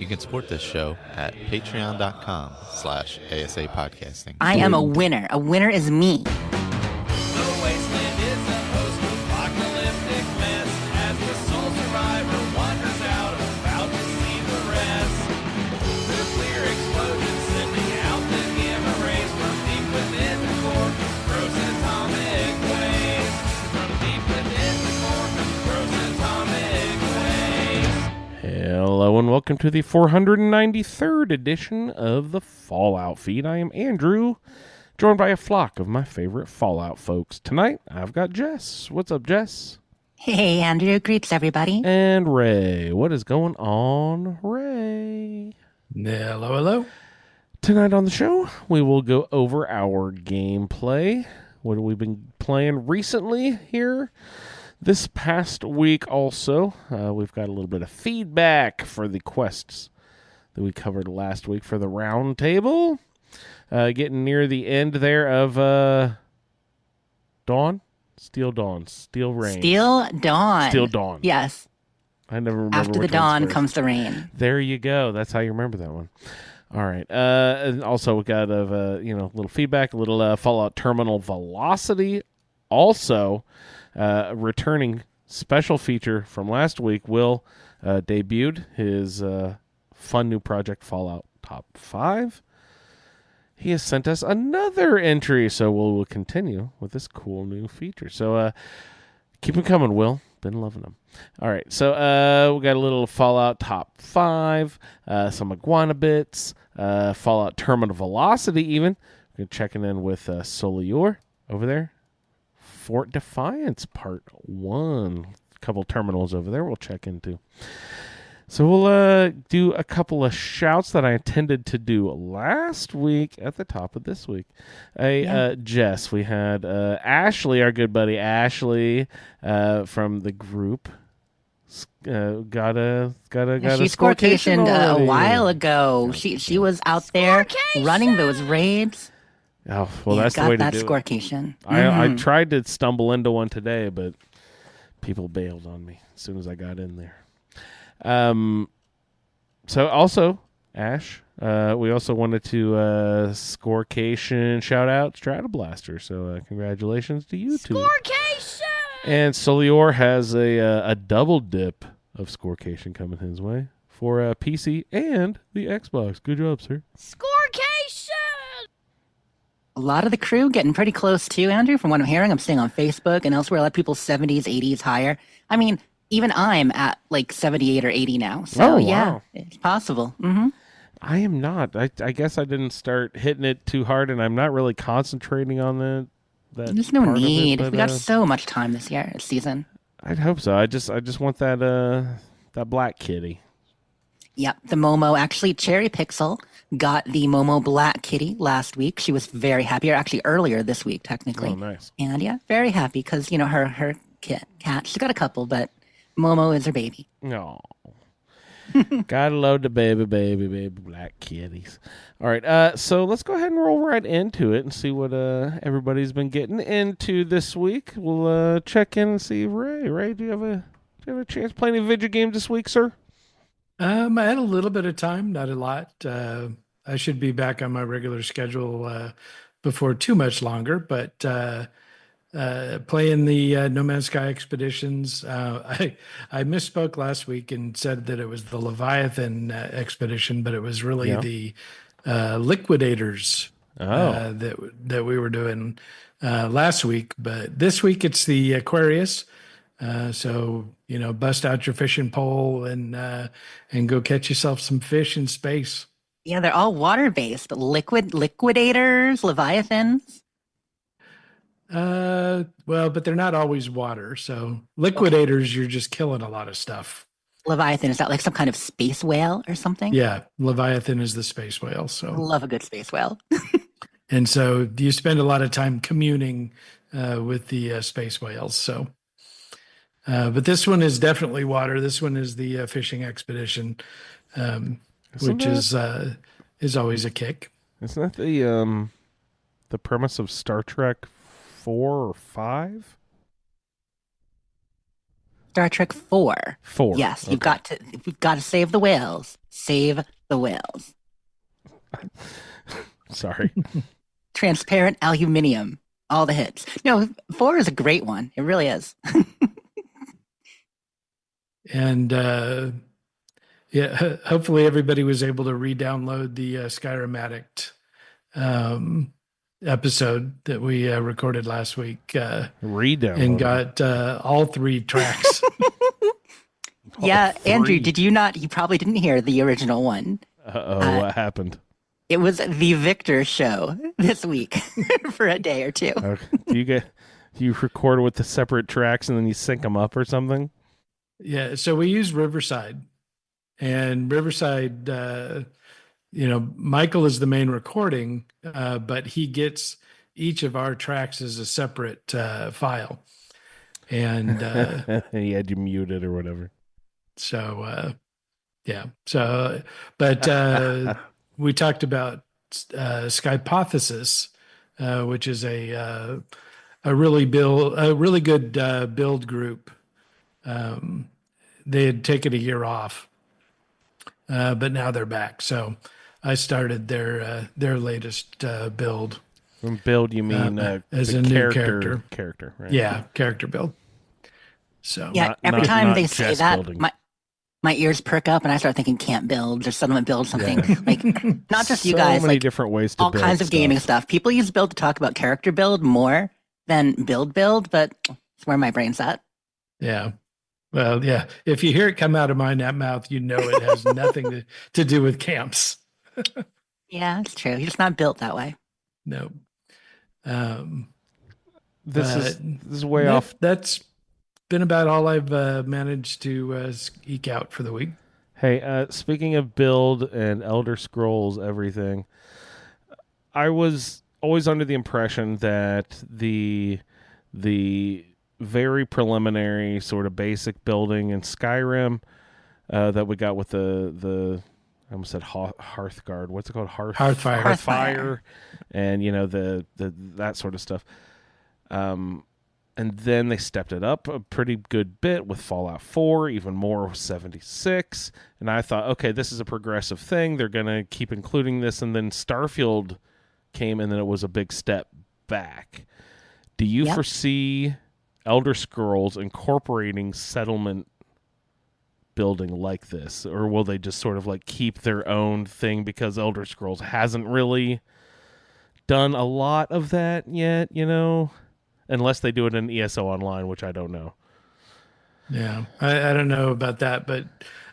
You can support this show at patreon.com/ASA podcasting. I am a winner. A winner is me. The wasteland is a host of apocalyptic mess as the sole survivor wanders out, about to see the rest. Nuclear explosions sending out the gamma rays from deep within the core, gross atomic waste. From deep within the core, gross atomic waste. Hello and welcome to the 493rd edition of the Fallout Feed. I am Andrew, joined by a flock of my favorite Fallout folks. Tonight, I've got Jess. What's up, Jess? Hey, Andrew. Greets, everybody. And Ray. What is going on, Ray? Hello, hello. Tonight on the show, we will go over our gameplay. What have we been playing recently here? This past week also, we've got a little bit of feedback for the quests that we covered last week for the Roundtable. Getting near the end there of Dawn? Steel Dawn. Steel Rain. Steel Dawn. Steel Dawn. Yes. I never remember After the which one's dawn first. comes the rain. There you go. That's how you remember that one. All right. And also we got a little feedback, a little Fallout Terminal Velocity. Also, returning special feature from last week. Will debuted his fun new project, Fallout Top 5. He has sent us another entry, so we'll continue with this cool new feature. So keep them coming, Will. Been loving them. All right, so we got a little Fallout Top 5, some Iguana bits, Fallout Terminal Velocity even. We're checking in with Solior over there. Fort Defiance Part 1. A couple terminals over there we'll check into. So we'll do a couple of shouts that I intended to do last week at the top of this week. Jess, we had Ashley, our good buddy Ashley from the group. Got a She scorecationed a while ago. She was out there running those raids. Oh, well, that's the way to do it. Scorecation. I tried to stumble into one today, but people bailed on me as soon as I got in there. So also, Ash, we also wanted to scorecation shout out Stratoblaster. So congratulations to you two. Scorecation! And Solior has a double dip of scorecation coming his way for PC and the Xbox. Good job, sir. Scorecation! A lot of the crew getting pretty close too, Andrew. From what I'm hearing, I'm seeing on Facebook and elsewhere, a lot of people 70s, 80s higher. I mean, even I'm at like 78 or 80 now. So, yeah, it's possible. Mm-hmm. I am not. I guess I didn't start hitting it too hard, and I'm not really concentrating on that. There's no need. But, we got so much time this season. I'd hope so. I just want that black kitty. Yep, the Momo. Actually, Cherry Pixel got the Momo Black Kitty last week. She was very happy, or actually earlier this week, technically. Oh, nice. And yeah, very happy because, her cat, she's got a couple, but Momo is her baby. No. Gotta love the baby black kitties. All right, so let's go ahead and roll right into it and see what everybody's been getting into this week. We'll check in and see Ray, do you have a chance to play any video games this week, sir? I had a little bit of time, not a lot. I should be back on my regular schedule before too much longer, but playing the No Man's Sky expeditions. I misspoke last week and said that it was the Leviathan expedition, but it was really the Liquidators that we were doing last week. But this week it's the Aquarius. So bust out your fishing pole and go catch yourself some fish in space. Yeah, they're all water-based, but liquidators, Leviathans. Well, but they're not always water. So Liquidators, You're just killing a lot of stuff. Leviathan, is that like some kind of space whale or something? Yeah, Leviathan is the space whale. So love a good space whale. And so you spend a lot of time communing with the space whales. So, but this one is definitely water. This one is the fishing expedition, which is always a kick. Isn't that the premise of Star Trek 4 or 5? Star Trek 4. 4. Yes, Okay. we've got to save the whales. Save the whales. Sorry. Transparent aluminium. All the hits. No, 4 is a great one. It really is. And yeah, hopefully everybody was able to re-download the Skyrim Addict episode that we recorded last week and Re-download. got all 3 tracks. Yeah, Andrew, 3. did you not? You probably didn't hear the original one. Uh-oh, what happened? It was the Victor show this week for a day or two. Okay. Do you record with the separate tracks and then you sync them up or something? Yeah, so we use Riverside, and Riverside, Michael is the main recording, but he gets each of our tracks as a separate file, and He had you muted or whatever. so yeah. So, but we talked about Skypothesis, which is a really good build group. They had taken a year off, but now they're back. So I started their latest build. From build, you mean as the a new character, right? Yeah, character build. So Yeah, every time not they say just that, building. my ears perk up and I start thinking can't build, just settlement build something. Like not just you So guys, many like different ways to all build kinds of gaming stuff. People use build to talk about character build more than build, but it's where my brain's at. yeah. Well, yeah. If you hear it come out of my mouth, you know it has nothing to do with camps. Yeah, it's true. You're just not built that way. No. This is way off. That's been about all I've managed to eke out for the week. Hey, speaking of build and Elder Scrolls, everything, I was always under the impression that the very preliminary sort of basic building in Skyrim that we got with the I almost said Hearthguard. What's it called? Hearthfire, and the that sort of stuff. And then they stepped it up a pretty good bit with Fallout 4, even more with 76. And I thought, okay, this is a progressive thing. They're going to keep including this. And then Starfield came, and then it was a big step back. Do you foresee Elder Scrolls incorporating settlement building like this? Or will they just sort of like keep their own thing because Elder Scrolls hasn't really done a lot of that yet, Unless they do it in ESO Online, which I don't know. Yeah, I don't know about that, but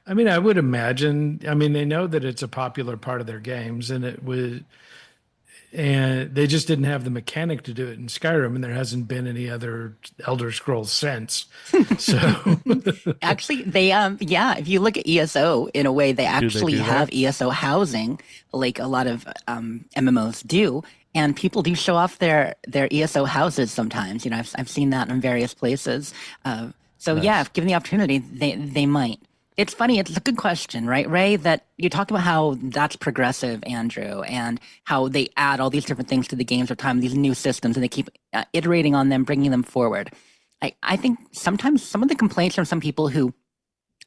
I mean, I would imagine. I mean, they know that it's a popular part of their games, and they just didn't have the mechanic to do it in Skyrim, and there hasn't been any other Elder Scrolls since. So Actually, they if you look at ESO in a way, they actually have ESO housing, like a lot of MMOs do. And people do show off their ESO houses sometimes. I've seen that in various places. So nice. Yeah, if given the opportunity, they might. It's funny. It's a good question, right, Ray? That you talked about how that's progressive, Andrew, and how they add all these different things to the games over time, these new systems, and they keep iterating on them, bringing them forward. I think sometimes some of the complaints from some people who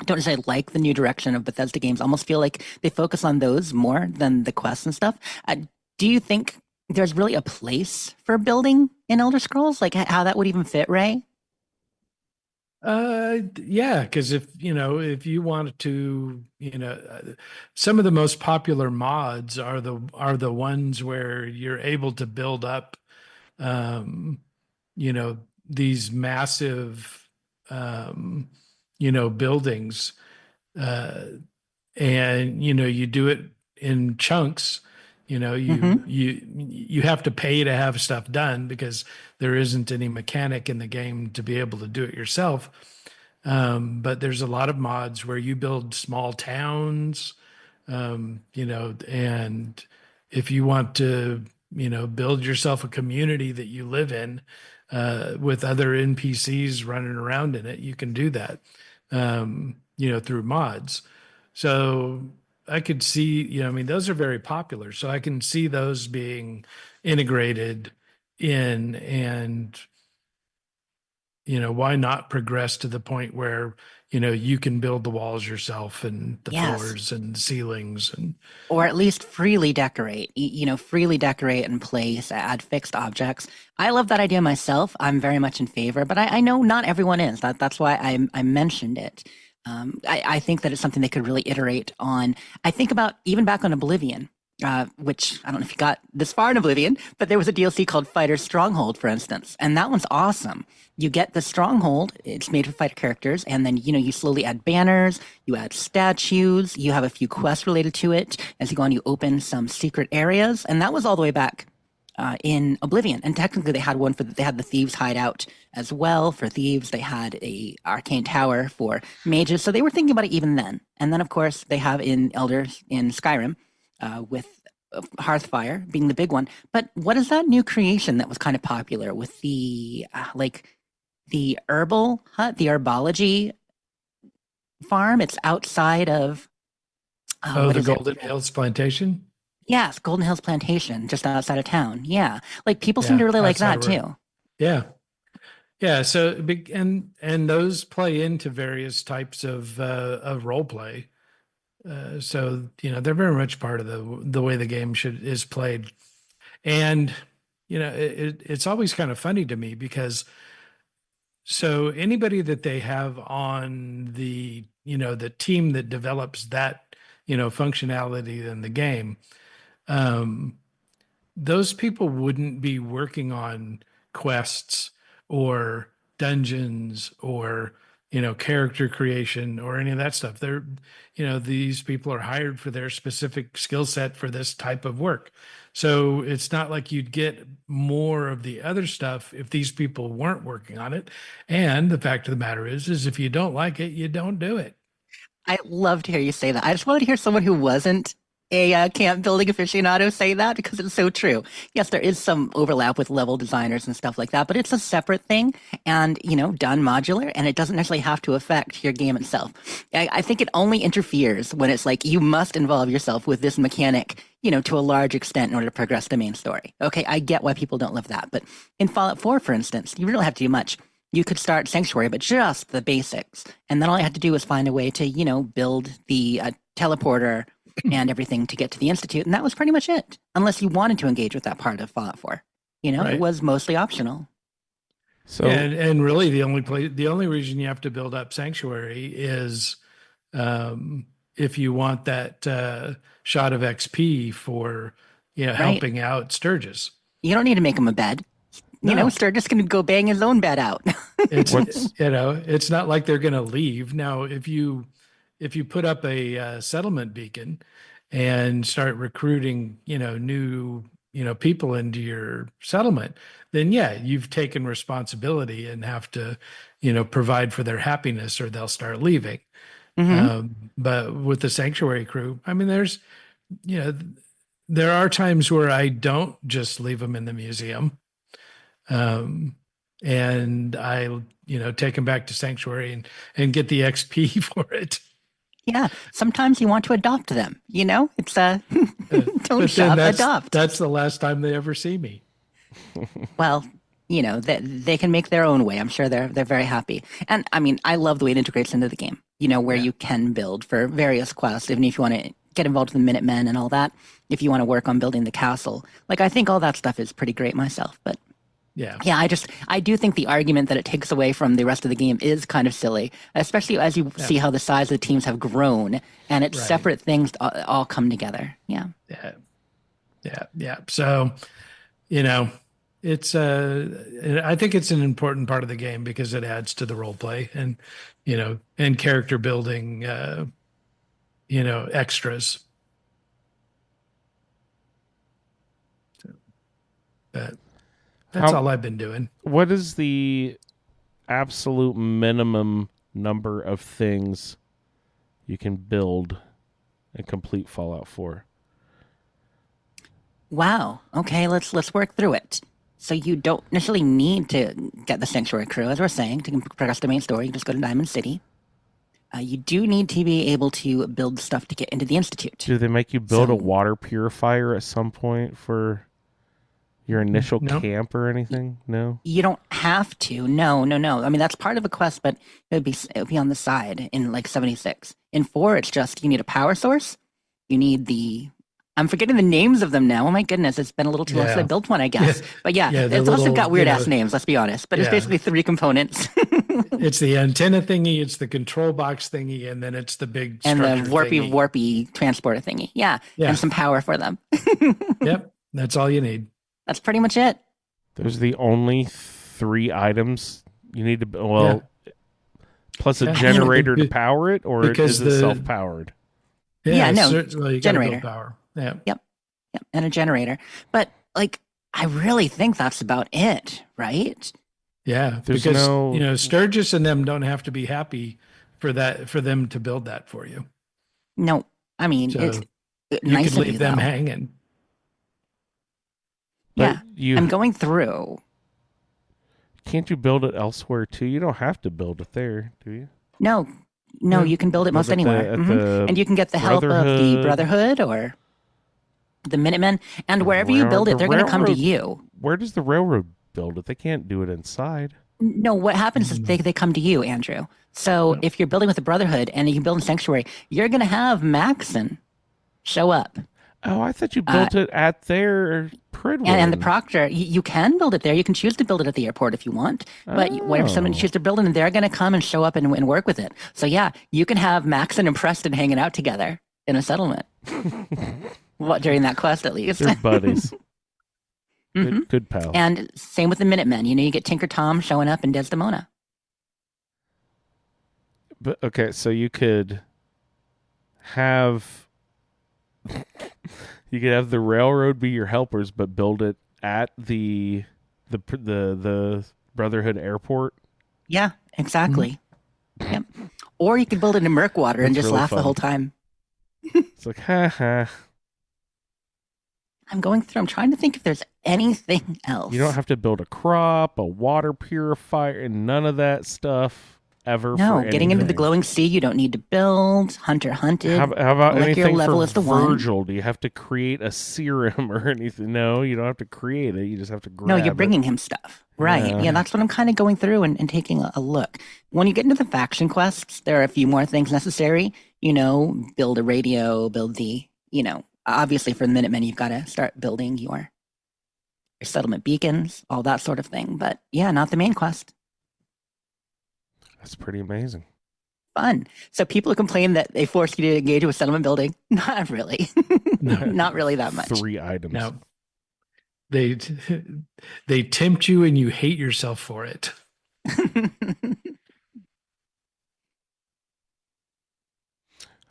don't necessarily like the new direction of Bethesda games almost feel like they focus on those more than the quests and stuff. Do you think there's really a place for building in Elder Scrolls? Like how that would even fit, Ray? Yeah, because if you wanted to, some of the most popular mods are the ones where you're able to build up, these massive, buildings, and you do it in chunks. You have to pay to have stuff done because there isn't any mechanic in the game to be able to do it yourself. But there's a lot of mods where you build small towns, and if you want to, build yourself a community that you live in, with other NPCs running around in it, you can do that, through mods. So I could see, those are very popular. So I can see those being integrated in, and why not progress to the point where, you can build the walls yourself and the Yes. floors and ceilings and Or at least freely decorate, freely decorate and place, add fixed objects. I love that idea myself. I'm very much in favor, but I know not everyone is. That's why I mentioned it. I think that it's something they could really iterate on. I think about even back on Oblivion, which I don't know if you got this far in Oblivion, but there was a DLC called Fighter Stronghold, for instance, and that one's awesome. You get the stronghold, it's made for fighter characters, and then, you slowly add banners, you add statues, you have a few quests related to it. As you go on, you open some secret areas, and that was all the way back in Oblivion. And technically, they had the thieves' hideout as well for thieves. They had a arcane tower for mages, so they were thinking about it even then. And then, of course, they have in Skyrim, with Hearthfire being the big one. But what is that new creation that was kind of popular with the the herbal hut, the herbology farm? It's outside of the Golden Hills Plantation. Yes, Golden Hills Plantation, just outside of town. Yeah, like people seem to really like that too. Yeah, yeah. So and those play into various types of role play. So they're very much part of the way the game is played, and it's always kind of funny to me because so anybody that they have on the team that develops that functionality in the game, those people wouldn't be working on quests or dungeons or character creation or any of that stuff. These people are hired for their specific skill set for this type of work. So it's not like you'd get more of the other stuff if these people weren't working on it. And the fact of the matter is if you don't like it, you don't do it. I love to hear you say that. I just wanted to hear someone who wasn't a camp building aficionado say that because it's so true. Yes, there is some overlap with level designers and stuff like that, but it's a separate thing and, done modular, and it doesn't necessarily have to affect your game itself. I think it only interferes when it's like you must involve yourself with this mechanic, to a large extent in order to progress the main story. Okay, I get why people don't love that, but in Fallout 4, for instance, you really have to do much. You could start Sanctuary, but just the basics. And then all you had to do was find a way to, build the teleporter and everything to get to the Institute. And that was pretty much it. Unless you wanted to engage with that part of Fallout 4. Right. It was mostly optional. So and really the only reason you have to build up Sanctuary is if you want that shot of XP for helping out Sturgis. You don't need to make him a bed. Sturgis can go bang his own bed out. It's not like they're going to leave. Now, if you put up a settlement beacon and start recruiting, new, people into your settlement, then yeah, you've taken responsibility and have to, provide for their happiness or they'll start leaving. Mm-hmm. But with the Sanctuary crew, I mean, there are times where I don't just leave them in the museum. And I, take them back to Sanctuary and get the XP for it. Yeah. Sometimes you want to adopt them, it's don't shop, adopt. That's the last time they ever see me. Well, they can make their own way. I'm sure they're very happy. And I mean, I love the way it integrates into the game, where you can build for various quests, even if you want to get involved with the Minutemen and all that, if you want to work on building the castle. Like, I think all that stuff is pretty great myself, but yeah, I do think the argument that it takes away from the rest of the game is kind of silly, especially as you see how the size of the teams have grown and it's separate things all come together. Yeah. So, it's I think it's an important part of the game because it adds to the role play and, and character building, extras. That's all I've been doing. What is the absolute minimum number of things you can build and complete Fallout 4? Wow. Okay, let's work through it. So you don't necessarily need to get the Sanctuary crew, as we're saying, to progress the main story. You just go to Diamond City. You do need to be able to build stuff to get into the Institute. Do they make you build a water purifier at some point for Your initial No. camp or anything? No. You don't have to. No, no, no. I mean, that's part of a quest, but it would be on the side in like 76. In 4, it's just you need a power source. You need the I'm forgetting the names of them now. Oh my goodness, it's been a little too long since I Yeah. built one, I guess. Yeah. But yeah, Yeah, the it's also little, got weird ass names, let's be honest. But it's Yeah. basically 3 components. It's the antenna thingy, it's the control box thingy, and then it's the big And the structure thingy. warpy transporter thingy. Yeah. Yeah. And some power for them. Yep, that's all you need. That's pretty much it. Those are the only 3 items you need to. Well, plus a Yeah. generator to power it, or Because is it self-powered? Yeah, no, certainly you gotta build generator. power. Yeah. Yep, and a generator. But like, I really think that's about it, right? Yeah, There's because no- Sturgis and them don't have to be happy for them to build that for you. No, I mean, So it's You nice could of leave you, them though. hanging. Yeah, You I'm going through. can't you build it elsewhere too? You don't have to build it there, do you? No, Yeah. you can build it most Build it anywhere. at Mhm. the And you can get the help of the Brotherhood. Brotherhood or the Minutemen. And wherever you Railroad- build it, the they're going to come to railroad- you. Where does the railroad build it? They can't do it inside. No, what happens is they come to you, Andrew. So if you're building with the Brotherhood and you build in Sanctuary, you're going to have Maxon show up. Oh, I thought you built it at their Pridwin. And the Proctor, you can build it there. You can choose to build it at the airport if you want. But whenever somebody chooses to build it, they're going to come and show up and work with it. So yeah, you can have Maxon and Preston hanging out together in a settlement. During that quest, at least. They're buddies. Good pals. And same with the Minutemen. You get Tinker Tom showing up in Desdemona. But okay, so you could have the railroad be your helpers, but build it at the Brotherhood airport. Yeah, exactly. Yep. Or you could build it in Murkwater and That's just really laugh the fun. whole time. It's like, ha ha. I'm going through. I'm trying to think if there's anything else. You don't have to build a crop, a water purifier, and none of that stuff ever. No, for getting into the anything. glowing sea, you don't need to build. Hunter hunted. How about Molecular anything level for is the one. Virgil? Do you have to create a serum or anything? No, you don't have to create it. You just have to grab No, you're it. bringing him stuff. Right. Yeah. Yeah, that's what I'm kind of going through and taking a look. When you get into the faction quests, there are a few more things necessary. Build a radio, build the, obviously for the Minutemen, you've got to start building your settlement beacons, all that sort of thing. But yeah, not the main quest. That's pretty amazing. Fun. So people who complain that they force you to engage with settlement building, not really. Not really that much. 3 items. No. They tempt you and you hate yourself for it.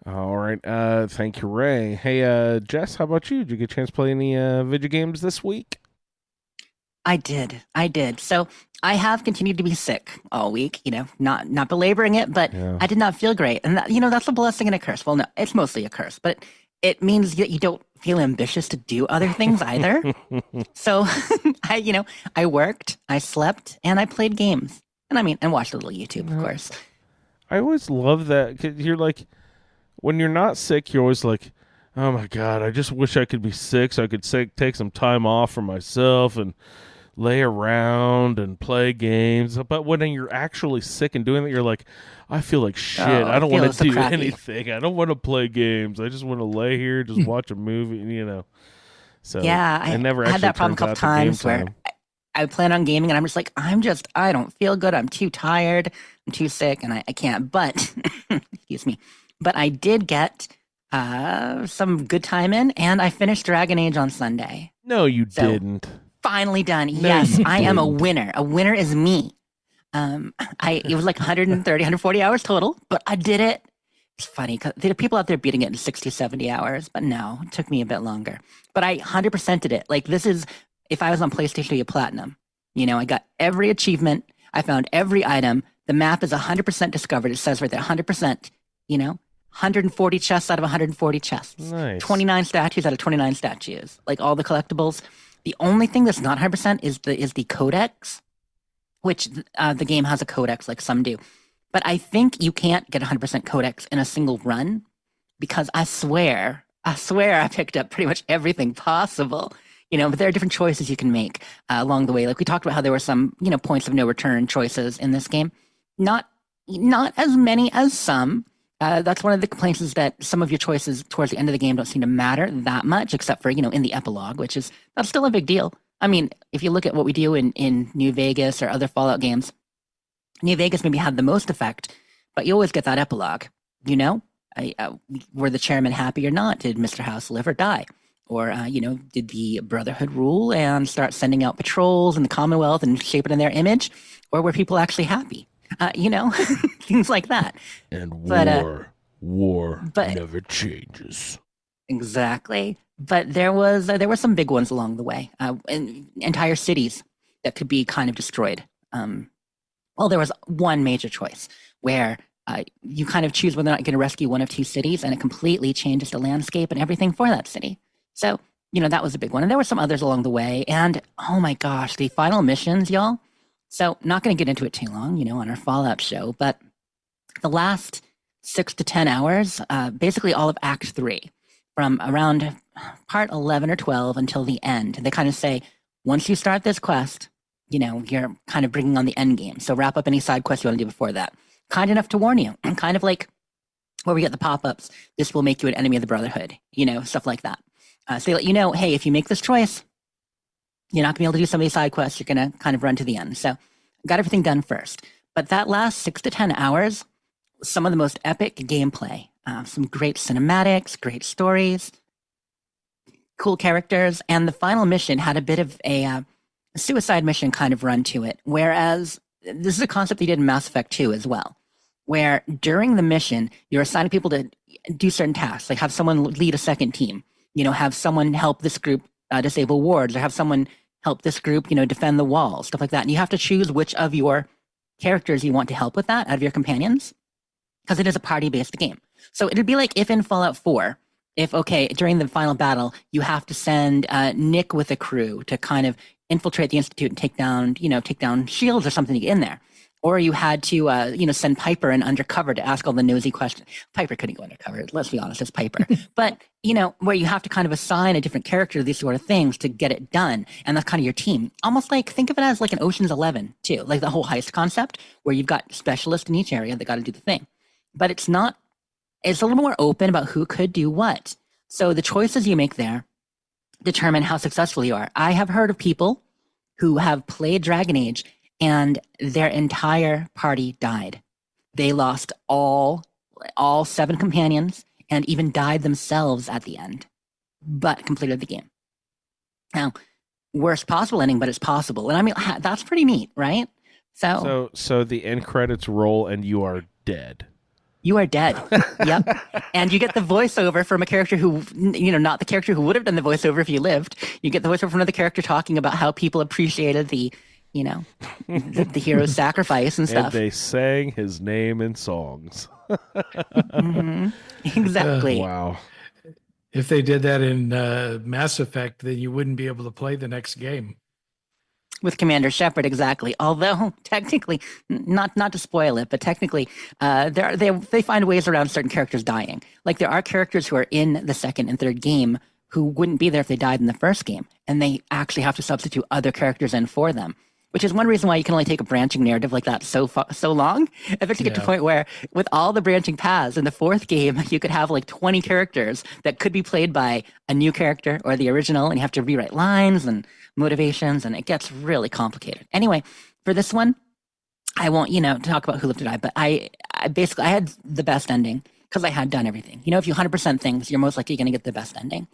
All right. Thank you, Ray. Hey, Jess, how about you? Did you get a chance to play any video games this week? I did. So I have continued to be sick all week, not belaboring it, but Yeah. I did not feel great. And that, that's a blessing and a curse. Well, no, it's mostly a curse, but it means that you don't feel ambitious to do other things either. So I worked, I slept, and I played games. And watched a little YouTube, of course. I always love that. 'Cause you're like, when you're not sick, you're always like, oh my God, I just wish I could be sick so I could take some time off for myself and lay around and play games. But when you're actually sick and doing that, you're like, I feel like shit. Oh, I don't I want feel to so do crappy. anything. I don't want to play games. I just want to lay here, just watch a movie, So Yeah, I never I had actually that problem a turns couple out to game times where time. I plan on gaming and I'm just like, I don't feel good. I'm too tired. I'm too sick and I can't. But, excuse me. But I did get some good time in and I finished Dragon Age on Sunday. No, you So- didn't. Finally done. Yes, you I am a didn't. winner. A winner is me. It was like 130, 140 hours total, but I did it. It's funny because there are people out there beating it in 60, 70 hours, but no, it took me a bit longer. But I 100%ed it. Like this is, if I was on PlayStation, you Platinum. I got every achievement. I found every item. The map is 100% discovered. It says right there, 100%, 140 chests out of 140 chests. Nice. 29 statues out of 29 statues. Like all the collectibles. The only thing that's not 100% is the codex, which the game has a codex like some do. But I think you can't get 100% codex in a single run because I swear I picked up pretty much everything possible. But there are different choices you can make along the way. Like we talked about how there were some, points of no return choices in this game. Not as many as some. That's one of the complaints is that some of your choices towards the end of the game don't seem to matter that much, except for, in the epilogue, that's still a big deal. I mean, if you look at what we do in New Vegas or other Fallout games, New Vegas maybe had the most effect, but you always get that epilogue, were the chairman happy or not? Did Mr. House live or die? Or, did the Brotherhood rule and start sending out patrols in the Commonwealth and shape it in their image? Or were people actually happy? Things like that. And war never changes. Exactly. But there were some big ones along the way. Entire cities that could be kind of destroyed. There was one major choice where you kind of choose whether or not you're going to rescue one of two cities, and it completely changes the landscape and everything for that city. So, that was a big one. And there were some others along the way. And, oh my gosh, the final missions, y'all. So, not going to get into it too long, on our Fallout show, but the last 6 to 10 hours, basically all of Act 3, from around part 11 or 12 until the end, they kind of say, once you start this quest, you're kind of bringing on the end game. So wrap up any side quests you want to do before that. Kind enough to warn you, kind of like where we get the pop-ups, this will make you an enemy of the Brotherhood, stuff like that. So they let you know, hey, if you make this choice, you're not going to be able to do some of these side quests. You're going to kind of run to the end. So got everything done first. But that last 6 to 10 hours, some of the most epic gameplay, some great cinematics, great stories, cool characters. And the final mission had a bit of a suicide mission kind of run to it. Whereas this is a concept they did in Mass Effect 2 as well, where during the mission, you're assigning people to do certain tasks, like have someone lead a second team, have someone help this group disable wards, or have someone help this group, defend the walls, stuff like that. And you have to choose which of your characters you want to help with that out of your companions, because it is a party-based game. So it'd be like if in Fallout 4, during the final battle, you have to send Nick with a crew to kind of infiltrate the Institute and take down shields or something to get in there. Or you had to, send Piper in undercover to ask all the nosy questions. Piper couldn't go undercover. Let's be honest, it's Piper. But, where you have to kind of assign a different character to these sort of things to get it done. And that's kind of your team. Almost like, think of it as like an Ocean's 11, too. Like the whole heist concept, where you've got specialists in each area that got to do the thing. But it's a little more open about who could do what. So the choices you make there determine how successful you are. I have heard of people who have played Dragon Age and their entire party died. They lost all 7 companions and even died themselves at the end, but completed the game. Now, worst possible ending, but it's possible. And I mean, that's pretty neat, right? So the end credits roll and you are dead. You are dead. Yep. And you get the voiceover from a character who, not the character who would have done the voiceover if you lived. You get the voiceover from another character talking about how people appreciated the hero's sacrifice and stuff. And they sang his name in songs. Mm-hmm. Exactly. Wow. If they did that in Mass Effect, then you wouldn't be able to play the next game. With Commander Shepard, exactly. Although technically, not to spoil it, but technically, they find ways around certain characters dying. Like there are characters who are in the second and third game who wouldn't be there if they died in the first game, and they actually have to substitute other characters in for them. Which is one reason why you can only take a branching narrative like that so long. Eventually get to a point where, with all the branching paths in the fourth game, you could have like 20 characters that could be played by a new character or the original, and you have to rewrite lines and motivations, and it gets really complicated. Anyway, for this one, I won't, talk about who lived or died, but I had the best ending because I had done everything. If you 100% things, you're most likely going to get the best ending.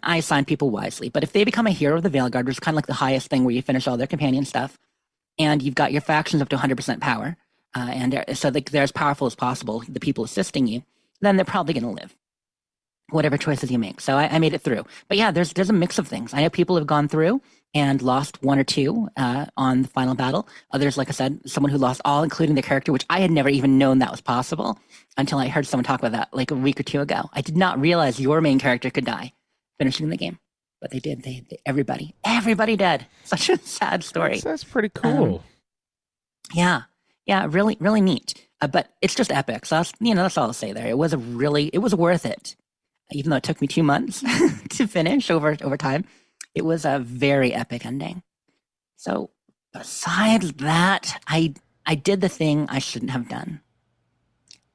I assign people wisely, but if they become a hero of the Veilguard, which is kind of like the highest thing where you finish all their companion stuff, and you've got your factions up to 100% power, and so they're as powerful as possible, the people assisting you, then they're probably going to live, whatever choices you make. So I made it through. But yeah, there's a mix of things. I know people have gone through and lost 1 or 2 on the final battle. Others, like I said, someone who lost all, including their character, which I had never even known that was possible until I heard someone talk about that like a week or 2 ago. I did not realize your main character could die finishing the game, but they did. Everybody dead. Such a sad story. That's pretty cool. Yeah, really, really neat. But it's just epic. So that's all I'll say there. It was worth it, even though it took me 2 months to finish over time. It was a very epic ending. So besides that, I did the thing I shouldn't have done.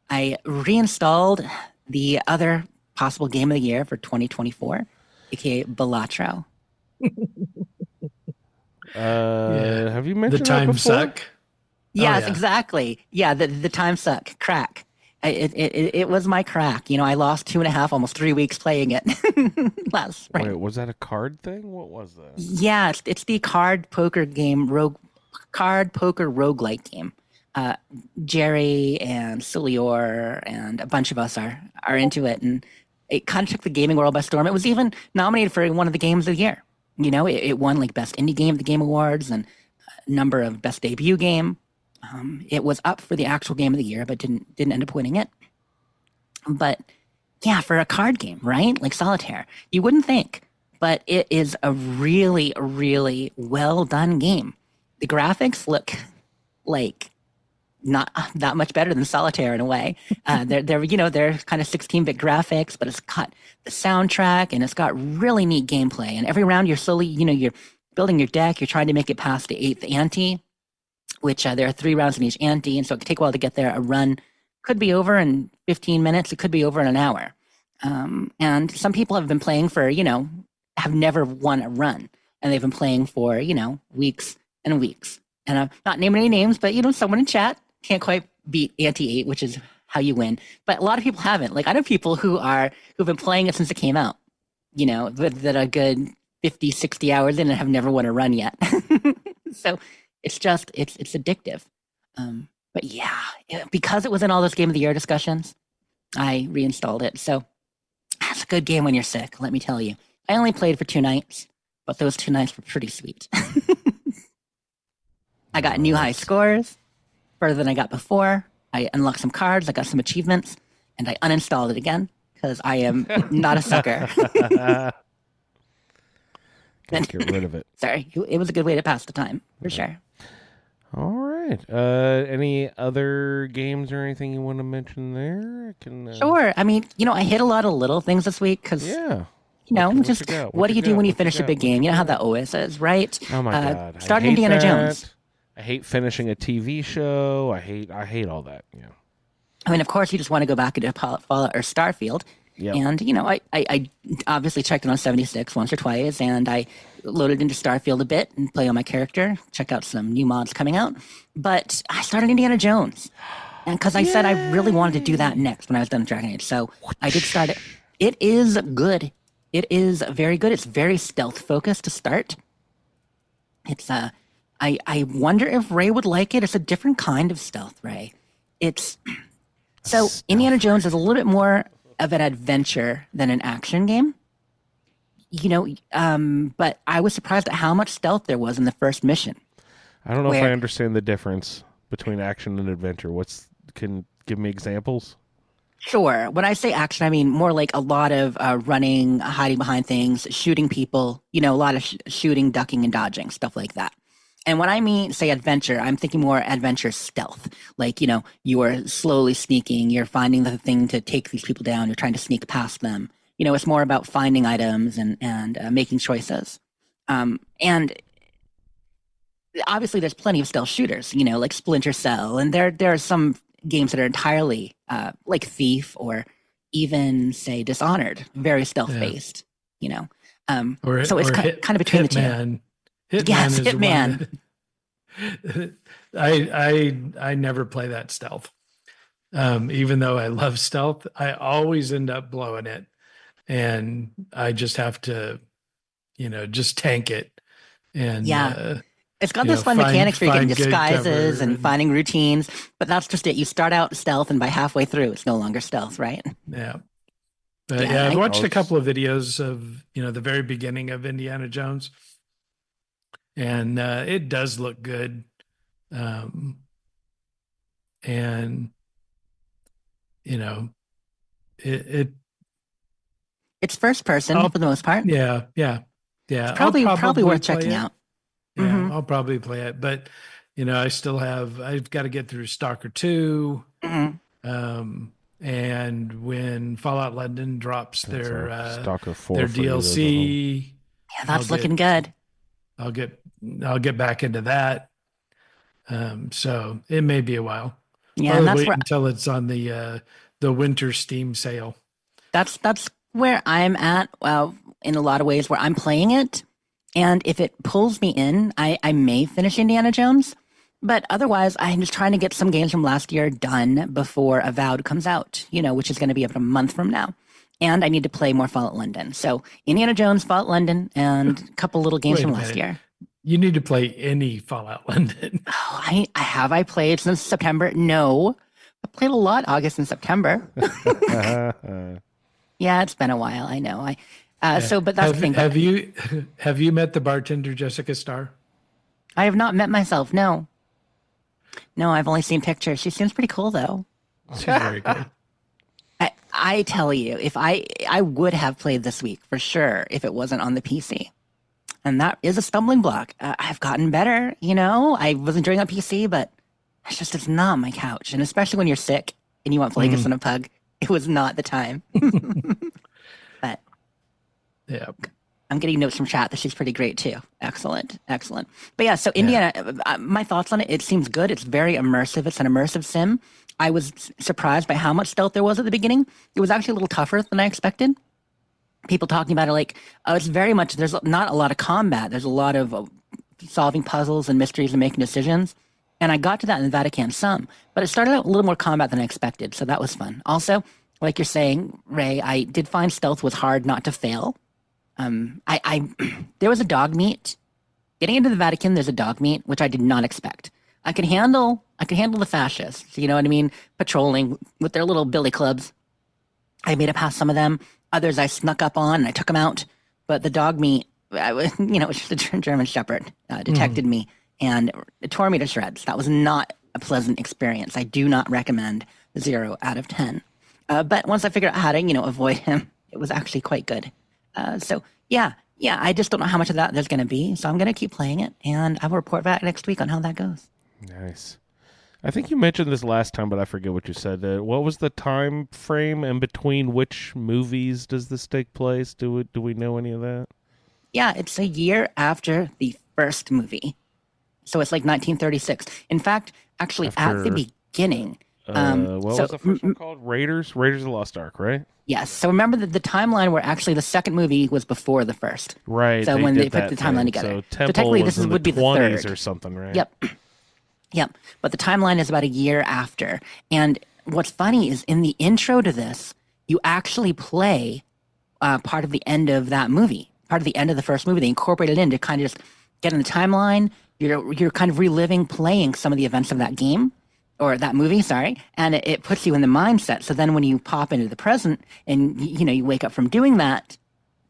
I reinstalled the other possible game of the year for 2024, aka Balatro. Yeah. Have you The mentioned that time before? suck. Yes, yeah. exactly. Yeah, the time suck, crack. It was my crack. You know, I lost 2.5, almost 3 weeks playing it last spring. Wait, was that a card thing? What was that? Yeah, it's the card poker game, card poker roguelike game. Uh, Jerry and Silior and a bunch of us are into it, and it kind of took the gaming world by storm. It was even nominated for one of the games of the year. You know, it won like best indie game of the Game Awards and a number of best debut game. It was up for the actual game of the year, but didn't end up winning it. But yeah, for a card game, right? Like solitaire, you wouldn't think, but it is a really, really well done game. The graphics look like not that much better than solitaire in a way. They're kind of 16-bit graphics, but it's got the soundtrack and it's got really neat gameplay. And every round you're slowly, you're building your deck. You're trying to make it past the 8th ante, which there are 3 rounds in each ante, and so it could take a while to get there. A run could be over in 15 minutes. It could be over in an hour. And some people have been playing for, have never won a run, and they've been playing for, weeks and weeks. And I'm not naming any names, but someone in chat can't quite beat ante 8, which is how you win. But a lot of people haven't. Like I know people who've been playing it since it came out, that are good 50, 60 hours in and have never won a run yet. So it's addictive. But yeah, because it was in all those Game of the Year discussions, I reinstalled it. So it's a good game when you're sick, let me tell you. I only played for 2 nights, but those 2 nights were pretty sweet. I got new high scores, further than I got before. I unlocked some cards, I got some achievements, and I uninstalled it again because I am not a sucker. Can't get rid of it. Sorry, it was a good way to pass the time, for sure. All right. Any other games or anything you want to mention there? I can. Sure. I mean, I hit a lot of little things this week because, Yeah. what do you do when you finish a big game? You know how that always is, right? Oh my God. Start I hate Indiana that. Jones. I hate finishing a TV show. I hate all that. Yeah. I mean, of course, you just want to go back into Fallout or Starfield. Yep. And, I obviously checked it on 76 once or twice, and I loaded into Starfield a bit and play on my character, check out some new mods coming out. But I started Indiana Jones. And because I said I really wanted to do that next when I was done with Dragon Age. So I did start it. It is good. It is very good. It's very stealth focused to start. It's I wonder if Ray would like it. It's a different kind of stealth, Ray. So Indiana Jones is a little bit more of an adventure than an action game. But I was surprised at how much stealth there was in the first mission. I don't know if I understand the difference between action and adventure. Can give me examples? Sure. When I say action, I mean more like a lot of running, hiding behind things, shooting people, a lot of shooting, ducking, and dodging, stuff like that. And when I say adventure, I'm thinking more adventure stealth. Like, you are slowly sneaking, you're finding the thing to take these people down, you're trying to sneak past them. It's more about finding items and making choices. And obviously there's plenty of stealth shooters, like Splinter Cell. And there are some games that are entirely like Thief or even, say, Dishonored, very stealth-based, so it's kind of between the two. Hitman is Hitman. I never play that stealth. Even though I love stealth, I always end up blowing it. And I just have to, just tank it. And it's got those fun mechanics where you're getting disguises and and finding routines, but that's just it. You start out stealth, and by halfway through, it's no longer stealth, right? Yeah. But I've watched a couple of videos of, the very beginning of Indiana Jones. And it does look good. And, it's first person for the most part. Yeah. It's probably worth checking out. Yeah, I'll probably play it. But, I've got to get through Stalker 2. Mm-hmm. And when Fallout London drops their Stalker 4 DLC, Yeah, that's looking good. I'll get I'll get back into that. So it may be a while. Yeah, and Probably that's wait where until it's on the winter Steam sale. that's where I'm at. Well, in a lot of ways, where I'm playing it, and if it pulls me in, I may finish Indiana Jones. But otherwise, I'm just trying to get some games from last year done before Avowed comes out. Which is going to be about a month from now. And I need to play more Fallout London. So Indiana Jones, Fallout London, and a couple little games Wait a from last minute. year. You need to play any Fallout London. Oh, I played since September? No, I played a lot August and September. Yeah, it's been a while. I know. But that's the thing. Have you met the bartender Jessica Starr? I have not met myself. No, I've only seen pictures. She seems pretty cool, though. She's very good. I tell you, if I would have played this week for sure if it wasn't on the PC. And that is a stumbling block. I've gotten better, I was enjoying on PC, but it's not my couch. And especially when you're sick and you want Vegas and a pug, it was not the time. But Yeah. I'm getting notes from chat that she's pretty great too. Excellent. But yeah, so Indiana, my thoughts on it, it seems good. It's very immersive. It's an immersive sim. I was surprised by how much stealth there was at the beginning. It was actually a little tougher than I expected. People talking about it like, it's very much, there's not a lot of combat. There's a lot of solving puzzles and mysteries and making decisions. And I got to that in the Vatican some, but it started out a little more combat than I expected. So that was fun. Also, like you're saying, Ray, I did find stealth was hard not to fail. There was a dog meat. Getting into the Vatican, there's a dog meat, which I did not expect. I could handle the fascists, you know what I mean? Patrolling with their little billy clubs. I made it past some of them. Others I snuck up on and I took them out. But the dog meat, it was just a German Shepherd, detected me and it tore me to shreds. That was not a pleasant experience. I do not recommend 0 out of 10. But once I figured out how to, avoid him, it was actually quite good. So yeah, I just don't know how much of that there's going to be. So I'm going to keep playing it and I will report back next week on how that goes. Nice. I think you mentioned this last time, but I forget what you said. What was the time frame in between which movies does this take place? Do we know any of that? Yeah, it's a year after the first movie. So it's like 1936. In fact, actually at the beginning. What was the first one called? Raiders of the Lost Ark, right? Yes. So remember the timeline where actually the second movie was before the first. Right. So when they put the timeline together. So technically this would be the 20s third. Or something, right? Yep. But the timeline is about a year after. And what's funny is in the intro to this, you actually play part of the end of that movie, part of the end of the first movie. They incorporate it in to kind of just get in the timeline. You're kind of reliving playing some of the events of that game or that movie, sorry. And it puts you in the mindset. So then when you pop into the present and, you wake up from doing that,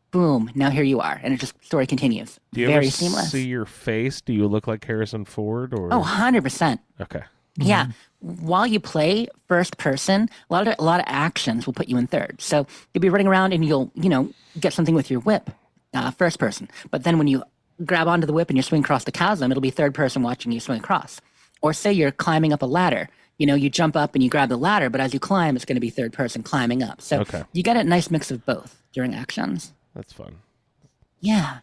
boom, now here you are. And it just story continues. Do you Very ever seamless. see your face? Do you look like Harrison Ford? Or? Oh, 100%. Okay. Yeah. While you play first person, a lot of actions will put you in third. So you'll be running around and you'll, get something with your whip, first person. But then when you grab onto the whip and you swing across the chasm, it'll be third person watching you swing across. Or say you're climbing up a ladder. You jump up and you grab the ladder, but as you climb, it's going to be third person climbing up. So you get a nice mix of both during actions. That's fun. Yeah,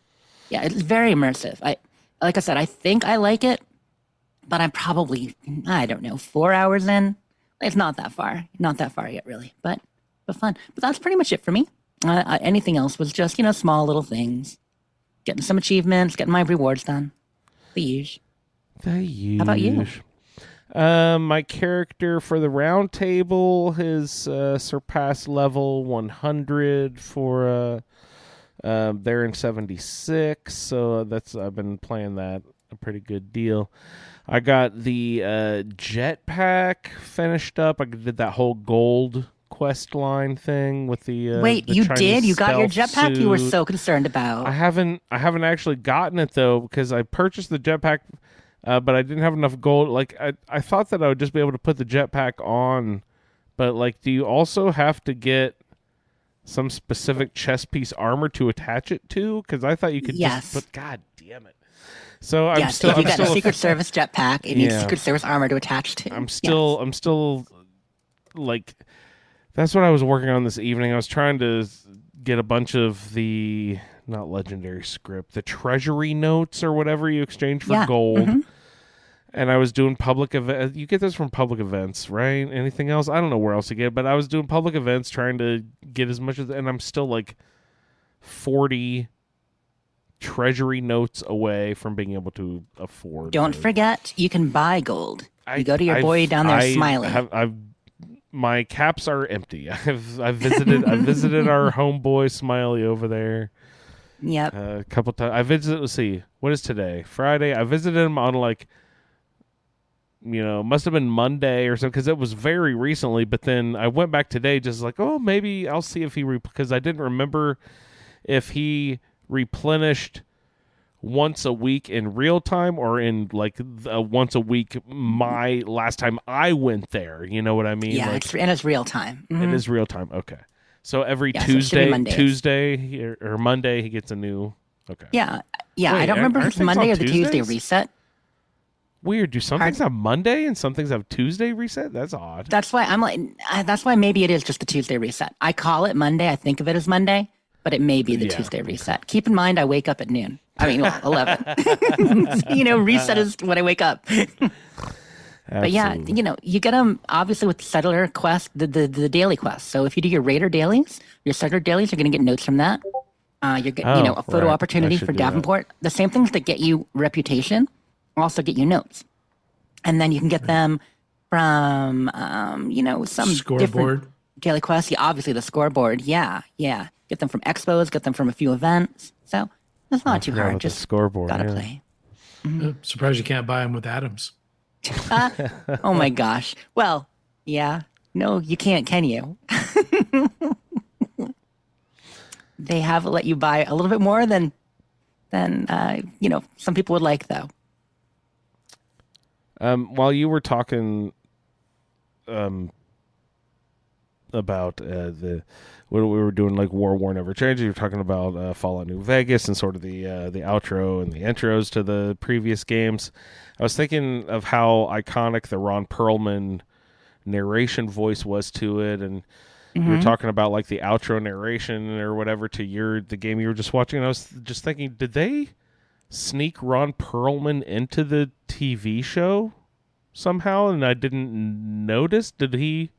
it's very immersive. Like I said, I think I like it, but I'm probably, I don't know, 4 hours in. It's not that far yet, really, but fun. But that's pretty much it for me. Anything else was just, small little things, getting some achievements, getting my rewards done. The usual. How about you? My character for the Roundtable has surpassed level 100 for they're in 76, so I've been playing that a pretty good deal. I got the jetpack finished up. I did that whole gold quest line thing with the Wait, the you Chinese did? You got your jetpack? stealth You were suit. so concerned about. I haven't actually gotten it though because I purchased the jetpack, but I didn't have enough gold. Like I thought that I would just be able to put the jetpack on, but like, do you also have to get some specific chest piece armor to attach it to? Because I thought you could just put. God damn it! So I'm yes, still. if you I'm got still a Secret Service jetpack, it needs Secret Service armor to attach to. I'm still like. That's what I was working on this evening. I was trying to get a bunch of the not legendary script, the treasury notes or whatever you exchange for gold. Mm-hmm. And I was doing public events. You get this from public events, right? Anything else? I don't know where else to get it, but I was doing public events trying to get as much of it, and I'm still like 40 treasury notes away from being able to afford. Don't forget, you can buy gold. You go to your boy down there, Smiley. My caps are empty. I've visited our homeboy Smiley over there. Yep. A couple times. I visited. Let's see, what is today? Friday. I visited him on like, must have been Monday or so, because it was very recently. But then I went back today, just like, oh, maybe I'll see if he because I didn't remember if he replenished once a week in real time or in like once a week. My last time I went there, you know what I mean? Yeah, like, it's real time. Mm-hmm. It is real time. Okay, so every So Tuesday or Monday he gets a new. Okay. Yeah. Wait, I don't remember if it's Monday or the Tuesdays? Tuesday reset. Weird. Do some things have Monday and some things have Tuesday reset? That's odd. That's why I'm like. That's why maybe it is just the Tuesday reset. I call it Monday. I think of it as Monday, but it may be the Tuesday reset. Keep in mind, I wake up at noon. 11. Reset is when I wake up. But yeah, you get them obviously with the settler quest, the daily quest. So if you do your raider dailies, your settler dailies, you're going to get notes from that. You get a photo opportunity for Davenport. The same things that get you reputation also get you notes, and then you can get them from some Scoreboard. different daily quests. Yeah, obviously the scoreboard. Yeah. Get them from expos. Get them from a few events. So it's not too hard. Just scoreboard. Gotta play. Surprised you can't buy them with Adams. Oh my gosh. Well, yeah. No, you can't, can you? They have let you buy a little bit more than some people would like, though. While you were talking about what we were doing, like War Never Changes, you were talking about Fallout New Vegas and sort of the outro and the intros to the previous games. I was thinking of how iconic the Ron Perlman narration voice was to it, and you were talking about like the outro narration or whatever to the game you were just watching, and I was just thinking, did they sneak Ron Perlman into the TV show somehow and I didn't notice? Did he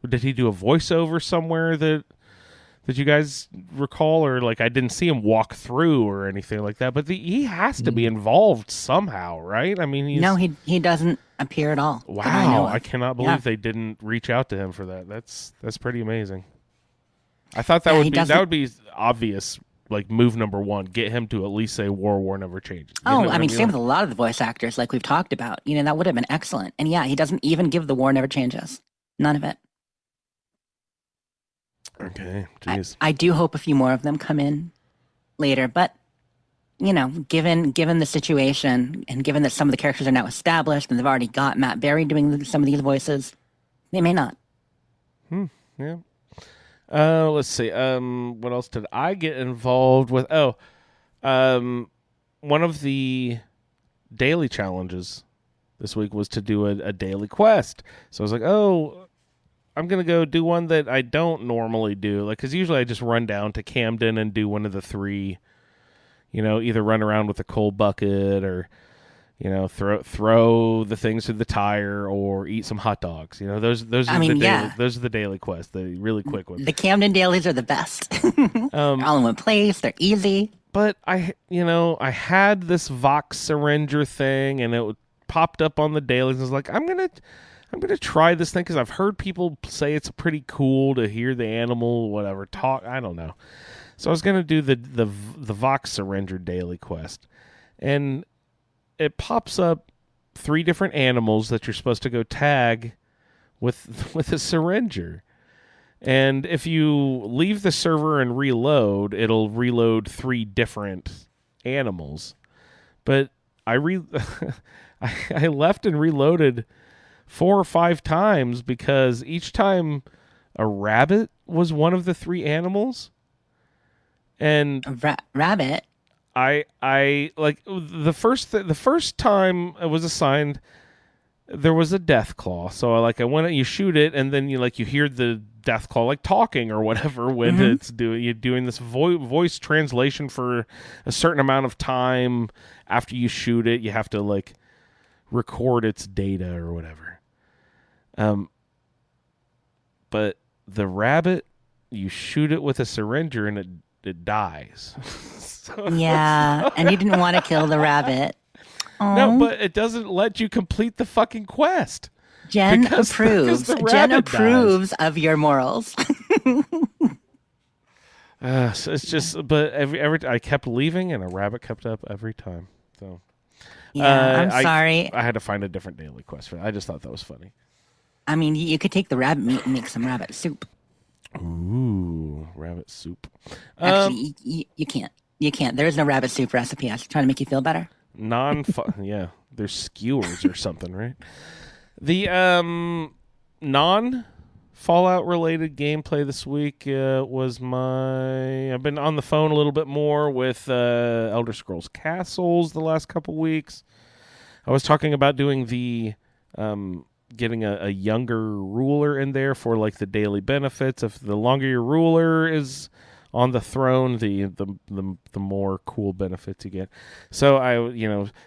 do a voiceover somewhere that you guys recall, or like I didn't see him walk through or anything like that? But he has to be involved somehow, right? I mean, no, he doesn't appear at all. Wow, I cannot believe they didn't reach out to him for that. That's pretty amazing. I thought that would be obvious. Like move number one, get him to at least say War Never Changes. Same with a lot of the voice actors, like we've talked about. That would have been excellent. And yeah, he doesn't even give the War Never Changes. None of it. Okay, jeez. I do hope a few more of them come in later, but given the situation and given that some of the characters are now established and they've already got Matt Berry doing some of these voices, they may not. Yeah. Let's see. What else did I get involved with? One of the daily challenges this week was to do a daily quest. So I was like, I'm going to go do one that I don't normally do. Like, because usually I just run down to Camden and do one of the three, either run around with a coal bucket or, throw the things through the tire or eat some hot dogs. Those are the daily quests, the really quick ones. The Camden dailies are the best. They're all in one place. They're easy. But I had this Vox Syringer thing, and it popped up on the dailies. And I was like, I'm gonna try this thing because I've heard people say it's pretty cool to hear the animal, whatever, talk. I don't know. So I was gonna do the Vox Syringer daily quest, and it pops up 3 different animals that you're supposed to go tag with a syringer. And if you leave the server and reload, it'll reload 3 different animals. But I left and reloaded 4 or 5 times because each time a rabbit was one of the 3 animals. And rabbit. I like the first time it was assigned, there was a death claw. So I went, you shoot it, and then you hear the death call, like talking or whatever, when it's doing this voice translation for a certain amount of time after you shoot it. You have to like record its data or whatever. But the rabbit, you shoot it with a syringer and it dies. Yeah, and you didn't want to kill the rabbit. No, but it doesn't let you complete the fucking quest. Jen Because approves. the Jen rabbit approves of your morals. So it's just, but every I kept leaving and a rabbit kept up every time. So Yeah, I'm sorry. I had to find a different daily quest for that. I just thought that was funny. I mean, you could take the rabbit meat and make some rabbit soup. Ooh, rabbit soup. Actually, you can't. You can't. There is no rabbit soup recipe. I was trying to make you feel better. Yeah, there's skewers or something, right? The non Fallout related gameplay this week was I've been on the phone a little bit more with Elder Scrolls Castles the last couple weeks. I was talking about doing the getting a younger ruler in there for like the daily benefits. If the longer your ruler is on the throne, the more cool benefits you get. So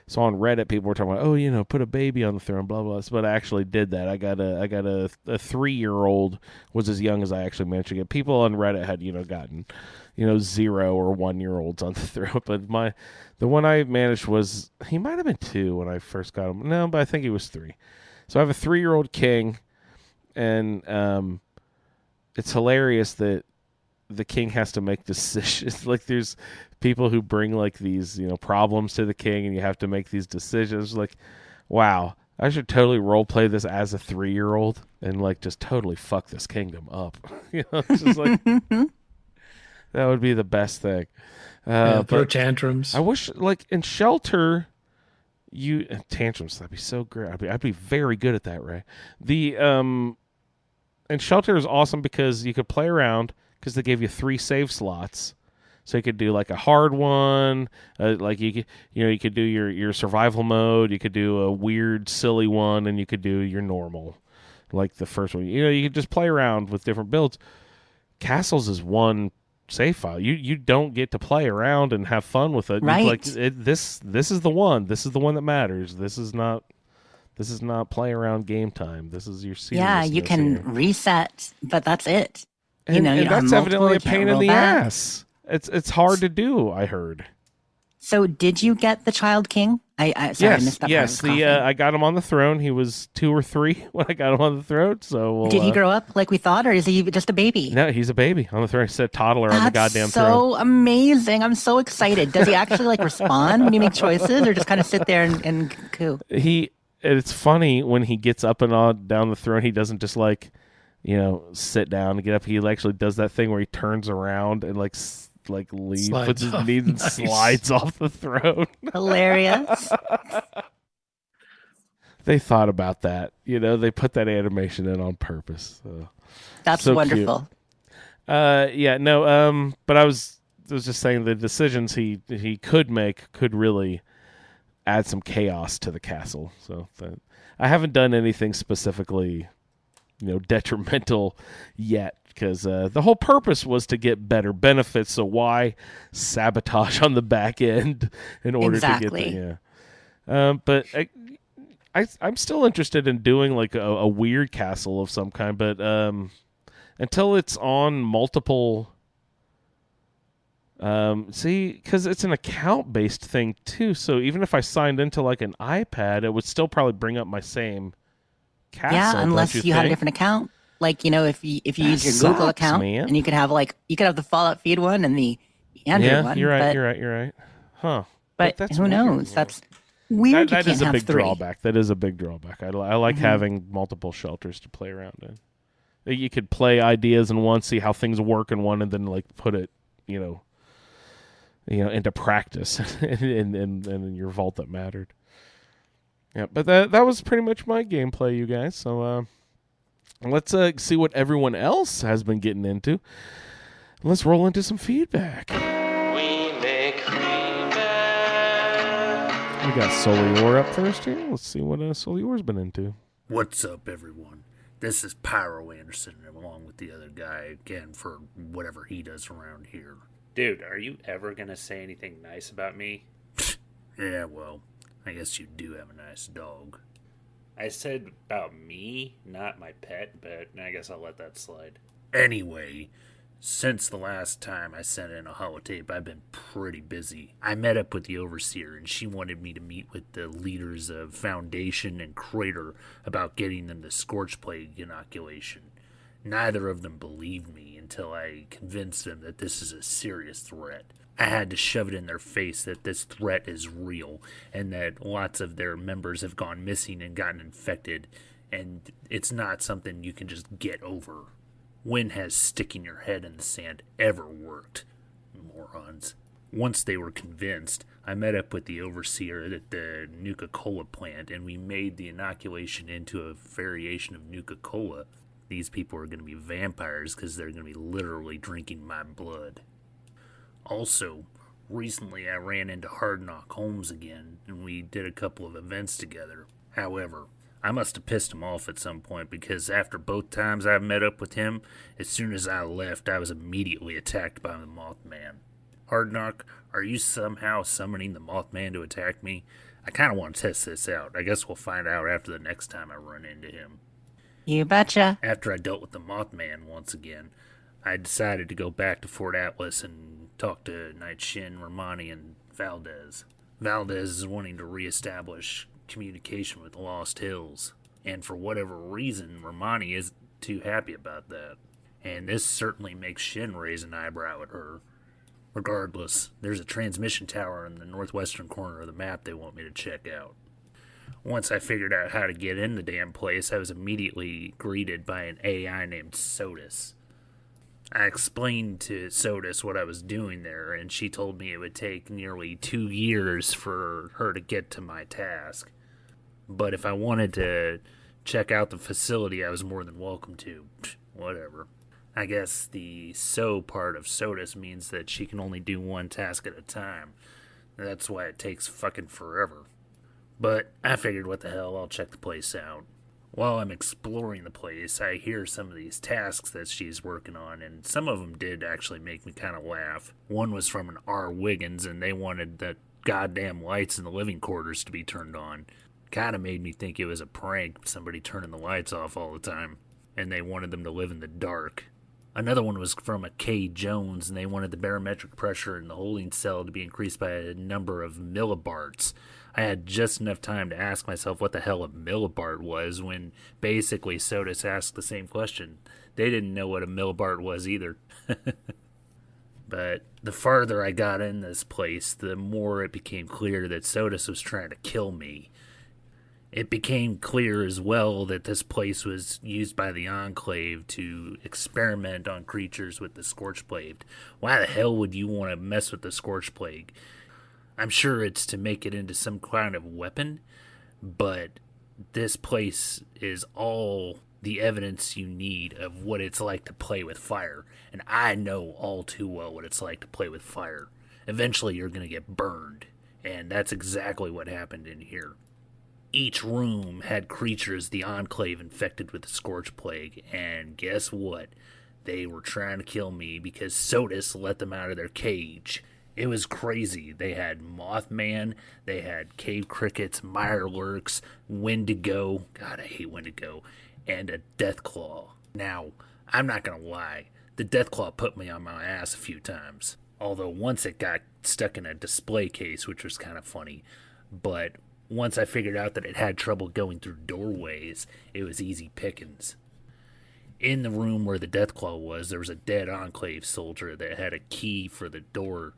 so on Reddit people were talking about, put a baby on the throne, blah blah. But I actually did that. I got a 3-year-old was as young as I actually managed to get. People on Reddit had gotten 0 or 1-year-olds on the throne, but the one I managed was, he might have been 2 when I first got him. No, but I think he was 3. So I have a 3-year-old king, and it's hilarious that the king has to make decisions. Like there's people who bring like these, problems to the king, and you have to make these decisions. Like, wow, I should totally role play this as a 3-year-old and like just totally fuck this kingdom up. It's just like that would be the best thing. Throw tantrums. I wish, like in Shelter, tantrums. That'd be so great. I'd be very good at that, Ray. And Shelter is awesome because you could play around. Because they gave you 3 save slots, so you could do like a hard one, like you could do your survival mode, you could do a weird silly one, and you could do your normal, like the first one. You could just play around with different builds. Castles is one save file. You don't get to play around and have fun with it. Right. This is the one. This is the one that matters. This is not play around game time. This is your serious. Yeah, you can reset, but that's it. And, you and don't have that's evidently a multiple, you pain can't in the roll back. ass. It's hard to do, I heard. So did you get the Child King? Sorry, I missed that yes. part. I got him on the throne. He was 2 or 3 when I got him on the throne. So Did he grow up like we thought, or is he just a baby? No, he's a baby on the throne. He said toddler on the goddamn That's throne. so amazing! I'm so excited. Does he actually like respond when you make choices, or just kind of sit there and coo? It's funny when he gets up and on down the throne. He doesn't just like sit down and get up. He actually does that thing where he turns around and like leaves, puts his knees and slides off the throne. Hilarious. They thought about that. They put that animation in on purpose. So. That's So wonderful. Cute. But I was just saying the decisions he could make could really add some chaos to the castle. So I haven't done anything specifically detrimental yet, because the whole purpose was to get better benefits. So why sabotage on the back end in order to get the but I'm still interested in doing like a weird castle of some kind, but until it's on multiple because it's an account based thing too, so even if I signed into like an iPad, it would still probably bring up my same castle. Yeah, unless you had a different account. Like, if you use your Google account, man. and you could have the Fallout feed one and the Android one. You're right. Huh. But that's who weird. knows? That's weird. That you is can't a have big 3. drawback. That is a big drawback. I like having multiple shelters to play around in. You could play ideas in one, see how things work in one, and then like put it, into practice in your vault that mattered. Yeah, but that was pretty much my gameplay, you guys. So let's see what everyone else has been getting into. Let's roll into some feedback. We make feedback. We got Solior up first here. Let's see what Solior's been into. What's up, everyone? This is Pyro Anderson, along with the other guy, again, for whatever he does around here. Dude, are you ever gonna say anything nice about me? Yeah, well, I guess you do have a nice dog. I said about me, not my pet, but I guess I'll let that slide. Anyway, since the last time I sent in a holotape, I've been pretty busy. I met up with the overseer, and she wanted me to meet with the leaders of Foundation and Crater about getting them the Scorch Plague inoculation. Neither of them believed me until I convinced them that this is a serious threat. I had to shove it in their face that this threat is real, and that lots of their members have gone missing and gotten infected, and it's not something you can just get over. When has sticking your head in the sand ever worked? Morons. Once they were convinced, I met up with the overseer at the Nuka-Cola plant, and we made the inoculation into a variation of Nuka-Cola. These people are going to be vampires because they're going to be literally drinking my blood. Also, recently I ran into Hard Knock Holmes again, and we did a couple of events together. However, I must have pissed him off at some point, because after both times I've met up with him, as soon as I left, I was immediately attacked by the Mothman. Hard Knock, are you somehow summoning the Mothman to attack me? I kind of want to test this out. I guess we'll find out after the next time I run into him. You betcha. After I dealt with the Mothman once again, I decided to go back to Fort Atlas and talk to Night Shin, Romani, and Valdez. Valdez is wanting to reestablish communication with the Lost Hills, and for whatever reason, Romani isn't too happy about that. And this certainly makes Shin raise an eyebrow at her. Regardless, there's a transmission tower in the northwestern corner of the map they want me to check out. Once I figured out how to get in the damn place, I was immediately greeted by an AI named Sodus. I explained to Sodus what I was doing there, and she told me it would take nearly 2 years for her to get to my task. But if I wanted to check out the facility, I was more than welcome to. Whatever. I guess the "so" part of Sodus means that she can only do one task at a time. That's why it takes fucking forever. But I figured, what the hell, I'll check the place out. While I'm exploring the place, I hear some of these tasks that she's working on, and some of them did actually make me kind of laugh. One was from an R. Wiggins, and they wanted the goddamn lights in the living quarters to be turned on. Kind of made me think it was a prank, somebody turning the lights off all the time, and they wanted them to live in the dark. Another one was from a K. Jones, and they wanted the barometric pressure in the holding cell to be increased by a number of millibarts. I had just enough time to ask myself what the hell a millibart was, when basically Sodus asked the same question. They didn't know what a millibart was either. But the farther I got in this place, the more it became clear that Sodus was trying to kill me. It became clear as well that this place was used by the Enclave to experiment on creatures with the Scorch Plague. Why the hell would you want to mess with the Scorch Plague? I'm sure it's to make it into some kind of weapon, but this place is all the evidence you need of what it's like to play with fire. And I know all too well what it's like to play with fire. Eventually you're going to get burned, and that's exactly what happened in here. Each room had creatures the Enclave infected with the Scorch Plague, and guess what? They were trying to kill me because Sodus let them out of their cage. It was crazy. They had Mothman, they had cave crickets, mirelurks, Wendigo, God, I hate Wendigo, and a Deathclaw. Now, I'm not gonna lie, the Deathclaw put me on my ass a few times. Although once it got stuck in a display case, which was kind of funny. But once I figured out that it had trouble going through doorways, it was easy pickings. In the room where the Deathclaw was, there was a dead Enclave soldier that had a key for the door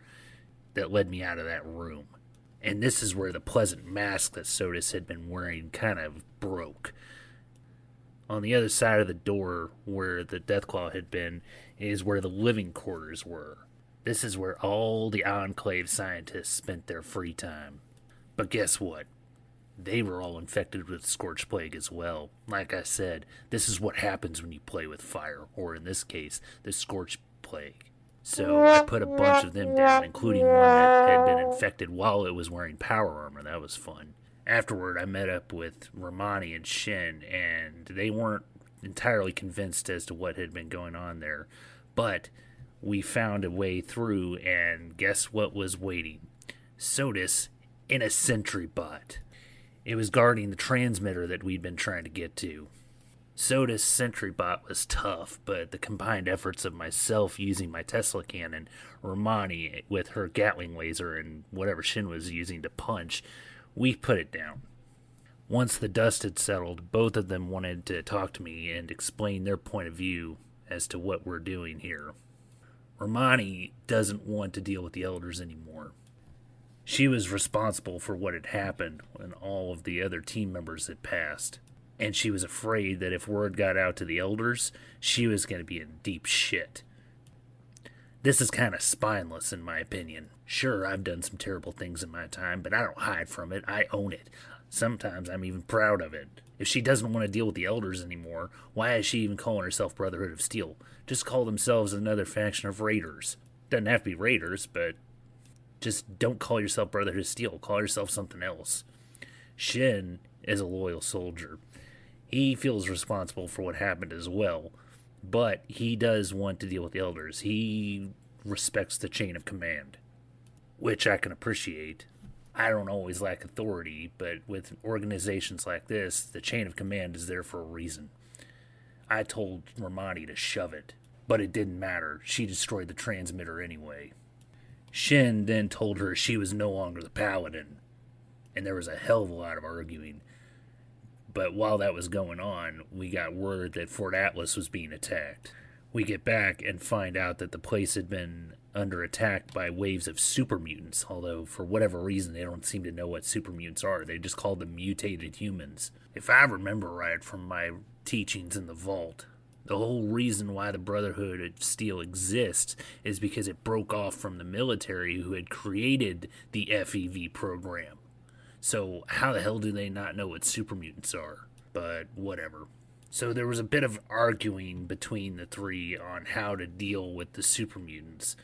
that led me out of that room. And this is where the pleasant mask that Sodus had been wearing kind of broke. On the other side of the door where the Deathclaw had been is where the living quarters were. This is where all the Enclave scientists spent their free time. But guess what? They were all infected with Scorch Plague as well. Like I said, this is what happens when you play with fire, or in this case, the Scorch Plague. So I put a bunch of them down, including one that had been infected while it was wearing power armor. That was fun. Afterward, I met up with Romani and Shin, and they weren't entirely convinced as to what had been going on there. But we found a way through, and guess what was waiting? Sodus in a sentry bot. It was guarding the transmitter that we'd been trying to get to. Sodus sentry bot was tough, but the combined efforts of myself using my Tesla cannon, Romani with her Gatling laser, and whatever Shin was using to punch, we put it down. Once the dust had settled, both of them wanted to talk to me and explain their point of view as to what we're doing here. Romani doesn't want to deal with the elders anymore. She was responsible for what had happened when all of the other team members had passed. And she was afraid that if word got out to the elders, she was going to be in deep shit. This is kind of spineless, in my opinion. Sure, I've done some terrible things in my time, but I don't hide from it. I own it. Sometimes I'm even proud of it. If she doesn't want to deal with the elders anymore, why is she even calling herself Brotherhood of Steel? Just call themselves another faction of raiders. Doesn't have to be raiders, but just don't call yourself Brotherhood of Steel. Call yourself something else. Shin is a loyal soldier. He feels responsible for what happened as well, but he does want to deal with the elders. He respects the chain of command, which I can appreciate. I don't always lack authority, but with organizations like this, the chain of command is there for a reason. I told Romani to shove it, but it didn't matter. She destroyed the transmitter anyway. Shin then told her she was no longer the paladin, and there was a hell of a lot of arguing. But while that was going on, we got word that Fort Atlas was being attacked. We get back and find out that the place had been under attack by waves of super mutants, although for whatever reason they don't seem to know what super mutants are. They just call them mutated humans. If I remember right from my teachings in the vault, the whole reason why the Brotherhood of Steel exists is because it broke off from the military who had created the FEV program. So how the hell do they not know what super mutants are? But whatever. So there was a bit of arguing between the three on how to deal with the super mutants.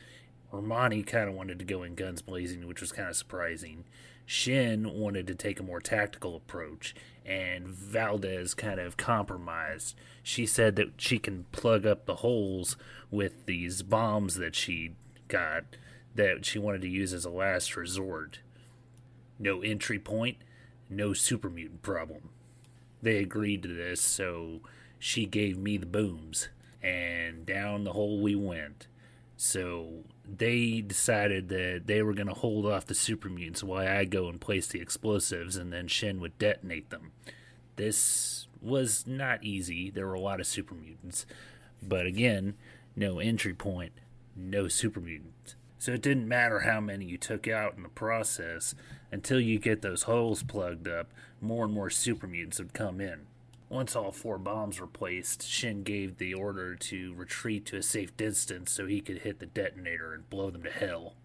Romani kind of wanted to go in guns blazing, which was kind of surprising. Shin wanted to take a more tactical approach, and Valdez kind of compromised. She said that she can plug up the holes with these bombs that she got that she wanted to use as a last resort. No entry point, no super mutant problem. They agreed to this, so she gave me the booms, and down the hole we went. So they decided that they were going to hold off the super mutants while I go and place the explosives, and then Shin would detonate them. This was not easy. There were a lot of super mutants. But again, no entry point, no super mutants. So it didn't matter how many you took out in the process. Until you get those holes plugged up, more and more super mutants would come in. Once all 4 bombs were placed, Shin gave the order to retreat to a safe distance so he could hit the detonator and blow them to hell.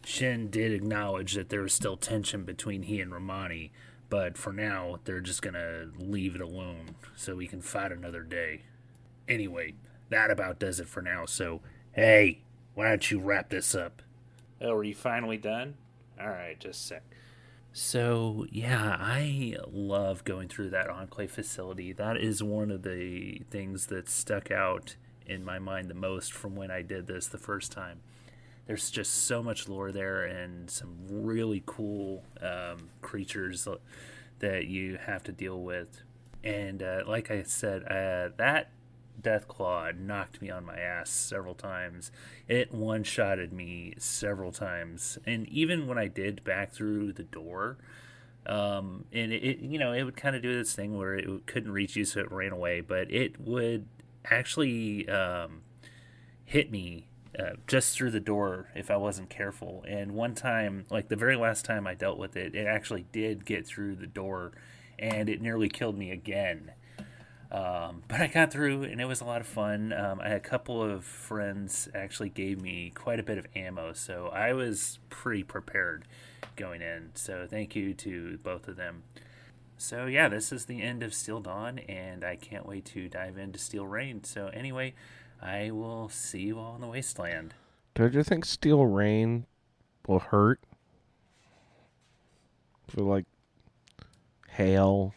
Shin did acknowledge that there was still tension between he and Romani, but for now, they're just gonna leave it alone so we can fight another day. Anyway, that about does it for now, so hey, why don't you wrap this up? Oh, are you finally done? Alright, just a sec. So, yeah, I love going through that Enclave facility. That is one of the things that stuck out in my mind the most from when I did this the first time. There's just so much lore there and some really cool creatures that you have to deal with. And like I said, that Deathclaw knocked me on my ass several times. It one-shotted me several times. And even when I did back through the door, and it would kind of do this thing where it couldn't reach you, so it ran away. But it would actually hit me just through the door if I wasn't careful. And one time, like the very last time I dealt with it, it actually did get through the door, and it nearly killed me again. But I got through, and it was a lot of fun. I had a couple of friends actually gave me quite a bit of ammo, so I was pretty prepared going in. So thank you to both of them. So yeah, this is the end of Steel Dawn, and I can't wait to dive into Steel Rain. So anyway, I will see you all in the Wasteland. Don't you think Steel Rain will hurt? For like hail.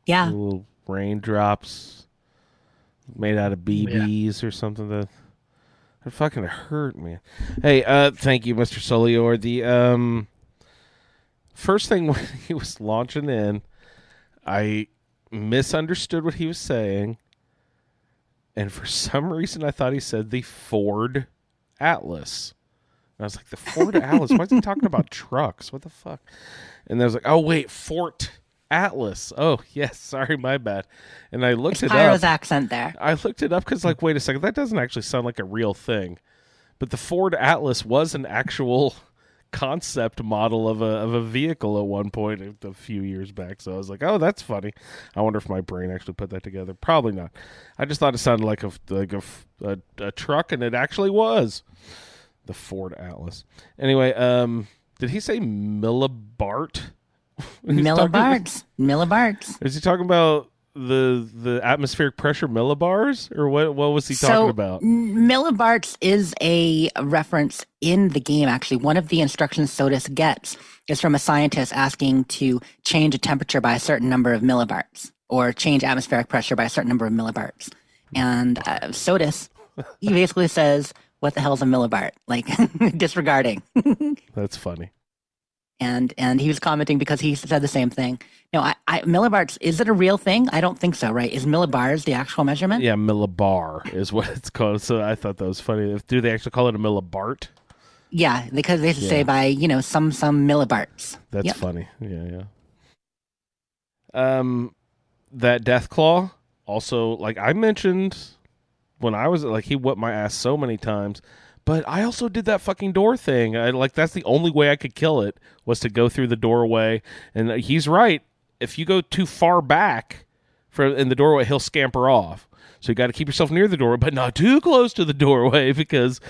Yeah. Little raindrops made out of BBs or something. That fucking hurt, man. Hey, thank you, Mr. Solior. The first thing when he was launching in, I misunderstood what he was saying, and for some reason I thought he said the Ford Atlas. And I was like, the Ford Atlas? Why is he talking about trucks? What the fuck? And I was like, oh, wait, Fort Atlas. Oh, yes, sorry, my bad. And I looked it Pyro's up. accent there. I looked it up because, like, wait a second, that doesn't actually sound like a real thing. But the Ford Atlas was an actual concept model of a vehicle at one point a few years back. So I was like, oh, that's funny. I wonder if my brain actually put that together. Probably not. I just thought it sounded like a truck, and it actually was the Ford Atlas. Anyway, did he say millibart? Millibarts. Is he talking about the atmospheric pressure millibars, or what was he talking about? Millibarts is a reference in the game, actually. One of the instructions Sodus gets is from a scientist asking to change a temperature by a certain number of millibarts, or change atmospheric pressure by a certain number of millibarts. And Sodus, he basically says, what the hell's a millibart? Like, disregarding. That's funny. And he was commenting because he said the same thing. No, millibarts, is it a real thing? I don't think so, right? Is millibars the actual measurement? Yeah, millibar is what it's called. So I thought that was funny. Do they actually call it a millibart? Yeah, because they say by, some millibarts. That's funny. Yeah. That death claw also, like I mentioned when I was like, he whipped my ass so many times, but I also did that fucking door thing. That's the only way I could kill it was to go through the doorway. And he's right. If you go too far back in the doorway, he'll scamper off. So you got to keep yourself near the doorway, but not too close to the doorway because,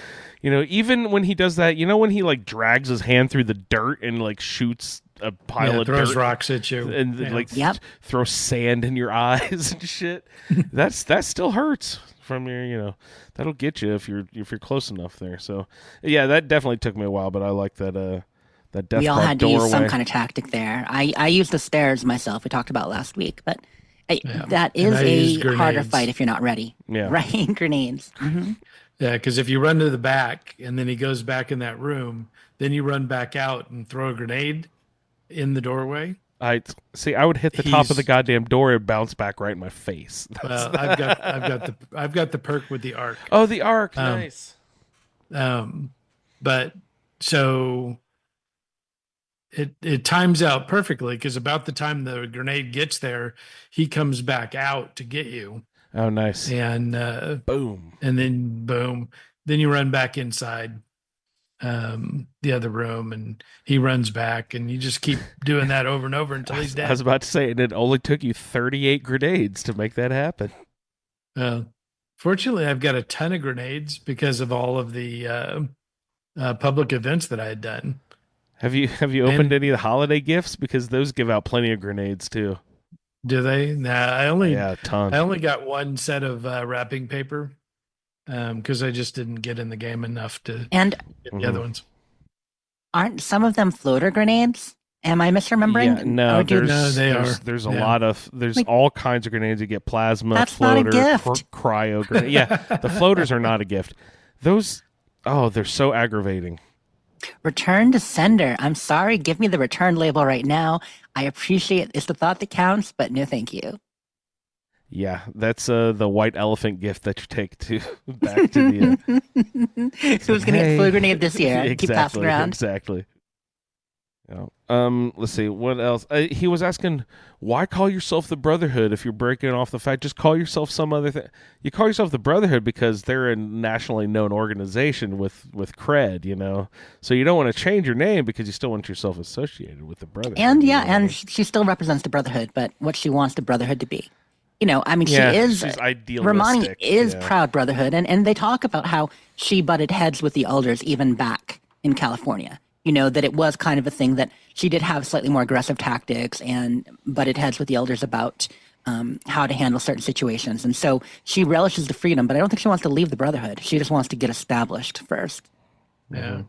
even when he does that, when he like drags his hand through the dirt and like shoots a pile of throws dirt rocks at you and throws sand in your eyes and shit. that still hurts from your, that'll get you if you're close enough there. So yeah, that definitely took me a while, but I like that death we all had to doorway. use some kind of tactic there. I used the stairs myself. We talked about last week, but that is a harder fight if you're not ready. Yeah, right. Grenades. Mm-hmm. Yeah, because if you run to the back and then he goes back in that room, then you run back out and throw a grenade in the doorway. I would hit the top of the goddamn door and bounce back right in my face. Well, I've got the perk with the arc. Oh, the arc, nice. But so it times out perfectly because about the time the grenade gets there, he comes back out to get you. Oh, nice. And boom. And then boom. Then you run back inside the other room and he runs back and you just keep doing that over and over until he's dead. I was about to say, and it only took you 38 grenades to make that happen. Fortunately, I've got a ton of grenades because of all of the public events that I had done. Have you opened any of the holiday gifts? Because those give out plenty of grenades too. Do they? Nah, a ton. I only got one set of wrapping paper because I just didn't get in the game enough to get the other ones. Aren't some of them floater grenades? Am I misremembering? Yeah, no, there's a lot of all kinds of grenades. You get plasma, That's floater, not a gift. Cryo grenade. Yeah, the floaters are not a gift. Those, they're so aggravating. Return to sender. I'm sorry. Give me the return label right now. I appreciate it's the thought that counts, but no thank you. Yeah, that's the white elephant gift that you take back to the. Who's going to get flu grenade this year? Exactly, keep passing around. Exactly. Yeah. Let's see what else. He was asking, why call yourself the Brotherhood if you're breaking off the fact? Just call yourself some other thing. You call yourself the Brotherhood because they're a nationally known organization with cred, So you don't want to change your name because you still want yourself associated with the Brotherhood. And and she still represents the Brotherhood, but what she wants the Brotherhood to be. She is she's idealistic. Romani is proud Brotherhood, and they talk about how she butted heads with the elders even back in California. That it was kind of a thing that she did have slightly more aggressive tactics and butted heads with the elders about how to handle certain situations. And so she relishes the freedom, but I don't think she wants to leave the Brotherhood. She just wants to get established first. Yeah.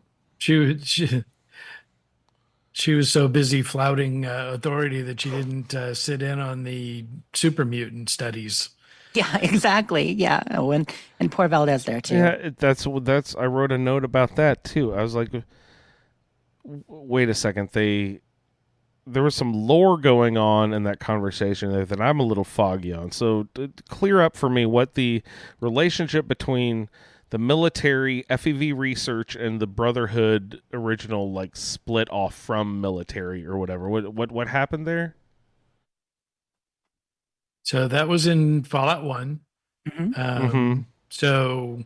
She was so busy flouting authority that she didn't sit in on the super mutant studies. Yeah, exactly. Yeah. Oh, and poor Valdez there too. Yeah, that's. I wrote a note about that too. I was like, wait a second. There was some lore going on in that conversation there that I'm a little foggy on. So clear up for me what the relationship between the military FEV research and the Brotherhood original like split off from military or whatever. What happened there? So that was in Fallout 1. Mm-hmm. So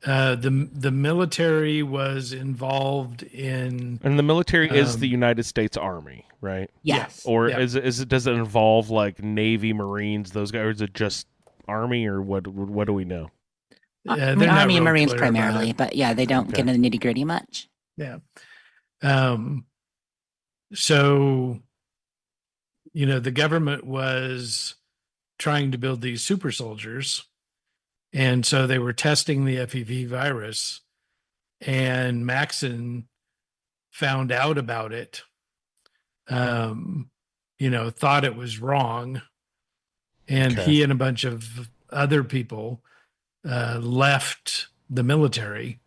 the military was involved in, And the military is the United States Army, right? Yes. Or yeah. is it does it involve like Navy, Marines, those guys, or is it just Army, or what do we know? I mean, they're not Army and real Marines clear about primarily, it. but yeah, they don't Okay. get into the nitty gritty much. Yeah. So, the government was trying to build these super soldiers. And so they were testing the FEV virus, and Maxon found out about it, thought it was wrong. And Okay. he and a bunch of other people left the military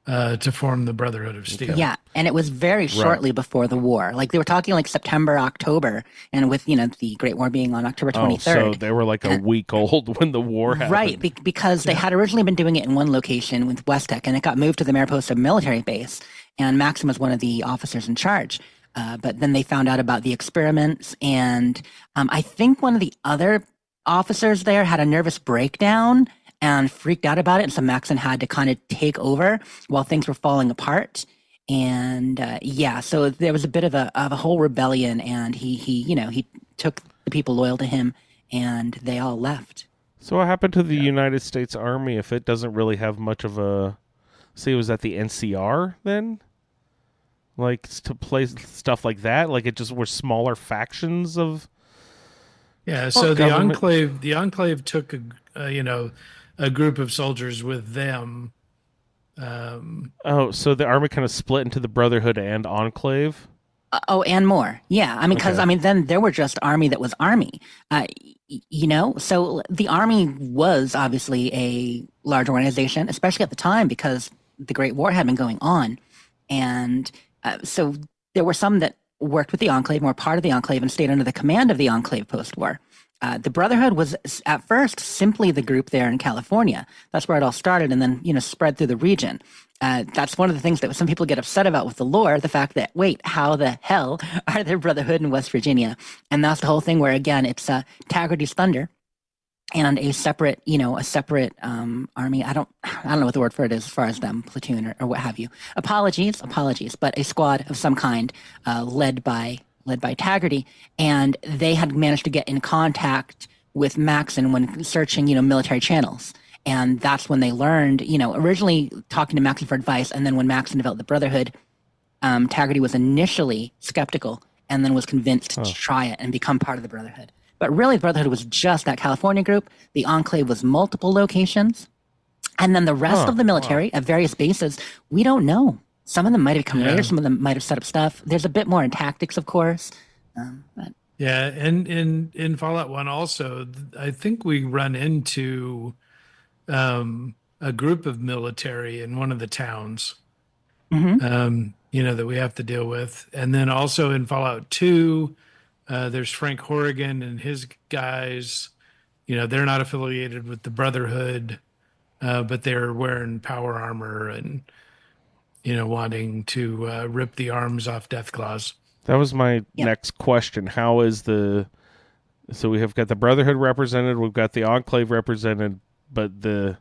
to form the Brotherhood of Steel. Yeah, and it was very shortly before the war. Like they were talking like September, October, and with the Great War being on October 23rd. Oh, so they were like a week old when the war happened. Right, because they had originally been doing it in one location with West Tech, and it got moved to the Mariposa military base, and Maxim was one of the officers in charge. But then they found out about the experiments, and I think one of the other officers there had a nervous breakdown and freaked out about it, and so Maxon had to kind of take over while things were falling apart. And so there was a bit of a whole rebellion, and he took the people loyal to him, and they all left. So what happened to the United States Army if it doesn't really have much of a? See, was that the NCR then? Like to play stuff like that, like it just were smaller factions of. Yeah, so government. the Enclave took a group of soldiers with them. So the army kind of split into the Brotherhood and Enclave. And more. Yeah. I mean, because then there were just army that was army. So the army was obviously a large organization, especially at the time because the Great War had been going on, and so there were some that worked with the Enclave, were part of the Enclave, and stayed under the command of the Enclave post-war. The Brotherhood was at first simply the group there in California. That's where it all started, and then spread through the region. That's one of the things that some people get upset about with the lore, the fact that, wait, how the hell are there Brotherhood in West Virginia? And that's the whole thing where, again, it's Taggarty's Thunder and a separate army. I don't know what the word for it is as far as them, platoon or what have you. Apologies, but a squad of some kind led by Taggarty, and they had managed to get in contact with Maxon when searching, military channels. And that's when they learned, originally talking to Maxon for advice, and then when Maxon developed the Brotherhood, Taggarty was initially skeptical and then was convinced to try it and become part of the Brotherhood. But really, the Brotherhood was just that California group. The Enclave was multiple locations. And then the rest of the military at various bases, we don't know. Some of them might have come later. Some of them might have set up stuff. There's a bit more in tactics, of course. But. Yeah, and in Fallout 1 also, I think we run into a group of military in one of the towns, that we have to deal with. And then also in Fallout 2, there's Frank Horrigan and his guys. They're not affiliated with the Brotherhood, but they're wearing power armor and, wanting to rip the arms off Deathclaws. That was my next question. How is so we have got the Brotherhood represented, we've got the Enclave represented, but the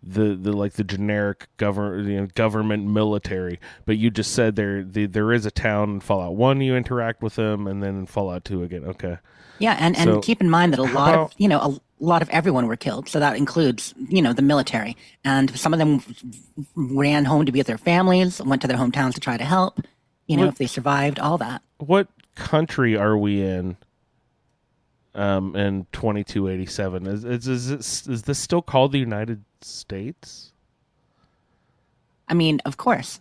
like the generic government military. But you just said there is a town in Fallout 1 you interact with them, and then in Fallout 2 again. Okay. Yeah, and keep in mind that a lot of everyone were killed. So that includes, the military. And some of them ran home to be with their families, went to their hometowns to try to help, if they survived, all that. What country are we in 2287? Is this still called the United States? I mean, of course.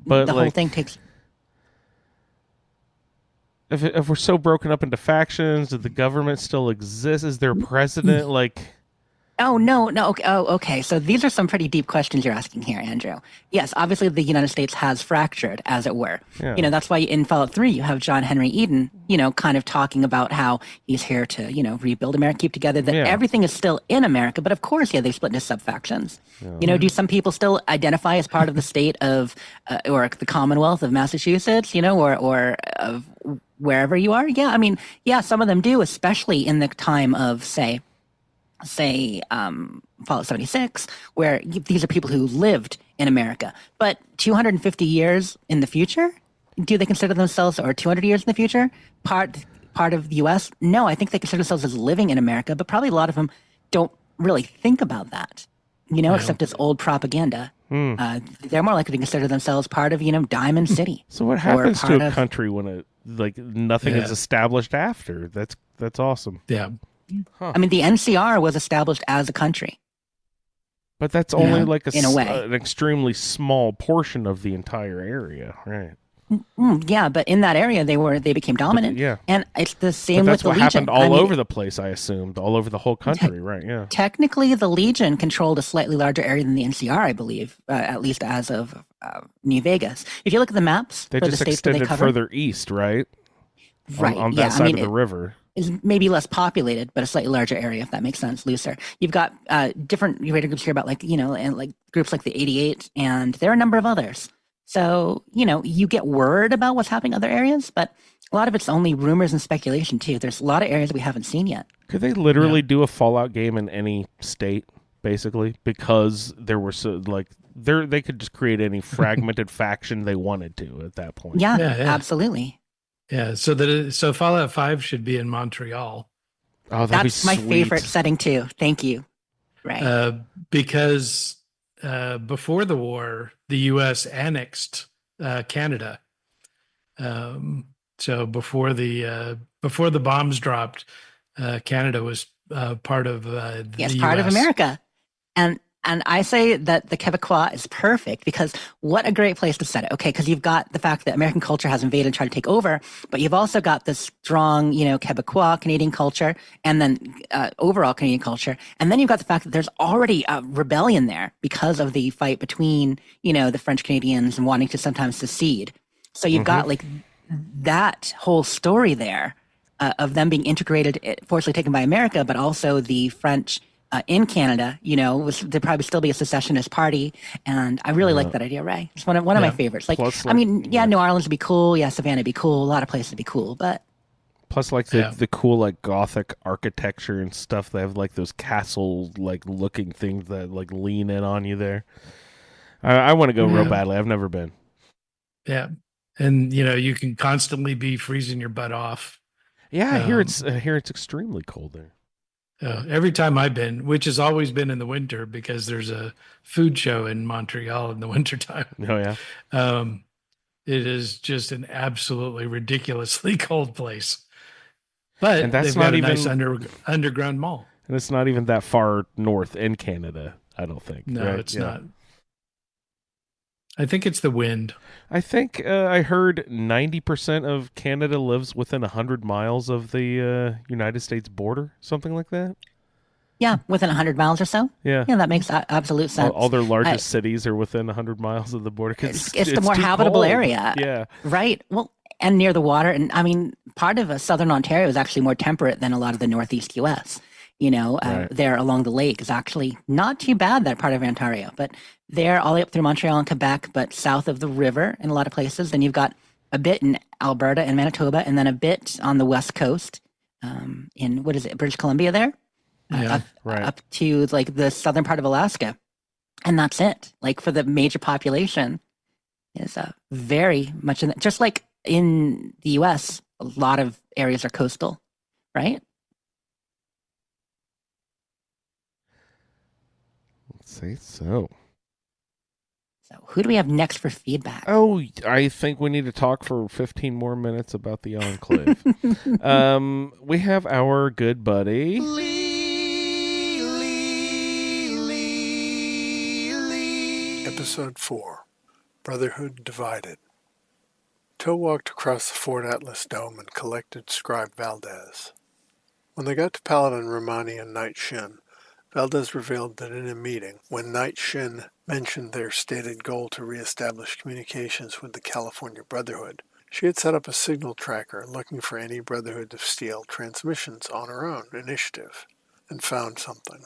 But the whole thing takes... if we're so broken up into factions, does the government still exist? Is there a president? Like, Oh, no, no. Okay. Oh, okay. So these are some pretty deep questions you're asking here, Andrew. Yes, obviously the United States has fractured, as it were. Yeah. That's why in Fallout 3 you have John Henry Eden, kind of talking about how he's here to, rebuild America, keep together, that Yeah. everything is still in America. But of course, yeah, they've split into sub-factions. Do some people still identify as part of the state of, or the Commonwealth of Massachusetts, or of wherever you are? Yeah, I mean, yeah, some of them do, especially in the time of, say Fallout 76, where these are people who lived in America. But 250 years in the future, do they consider themselves, or 200 years in the future, part of the U.S.? No, I think they consider themselves as living in America, but probably a lot of them don't really think about that, except as old propaganda. They're more likely to consider themselves part of, Diamond City. So what happens to a country when nothing is established after? That's awesome. Yeah. I mean, the NCR was established as a country. But that's only in a way. an extremely small portion of the entire area, right? Yeah, but in that area, they became dominant. Yeah. And it's the same But with that's the what Legion. happened all over the place, I assumed, all over the whole country, right? Yeah. Technically, the Legion controlled a slightly larger area than the NCR, I believe, at least as of New Vegas. If you look at the maps They for just the states that they extended cover, further east, right? right? On that side of the river. Is maybe less populated, but a slightly larger area, if that makes sense, looser. You've got different raider groups here about and like groups like the 88, and there are a number of others. So, you get word about what's happening in other areas, but a lot of it's only rumors and speculation too. There's a lot of areas we haven't seen yet. Could they literally do a Fallout game in any state, basically? Because there were they could just create any fragmented faction they wanted to at that point. Yeah, Yeah. absolutely. Yeah. So Fallout 5 should be in Montreal. Oh, That's my sweet. favorite setting too. Thank you. Right. Because before the war, the U.S. annexed Canada. So before the bombs dropped, Canada was part of the yes, US. part of America. And I say that the Quebecois is perfect because what a great place to set it. Okay, because you've got the fact that American culture has invaded and tried to take over, but you've also got this strong, Quebecois Canadian culture, and then overall Canadian culture, and then you've got the fact that there's already a rebellion there because of the fight between, the French Canadians and wanting to sometimes secede. So you've got that whole story there of them being integrated, forcibly taken by America, but also the French. In Canada, there'd probably still be a secessionist party, and I really like that idea, Ray. It's one of my favorites. Plus, New Orleans would be cool, Savannah would be cool, a lot of places would be cool, but plus the cool Gothic architecture and stuff. They have those castle looking things that lean in on you there. I want to go real badly. I've never been. Yeah, and you can constantly be freezing your butt off. Yeah, I hear it's extremely cold there. Every time I've been, which has always been in the winter because there's a food show in Montreal in the wintertime. Oh, yeah. It is just an absolutely ridiculously cold place. But and that's they've not got a even, nice underground mall. And it's not even that far north in Canada, I don't think. No, right? it's not. I think it's the wind. I think I heard 90% of Canada lives within 100 miles of the United States border, something like that. Yeah, within 100 miles or so. Yeah, that makes absolute sense. All their largest cities are within 100 miles of the border. It's the more habitable area. Yeah. Right. Well, and near the water. And I mean, part of southern Ontario is actually more temperate than a lot of the Northeast U.S. Right. There along the lake is actually not too bad, that part of Ontario. But there, all the way up through Montreal and Quebec, but south of the river in a lot of places. Then you've got a bit in Alberta and Manitoba, and then a bit on the west coast in, British Columbia there? Up to the southern part of Alaska. And that's it. For the major population is very much in just like in the U.S., a lot of areas are coastal, right? Say so. So who do we have next for feedback? Oh, I think we need to talk for 15 more minutes about the Enclave. We have our good buddy... Episode 4, Brotherhood Divided. Tow walked across the Fort Atlas dome and collected Scribe Valdez. When they got to Paladin Romani and Knight Shin, Valdez revealed that in a meeting, when Knight Shin mentioned their stated goal to reestablish communications with the California Brotherhood, she had set up a signal tracker looking for any Brotherhood of Steel transmissions on her own initiative, and found something.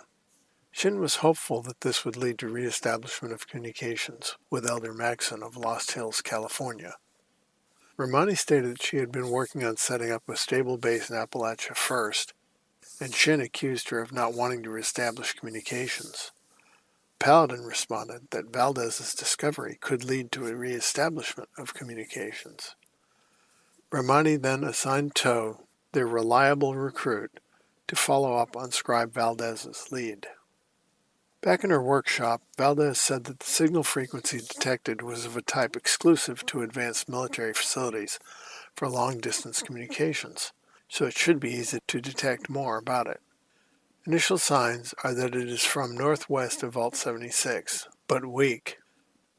Shin was hopeful that this would lead to reestablishment of communications with Elder Maxon of Lost Hills, California. Romani stated that she had been working on setting up a stable base in Appalachia first, and Shin accused her of not wanting to reestablish communications. Paladin responded that Valdez's discovery could lead to a reestablishment of communications. Romani then assigned Tow, their reliable recruit, to follow up on Scribe Valdez's lead. Back in her workshop, Valdez said that the signal frequency detected was of a type exclusive to advanced military facilities for long-distance communications, so it should be easy to detect more about it. Initial signs are that it is from northwest of Vault 76, but weak.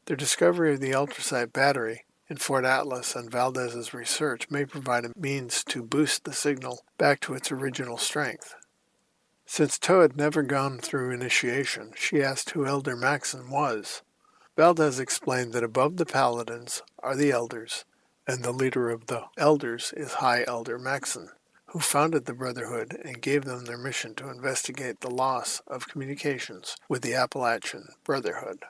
Their discovery of the ultrasight battery in Fort Atlas and Valdez's research may provide a means to boost the signal back to its original strength. Since Tow had never gone through initiation, she asked who Elder Maxon was. Valdez explained that above the Paladins are the Elders, and the leader of the Elders is High Elder Maxon, who founded the Brotherhood and gave them their mission to investigate the loss of communications with the Appalachian Brotherhood.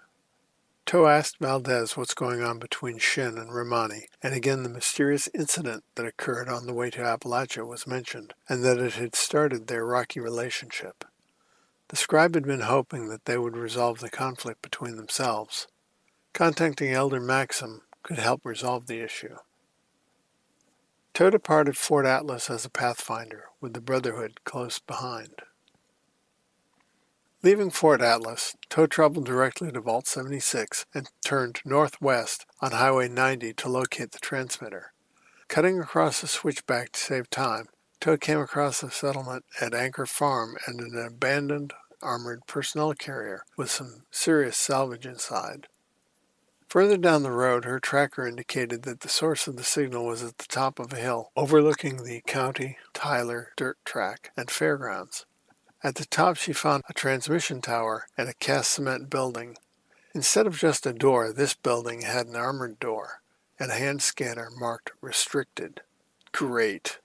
Tow asked Valdez what's going on between Shin and Romani, and again the mysterious incident that occurred on the way to Appalachia was mentioned, and that it had started their rocky relationship. The scribe had been hoping that they would resolve the conflict between themselves. Contacting Elder Maxim could help resolve the issue. Tow departed Fort Atlas as a pathfinder, with the Brotherhood close behind. Leaving Fort Atlas, Tow traveled directly to Vault 76 and turned northwest on Highway 90 to locate the transmitter. Cutting across a switchback to save time, Tow came across a settlement at Anchor Farm and an abandoned armored personnel carrier with some serious salvage inside. Further down the road, her tracker indicated that the source of the signal was at the top of a hill overlooking the County Tyler dirt track and fairgrounds. At the top she found a transmission tower and a cast cement building. Instead of just a door, this building had an armored door and a hand scanner marked restricted. Great.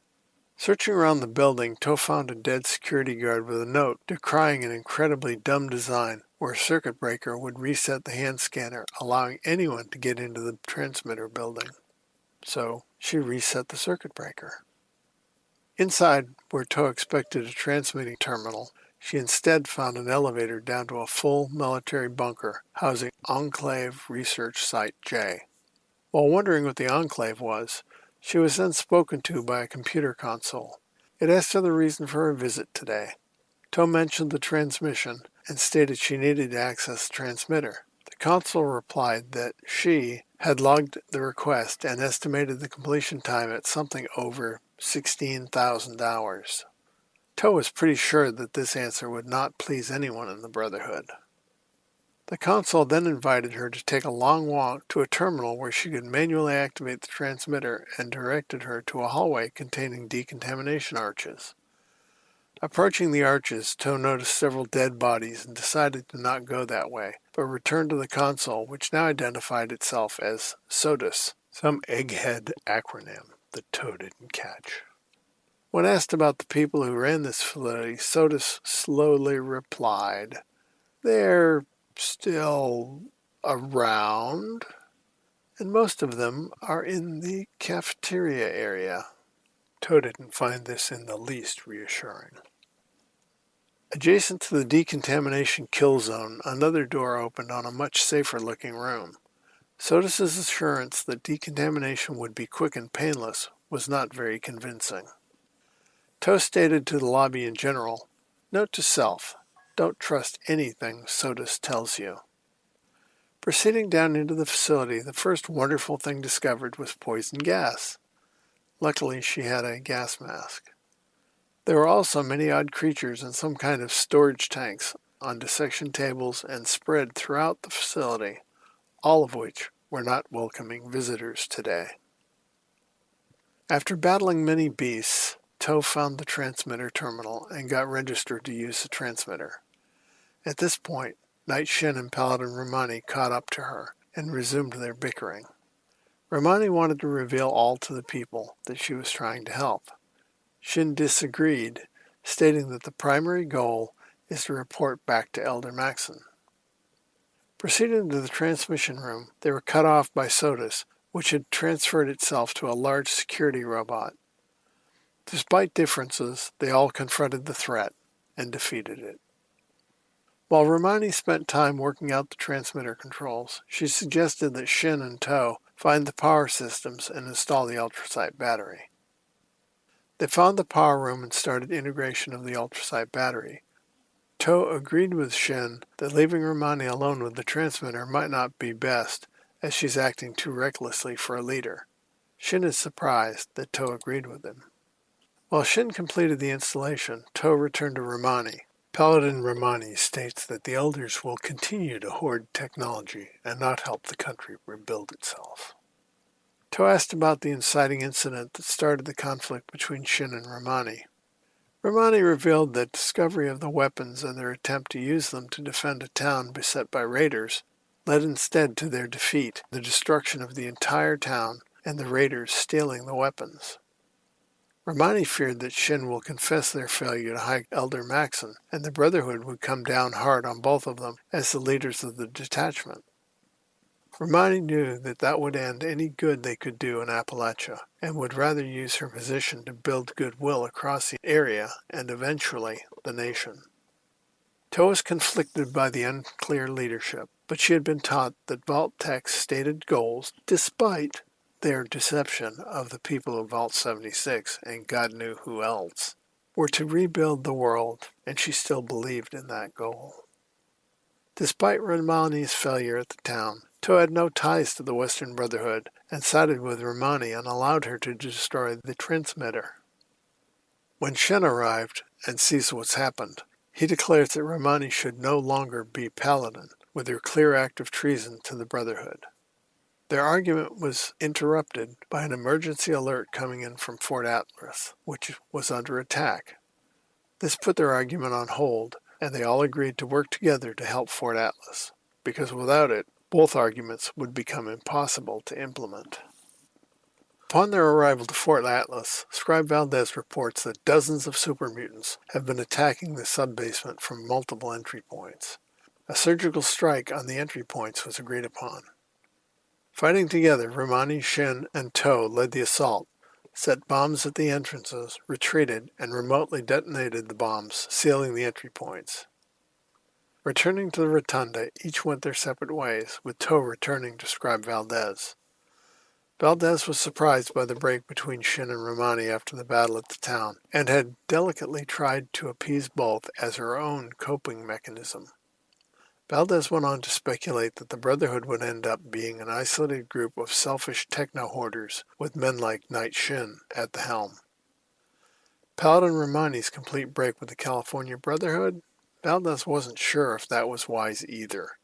Searching around the building, Tow found a dead security guard with a note decrying an incredibly dumb design where a circuit breaker would reset the hand scanner, allowing anyone to get into the transmitter building. So she reset the circuit breaker. Inside, where Tow expected a transmitting terminal, she instead found an elevator down to a full military bunker housing Enclave Research Site J. While wondering what the Enclave was, she was then spoken to by a computer console. It asked her the reason for her visit today. Tow mentioned the transmission and stated she needed to access the transmitter. The console replied that she had logged the request and estimated the completion time at something over 16,000 hours. Tow was pretty sure that this answer would not please anyone in the Brotherhood. The console then invited her to take a long walk to a terminal where she could manually activate the transmitter and directed her to a hallway containing decontamination arches. Approaching the arches, Tow noticed several dead bodies and decided to not go that way, but returned to the console, which now identified itself as SOTUS, some egghead acronym that Tow didn't catch. When asked about the people who ran this facility, SOTUS slowly replied, "They're still around, and most of them are in the cafeteria area." Tow didn't find this in the least reassuring. Adjacent to the decontamination kill zone, another door opened on a much safer-looking room. SOTUS's assurance that decontamination would be quick and painless was not very convincing. Tow stated to the lobby in general, "Note to self, don't trust anything SOTUS tells you." Proceeding down into the facility, the first wonderful thing discovered was poison gas. Luckily, she had a gas mask. There were also many odd creatures and some kind of storage tanks on dissection tables and spread throughout the facility, all of which were not welcoming visitors today. After battling many beasts, Tow found the transmitter terminal and got registered to use the transmitter. At this point, Knight Shin and Paladin Romani caught up to her and resumed their bickering. Romani wanted to reveal all to the people that she was trying to help. Shin disagreed, stating that the primary goal is to report back to Elder Maxon. Proceeding to the transmission room, they were cut off by Sodus, which had transferred itself to a large security robot. Despite differences, they all confronted the threat and defeated it. While Romani spent time working out the transmitter controls, she suggested that Shin and Tow find the power systems and install the ultrasight battery. They found the power room and started integration of the ultrasight battery. Tow agreed with Shin that leaving Romani alone with the transmitter might not be best, as she's acting too recklessly for a leader. Shin is surprised that Tow agreed with him. While Shin completed the installation, Tow returned to Romani. Paladin Romani states that the elders will continue to hoard technology and not help the country rebuild itself. Tow asked about the inciting incident that started the conflict between Shin and Romani. Romani revealed that discovery of the weapons and their attempt to use them to defend a town beset by raiders led instead to their defeat, the destruction of the entire town, and the raiders stealing the weapons. Romani feared that Shin will confess their failure to hike Elder Maxon, and the Brotherhood would come down hard on both of them as the leaders of the detachment. Romani knew that that would end any good they could do in Appalachia, and would rather use her position to build goodwill across the area and eventually the nation. Tow was conflicted by the unclear leadership, but she had been taught that Vault Tech's stated goals, despite their deception of the people of Vault 76 and God knew who else, were to rebuild the world, and she still believed in that goal. Despite Romani's failure at the town, Tow had no ties to the Western Brotherhood and sided with Romani and allowed her to destroy the transmitter. When Shen arrived and sees what's happened, he declares that Romani should no longer be Paladin, with her clear act of treason to the Brotherhood. Their argument was interrupted by an emergency alert coming in from Fort Atlas, which was under attack. This put their argument on hold, and they all agreed to work together to help Fort Atlas, because without it, both arguments would become impossible to implement. Upon their arrival to Fort Atlas, Scribe Valdez reports that dozens of super mutants have been attacking the sub-basement from multiple entry points. A surgical strike on the entry points was agreed upon. Fighting together, Romani, Shin, and Tow led the assault, set bombs at the entrances, retreated, and remotely detonated the bombs, sealing the entry points. Returning to the rotunda, each went their separate ways, with Tow returning to Scribe Valdez. Valdez was surprised by the break between Shin and Romani after the battle at the town, and had delicately tried to appease both as her own coping mechanism. Valdez went on to speculate that the Brotherhood would end up being an isolated group of selfish techno-hoarders with men like Knight Shin at the helm. Paladin Romani's complete break with the California Brotherhood? Valdez wasn't sure if that was wise either,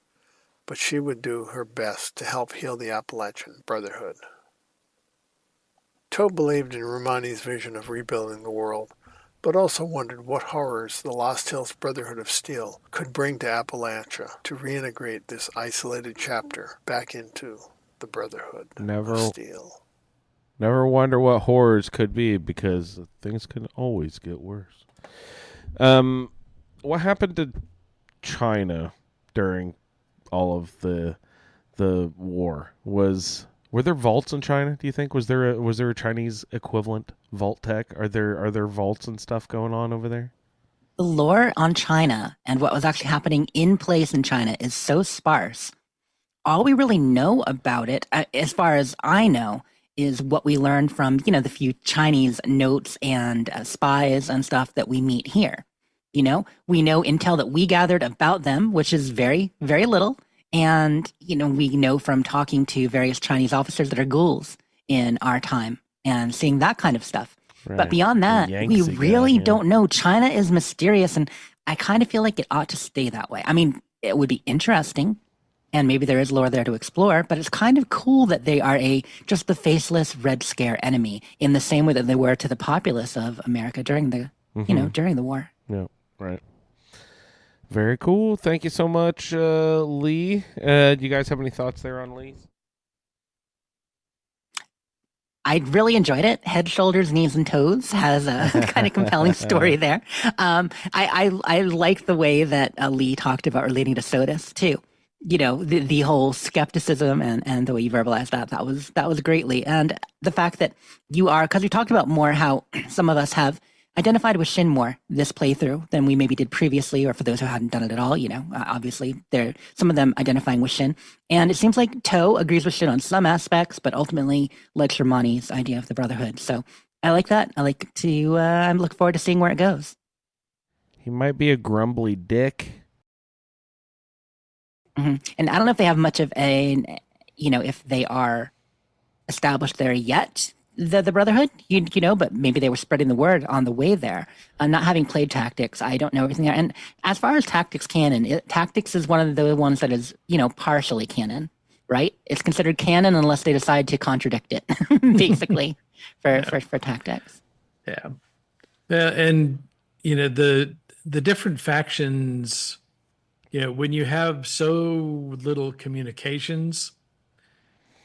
but she would do her best to help heal the Appalachian Brotherhood. Tow believed in Romani's vision of rebuilding the world, but also wondered what horrors the Lost Hills Brotherhood of Steel could bring to Appalachia to reintegrate this isolated chapter back into the Brotherhood of Steel. Never wonder what horrors could be, because things can always get worse. What happened to China during all of the war? Were there vaults in China, do you think? Was there a Chinese equivalent Vault Tech? Are there vaults and stuff going on over there? The lore on China and what was actually happening in place in China is so sparse. All we really know about it, as far as I know, is what we learned from, the few Chinese notes and spies and stuff that we meet here. We know intel that we gathered about them, which is very, very little. And, we know from talking to various Chinese officers that are ghouls in our time and seeing that kind of stuff. Right. But beyond that, we really don't know. China is mysterious, and I kind of feel like it ought to stay that way. I mean, it would be interesting and maybe there is lore there to explore, but it's kind of cool that they are just the faceless Red Scare enemy in the same way that they were to the populace of America during the, during the war. Yeah, right. Very cool. Thank you so much, Lee. Do you guys have any thoughts there on Lee? I really enjoyed it. Head, shoulders, knees, and toes has a kind of compelling story there. I like the way that Lee talked about relating to SOTUS too. The whole skepticism and the way you verbalized that was greatly. And the fact that because we talked about more how some of us have identified with Shin more this playthrough than we maybe did previously, or for those who hadn't done it at all, obviously there some of them identifying with Shin. And it seems like Toe agrees with Shin on some aspects, but ultimately likes Romani's idea of the Brotherhood. So I like that. I'm looking forward to seeing where it goes. He might be a grumbly dick. Mm-hmm. And I don't know if they have much of if they are established there yet, the Brotherhood, but maybe they were spreading the word on the way there. Not having played Tactics, I don't know everything there. And as far as Tactics canon, Tactics is one of the ones that is, partially canon, right? It's considered canon unless they decide to contradict it, basically, for Tactics. Yeah. And, the different factions, when you have so little communications,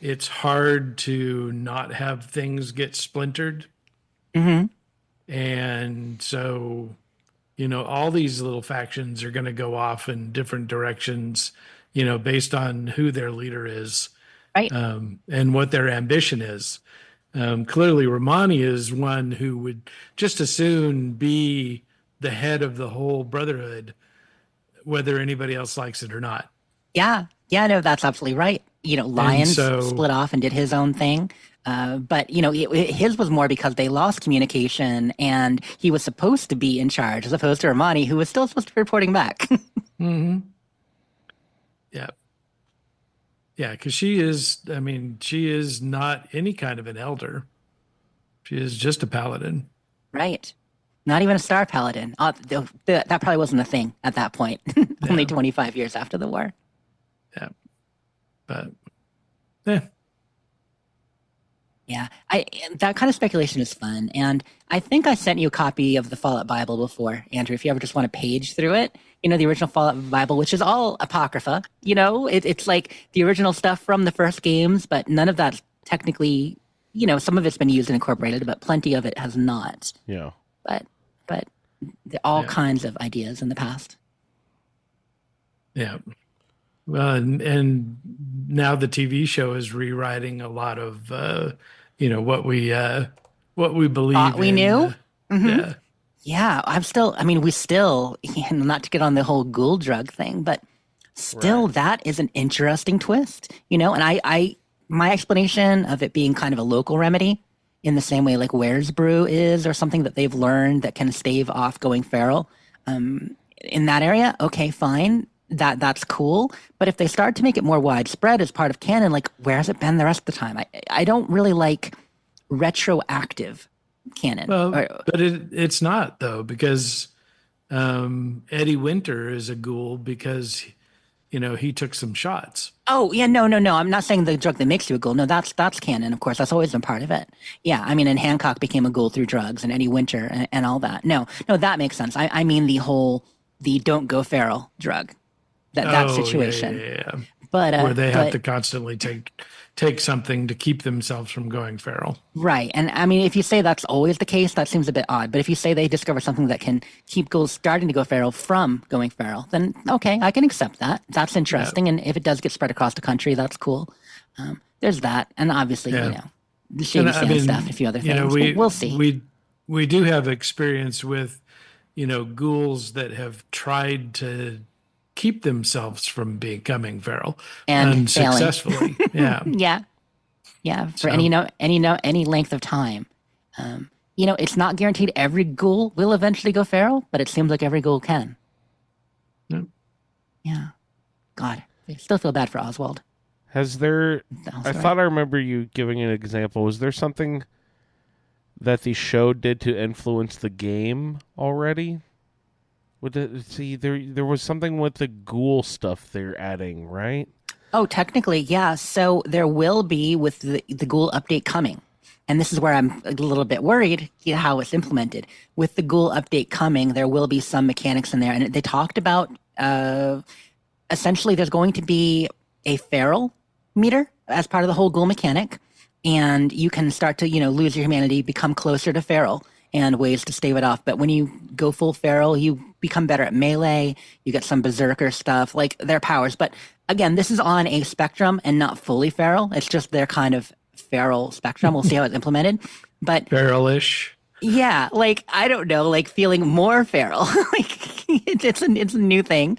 it's hard to not have things get splintered. Mm-hmm. And so, all these little factions are going to go off in different directions, based on who their leader is, right, and what their ambition is. Clearly, Romani is one who would just as soon be the head of the whole Brotherhood, whether anybody else likes it or not. Yeah, no, that's absolutely right. Lyons split off and did his own thing. But, his was more because they lost communication and he was supposed to be in charge as opposed to Romani, who was still supposed to be reporting back. Mm-hmm. Yeah. Yeah, because she is not any kind of an elder. She is just a paladin. Right. Not even a star paladin. That probably wasn't a thing at that point. Only 25 years after the war. Yeah. But, yeah, that kind of speculation is fun, and I think I sent you a copy of the Fallout Bible before, Andrew. If you ever just want to page through it, the original Fallout Bible, which is all apocrypha. It's like the original stuff from the first games, but none of that's technically, some of it's been used and incorporated, but plenty of it has not. Yeah. But all kinds of ideas in the past. Yeah. Well, and now the TV show is rewriting a lot of, what we believe. Thought we knew. Yeah. Yeah, we still, not to get on the whole ghoul drug thing, but still that is an interesting twist, and my explanation of it being kind of a local remedy in the same way like Where's Brew is, or something that they've learned that can stave off going feral in that area. Okay, fine. That's cool. But if they start to make it more widespread as part of canon, like where has it been the rest of the time? I don't really like retroactive canon. Well, but it's not though, because Eddie Winter is a ghoul because he took some shots. Oh yeah, no. I'm not saying the drug that makes you a ghoul. No, that's canon. Of course, that's always been part of it. Yeah, and Hancock became a ghoul through drugs, and Eddie Winter and all that. No, that makes sense. I mean the don't go feral drug. That situation. Yeah. But where they have to constantly take something to keep themselves from going feral. Right. And if you say that's always the case, that seems a bit odd. But if you say they discover something that can keep ghouls starting to go feral from going feral, then okay, I can accept that. That's interesting. Yeah. And if it does get spread across the country, that's cool. There's that. And obviously, the shady sand stuff, a few other things. We'll see. We do have experience with, ghouls that have tried to keep themselves from becoming feral and unsuccessfully. Yeah. For any length of time. It's not guaranteed every ghoul will eventually go feral, but it seems like every ghoul can. Yep. Yeah. God, I still feel bad for Oswald. I thought I remember you giving an example. Was there something that the show did to influence the game already? There was something with the ghoul stuff they're adding, right? Oh, technically, yeah. So there will be with the Ghoul update coming. And this is where I'm a little bit worried how it's implemented. With the Ghoul update coming, there will be some mechanics in there. And they talked about essentially there's going to be a feral meter as part of the whole Ghoul mechanic. And you can start to, lose your humanity, become closer to feral, and ways to stave it off. But when you go full feral, you become better at melee. You get some berserker stuff, like their powers. But again, this is on a spectrum and not fully feral. It's just their kind of feral spectrum. We'll see how it's implemented. But Feralish. yeah, like I don't know, like feeling more feral. Like it's a new thing.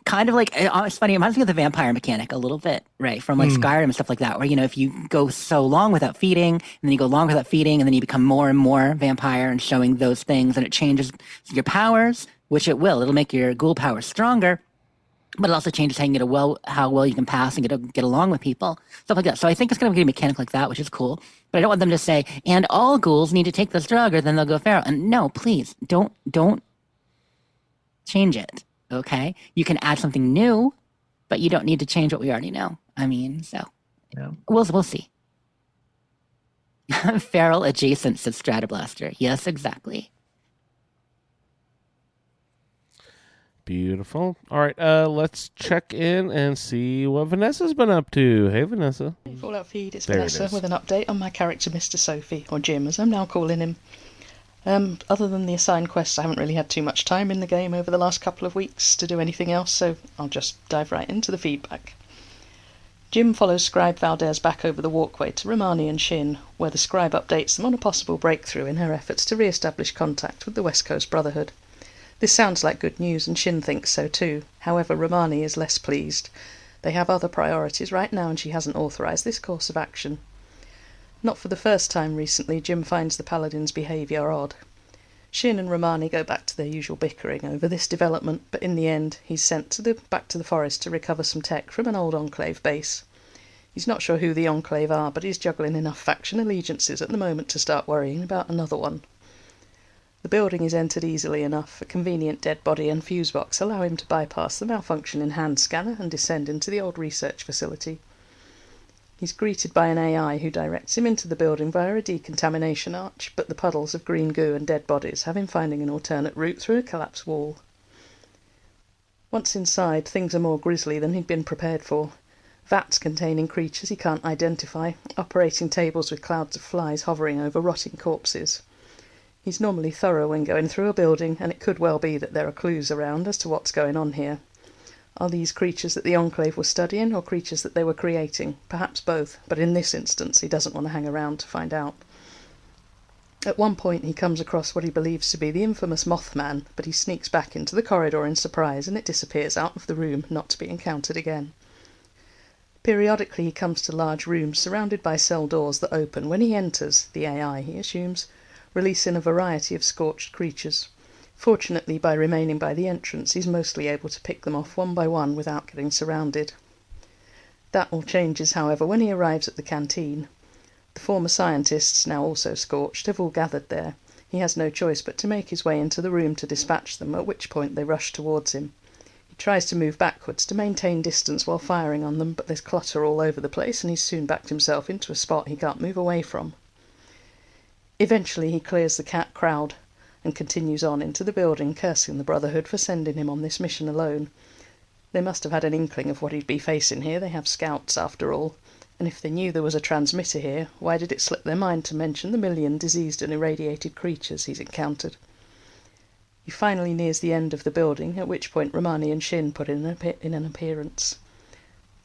Kind of like it's funny. It reminds me of the vampire mechanic a little bit, right? From like Skyrim and stuff like that, where if you go so long without feeding, and then you go long without feeding, and then you become more and more vampire and showing those things, and it changes your powers, which it will. It'll make your ghoul powers stronger, but it also changes how well you can pass and get along with people, stuff like that. So I think it's going to be a mechanic like that, which is cool. But I don't want them to say, and all ghouls need to take this drug, or then they'll go feral. And no, please don't change it. Okay, you can add something new, but you don't need to change what we already know. I mean, so Yeah. we'll see. Feral adjacent, said Stratoblaster. Yes, exactly. Beautiful. All right, let's check in and see what Vanessa's been up to. Hey, Vanessa. Fallout feed, it's There it Vanessa is. with an update on my character Mr. Sophie, or Jim as I'm now calling him. Other than the assigned quests, I haven't really had too much time in the game over the last couple of weeks to do anything else, so I'll just dive right into the feedback. Jim follows Scribe Valdez back over the walkway to Romani and Shin, where the Scribe updates them on a possible breakthrough in her efforts to re-establish contact with the West Coast Brotherhood. This sounds like good news, and Shin thinks so too. However, Romani is less pleased. They have other priorities right now, and she hasn't authorised this course of action. Not for the first time recently, Jim finds the Paladin's behaviour odd. Shin and Romani go back to their usual bickering over this development, but in the end, he's sent back to the forest to recover some tech from an old Enclave base. He's not sure who the Enclave are, but he's juggling enough faction allegiances at the moment to start worrying about another one. The building is entered easily enough. A convenient dead body and fuse box allow him to bypass the malfunctioning hand scanner and descend into the old research facility. He's greeted by an AI who directs him into the building via a decontamination arch, but the puddles of green goo and dead bodies have him finding an alternate route through a collapsed wall. Once inside, things are more grisly than he'd been prepared for. Vats containing creatures he can't identify, operating tables with clouds of flies hovering over rotting corpses. He's normally thorough when going through a building, and it could well be that there are clues around as to what's going on here. Are these creatures that the Enclave were studying, or creatures that they were creating? Perhaps both, but in this instance he doesn't want to hang around to find out. At one point he comes across what he believes to be the infamous Mothman, but he sneaks back into the corridor in surprise and it disappears out of the room, not to be encountered again. Periodically he comes to large rooms surrounded by cell doors that open when he enters, the AI, he assumes, releasing a variety of scorched creatures. Fortunately, by remaining by the entrance, he's mostly able to pick them off one by one without getting surrounded. That all changes, however, when he arrives at the canteen. The former scientists, now also scorched, have all gathered there. He has no choice but to make his way into the room to dispatch them, at which point they rush towards him. He tries to move backwards to maintain distance while firing on them, but there's clutter all over the place and he's soon backed himself into a spot he can't move away from. Eventually he clears the crowd and continues on into the building, cursing the Brotherhood for sending him on this mission alone. They must have had an inkling of what he'd be facing here. They have scouts, after all. And if they knew there was a transmitter here, why did it slip their mind to mention the million diseased and irradiated creatures he's encountered? He finally nears the end of the building, at which point Romani and Shin put in an appearance.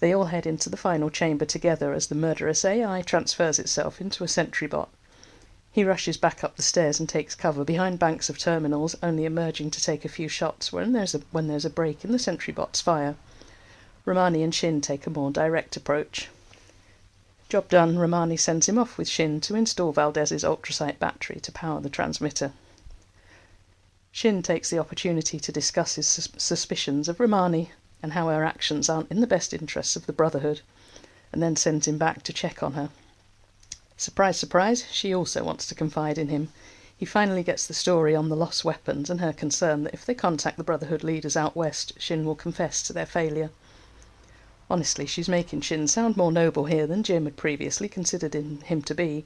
They all head into the final chamber together as the murderous AI transfers itself into a sentry bot. He rushes back up the stairs and takes cover behind banks of terminals, only emerging to take a few shots when there's a break in the sentry bot's fire. Romani and Shin take a more direct approach. Job done, Romani sends him off with Shin to install Valdez's ultrasight battery to power the transmitter. Shin takes the opportunity to discuss his suspicions of Romani and how her actions aren't in the best interests of the Brotherhood, and then sends him back to check on her. Surprise, surprise, she also wants to confide in him. He finally gets the story on the lost weapons and her concern that if they contact the Brotherhood leaders out west, Shin will confess to their failure. Honestly, she's making Shin sound more noble here than Jim had previously considered him to be.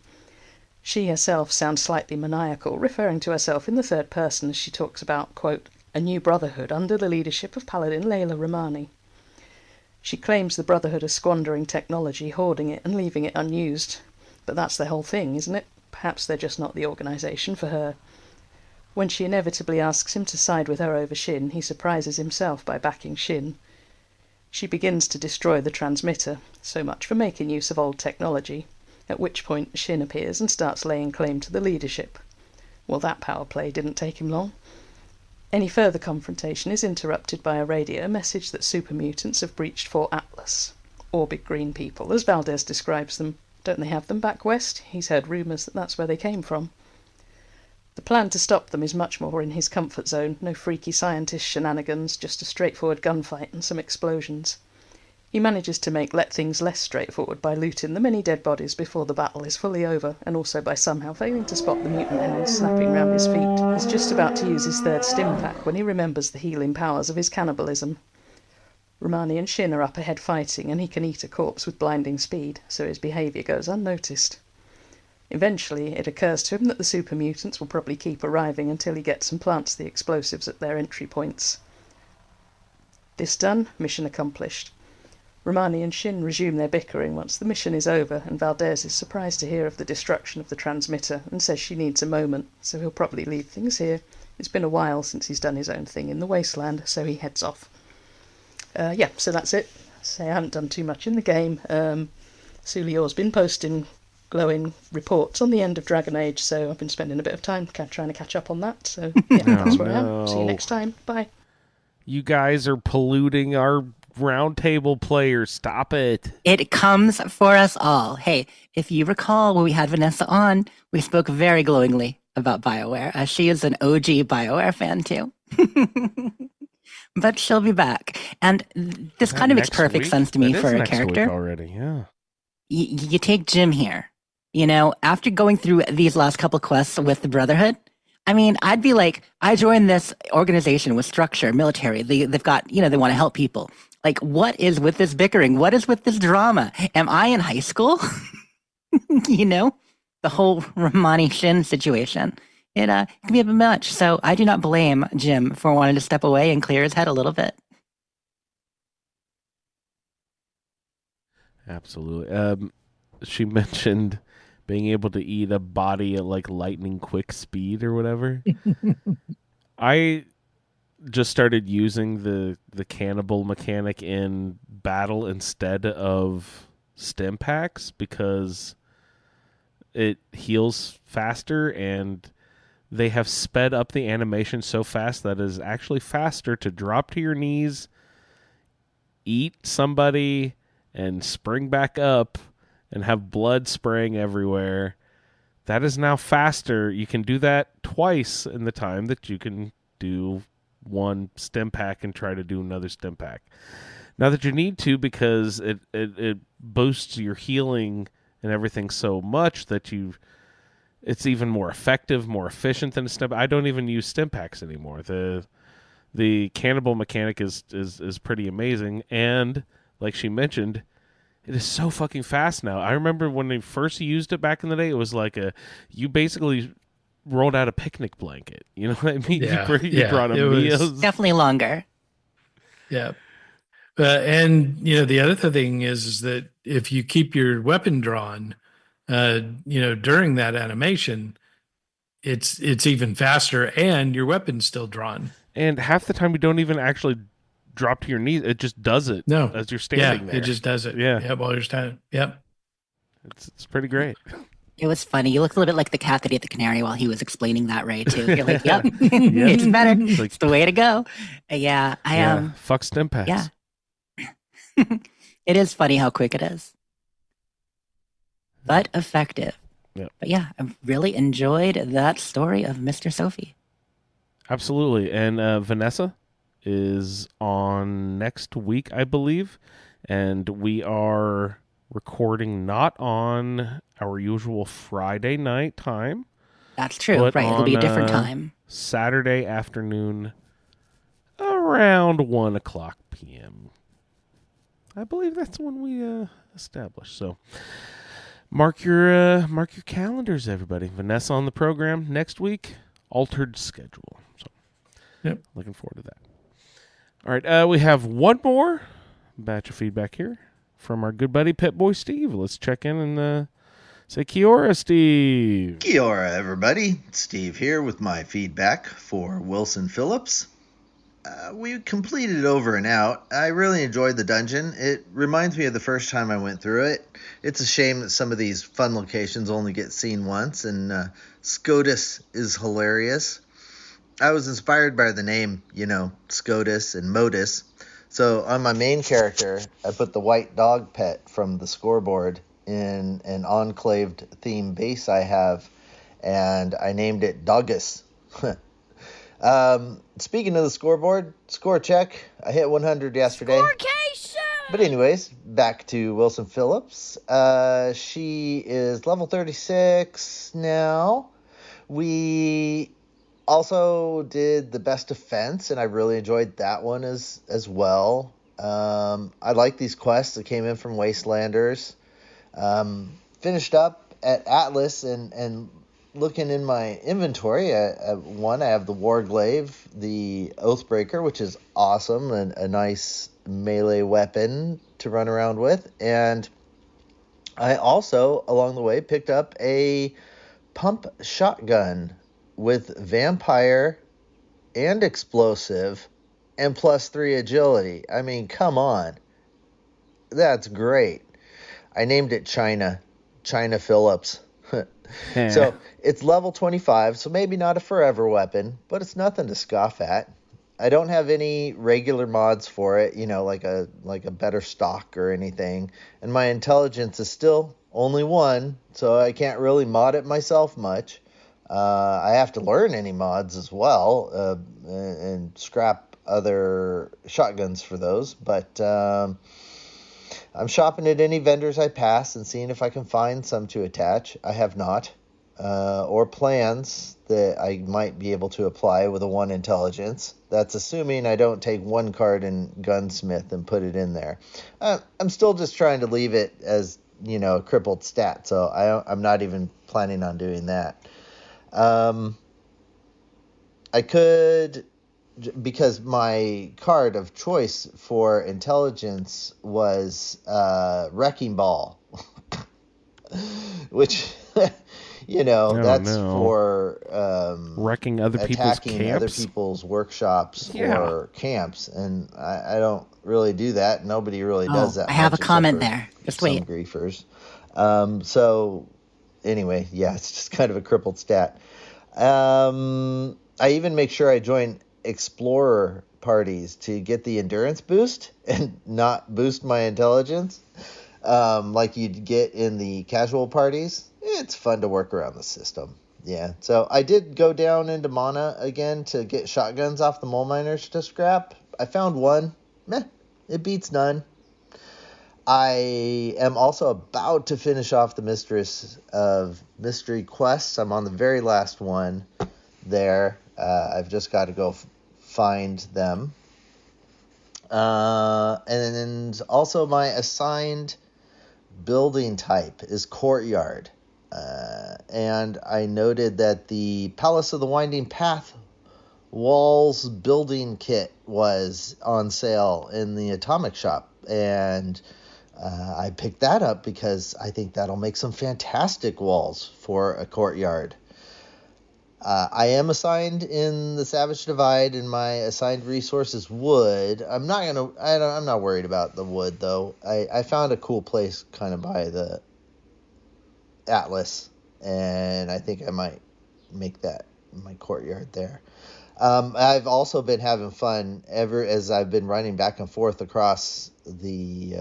She herself sounds slightly maniacal, referring to herself in the third person as she talks about, quote, a new brotherhood under the leadership of Paladin Layla Romani. She claims the brotherhood are squandering technology, hoarding it and leaving it unused. But that's their whole thing, isn't it? Perhaps they're just not the organisation for her. When she inevitably asks him to side with her over Shin, he surprises himself by backing Shin. She begins to destroy the transmitter, so much for making use of old technology, at which point Shin appears and starts laying claim to the leadership. Well, that power play didn't take him long. Any further confrontation is interrupted by a radio message that super mutants have breached Fort Atlas, or Big Green People, as Valdez describes them. Don't they have them back west? He's heard rumours that that's where they came from. The plan to stop them is much more in his comfort zone, no freaky scientist shenanigans, just a straightforward gunfight and some explosions. He manages to let things less straightforward by looting the many dead bodies before the battle is fully over, and also by somehow failing to spot the mutant hounds snapping round his feet. He's just about to use his third stim pack when he remembers the healing powers of his cannibalism. Romani and Shin are up ahead fighting, and he can eat a corpse with blinding speed, so his behaviour goes unnoticed. Eventually, it occurs to him that the super mutants will probably keep arriving until he gets and plants the explosives at their entry points. This done, mission accomplished. Romani and Shin resume their bickering once the mission is over, and Valdez is surprised to hear of the destruction of the transmitter and says she needs a moment, so he'll probably leave things here. It's been a while since he's done his own thing in the wasteland, so he heads off. So that's it. I haven't done too much in the game. Sulior's been posting glowing reports on the end of Dragon Age, so I've been spending a bit of time trying to catch up on that. So yeah, that's where I am. See you next time. Bye. You guys are polluting our Roundtable players. Stop it. It comes for us all. Hey, if you recall when we had Vanessa on, we spoke very glowingly about BioWare. She is an OG BioWare fan too. But she'll be back. And this kind of makes perfect sense to me for a character. Already, yeah. You take Jim here. You know, after going through these last couple quests with the Brotherhood, I mean, I'd be like, I joined this organization with structure, military. They've got, they want to help people. Like, what is with this bickering? What is with this drama? Am I in high school? The whole Romani Shin situation. It can be a bit much. So I do not blame Jim for wanting to step away and clear his head a little bit. Absolutely. She mentioned being able to eat a body at like lightning quick speed or whatever. I just started using the cannibal mechanic in battle instead of stim packs because it heals faster, and they have sped up the animation so fast that it is actually faster to drop to your knees, eat somebody, and spring back up and have blood spraying everywhere. That is now faster. You can do that twice in the time that you can do one stim pack and try to do another stim pack. Not that you need to, because it boosts your healing and everything so much that it's even more effective, more efficient than a stim. I don't even use stim packs anymore. The cannibal mechanic is pretty amazing, and like she mentioned, it is so fucking fast now. I remember when they first used it back in the day, it was like you basically rolled out a picnic blanket. You know what I mean? Yeah, you brought a meal. Definitely longer. Yeah. And, the other thing is that if you keep your weapon drawn, during that animation, it's even faster and your weapon's still drawn. And half the time you don't even actually drop to your knees. It just does it as you're standing there. It just does it. Yeah, while you're standing. Yep. It's pretty great. It was funny. You looked a little bit like the cat that ate the canary while he was explaining that, Ray, too. You're like, yep, it's better. It's the way to go. Yeah, I am. Fuck stim packs. Yeah. It is funny how quick it is. But effective. Yep. But yeah, I really enjoyed that story of Mr. Sophie. Absolutely. And Vanessa is on next week, I believe. And we are recording not on our usual Friday night time. That's true. Right. It'll be a different time. Saturday afternoon around 1:00 p.m. I believe that's when we established. So mark your calendars, everybody. Vanessa on the program next week. Altered schedule. So Yep. looking forward to that. All right, we have one more batch of feedback here from our good buddy Pet Boy Steve. Let's check in and say Kia ora, Steve. Kia ora, everybody. Steve here with my feedback for Wilson Phillips. We completed Over and Out. I really enjoyed the dungeon. It reminds me of the first time I went through it. It's a shame that some of these fun locations only get seen once, and SCOTUS is hilarious. I was inspired by the name, SCOTUS and MOTUS. So on my main character, I put the white dog pet from the scoreboard in an enclaved theme base I have, and I named it Doggus. Speaking of the scoreboard, score check. I hit 100 yesterday. Scorecation! But anyways, back to Wilson Phillips. She is level 36 now. We also did the best defense, and I really enjoyed that one as well. I like these quests that came in from Wastelanders. Finished up at Atlas, and looking in my inventory, I have the Warglaive, the Oathbreaker, which is awesome, and a nice melee weapon to run around with. And I also, along the way, picked up a pump shotgun with vampire and explosive and +3 agility. I mean, come on. That's great. I named it China Phillips. So it's level 25, so maybe not a forever weapon, but it's nothing to scoff at. I don't have any regular mods for it, like a better stock or anything. And my intelligence is still only 1, so I can't really mod it myself much. I have to learn any mods as well, and scrap other shotguns for those. But I'm shopping at any vendors I pass and seeing if I can find some to attach. I have not. Or plans that I might be able to apply with a 1 intelligence. That's assuming I don't take 1 card in Gunsmith and put it in there. I'm still just trying to leave it as, a crippled stat, so I'm not even planning on doing that. I could, because my card of choice for intelligence was Wrecking Ball, which, that's for wrecking other people's attacking camps? other people's workshops or camps, and I don't really do that. Nobody really does that. I have a much comment except for there. Just some wait. griefers. So anyway, it's just kind of a crippled stat. I even make sure I join explorer parties to get the endurance boost and not boost my intelligence, like you'd get in the casual parties. It's fun to work around the system. Yeah, so I did go down into Mana again to get shotguns off the mole miners to scrap. I found 1. It beats none. I am also about to finish off the Mistress of Mystery quests. I'm on the very last one there. I've just got to go find them. And also my assigned building type is Courtyard. And I noted that the Palace of the Winding Path walls building kit was on sale in the Atomic Shop. And I picked that up because I think that'll make some fantastic walls for a courtyard. I am assigned in the Savage Divide, and my assigned resource is wood. I'm not worried about the wood though. I found a cool place kind of by the Atlas, and I think I might make that my courtyard there. I've also been having fun ever as I've been running back and forth across the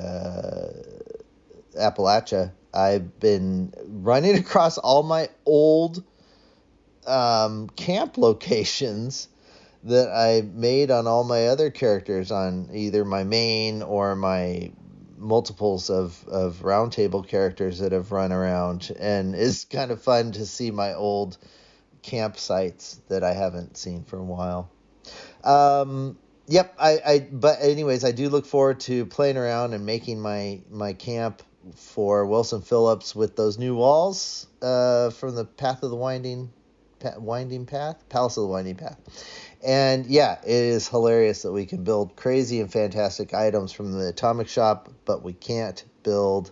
Appalachia. I've been running across all my old camp locations that I made on all my other characters on either my main or my multiples of Roundtable characters that have run around, and it's kind of fun to see my old campsites that I haven't seen for a while. Yep. But anyways, I do look forward to playing around and making my camp for Wilson Phillips with those new walls from the Path of the Winding Path, Palace of the Winding Path. And yeah, it is hilarious that we can build crazy and fantastic items from the Atomic Shop, but we can't build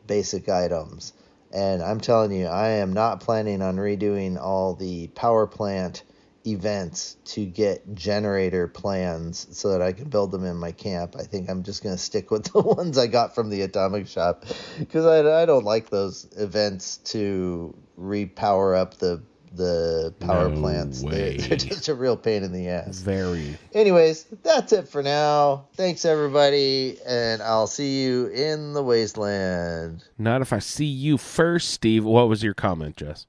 basic items. And I'm telling you, I am not planning on redoing all the power plant events to get generator plans so that I can build them in my camp. I think I'm just going to stick with the ones I got from the Atomic Shop because I don't like those events to repower up the power plants. They're just a real pain in the ass. Very. Anyways, that's it for now. Thanks, everybody, and I'll see you in the wasteland. Not if I see you first, Steve. What was your comment, Jess?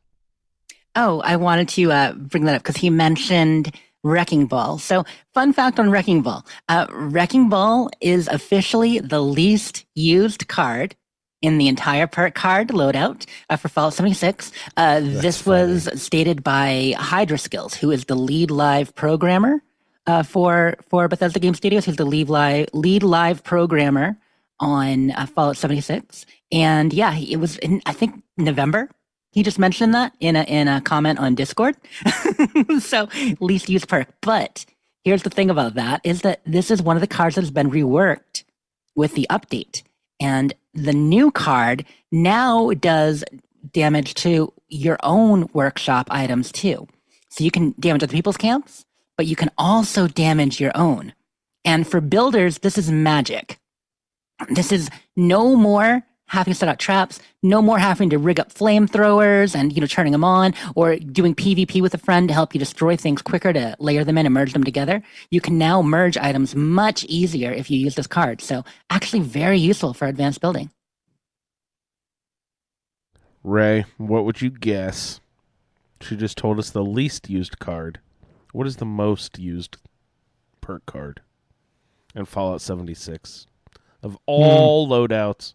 Oh, I wanted to bring that up because he mentioned Wrecking Ball. So, fun fact on Wrecking Ball. Wrecking Ball is officially the least used card in the entire perk card loadout for Fallout 76. This was stated by Hydra Skills, who is the lead live programmer for Bethesda Game Studios. He's the lead live programmer on Fallout 76. And yeah, it was in, I think, November. He just mentioned that in a comment on Discord. So, least used perk. But here's the thing about that is that this is one of the cards that has been reworked with the update. And the new card now does damage to your own workshop items too. So you can damage other people's camps, but you can also damage your own. And for builders, this is magic. This is no more having to set out traps, no more having to rig up flamethrowers and, turning them on, or doing PvP with a friend to help you destroy things quicker to layer them in and merge them together. You can now merge items much easier if you use this card. So actually very useful for advanced building. Ray, what would you guess? She just told us the least used card. What is the most used perk card in Fallout 76? Of all loadouts,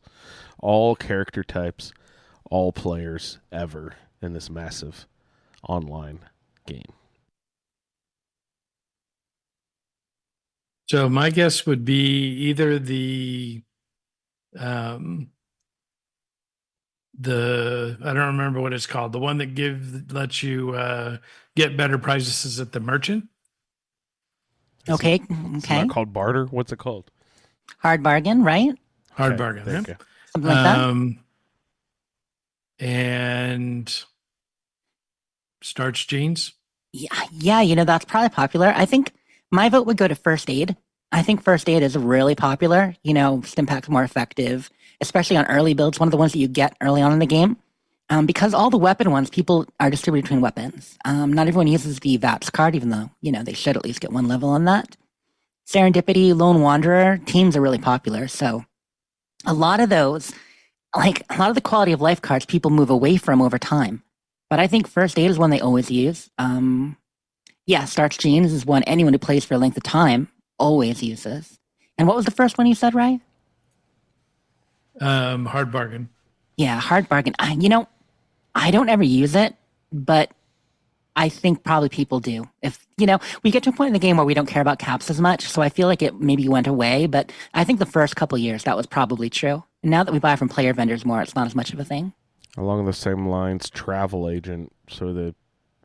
all character types, all players ever in this massive online game. So my guess would be either the I don't remember what it's called, the one that lets you get better prices at the merchant. Okay. It's not called barter. What's it called? Hard bargain, right? Hard bargain. Thank you. Something like that. And starch jeans. Yeah, that's probably popular. I think my vote would go to First Aid. I think First Aid is really popular. Stimpak's more effective, especially on early builds, one of the ones that you get early on in the game. Because all the weapon ones, people are distributed between weapons. Not everyone uses the VATS card, even though, they should at least get one level on that. Serendipity, Lone Wanderer, teams are really popular. So a lot of those, like a lot of the quality of life cards, people move away from over time. But I think First Aid is one they always use. Starch Jeans is one anyone who plays for a length of time always uses. And what was the first one you said, Ryan? Hard bargain. Yeah, hard bargain. I don't ever use it, but I think probably people do. If, we get to a point in the game where we don't care about caps as much, so I feel like it maybe went away, but I think the first couple years that was probably true. And now that we buy from player vendors more, it's not as much of a thing. Along the same lines, travel agent, so the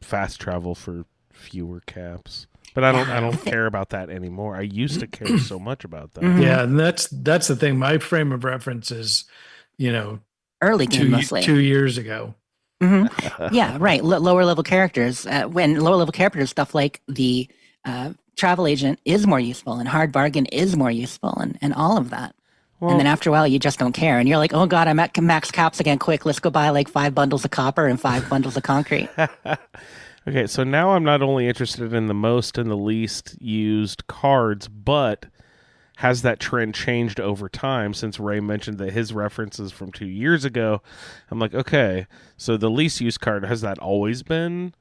fast travel for fewer caps. But I don't care about that anymore. I used to care so much about that. Mm-hmm. Yeah, and that's the thing. My frame of reference is, early game mostly 2 years ago. Mm-hmm. Yeah, right. Lower level characters. When lower level characters, stuff like the travel agent is more useful, and hard bargain is more useful, and all of that. Well, and then after a while, you just don't care, and you're like, "Oh God, I'm at max caps again! Quick, let's go buy like 5 bundles of copper and 5 bundles of concrete." Okay, so now I'm not only interested in the most and the least used cards, but has that trend changed over time? Since Ray mentioned that his references from 2 years ago, I'm like, okay, so the least used card, has that always been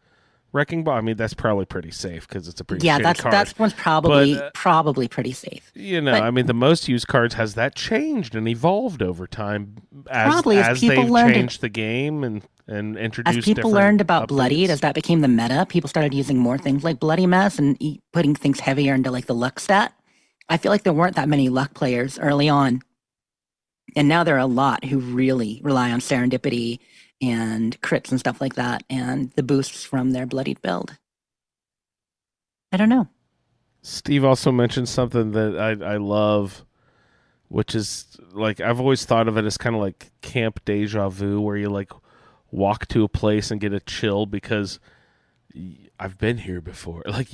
Wrecking Ball? I mean, that's probably pretty safe because it's a pretty shitty card. That's one's probably pretty safe. I mean, the most used cards, has that changed and evolved over time as they've changed the game? And and As introduced people different learned about Bloodied, updates. as that became the meta, people started using more things like Bloody Mess and putting things heavier into like the luck stat. I feel like there weren't that many luck players early on. And now there are a lot who really rely on serendipity and crits and stuff like that and the boosts from their Bloodied build. I don't know. Steve also mentioned something that I love, which is like I've always thought of it as kind of like Camp Deja Vu, where you like walk to a place and get a chill because I've been here before. Like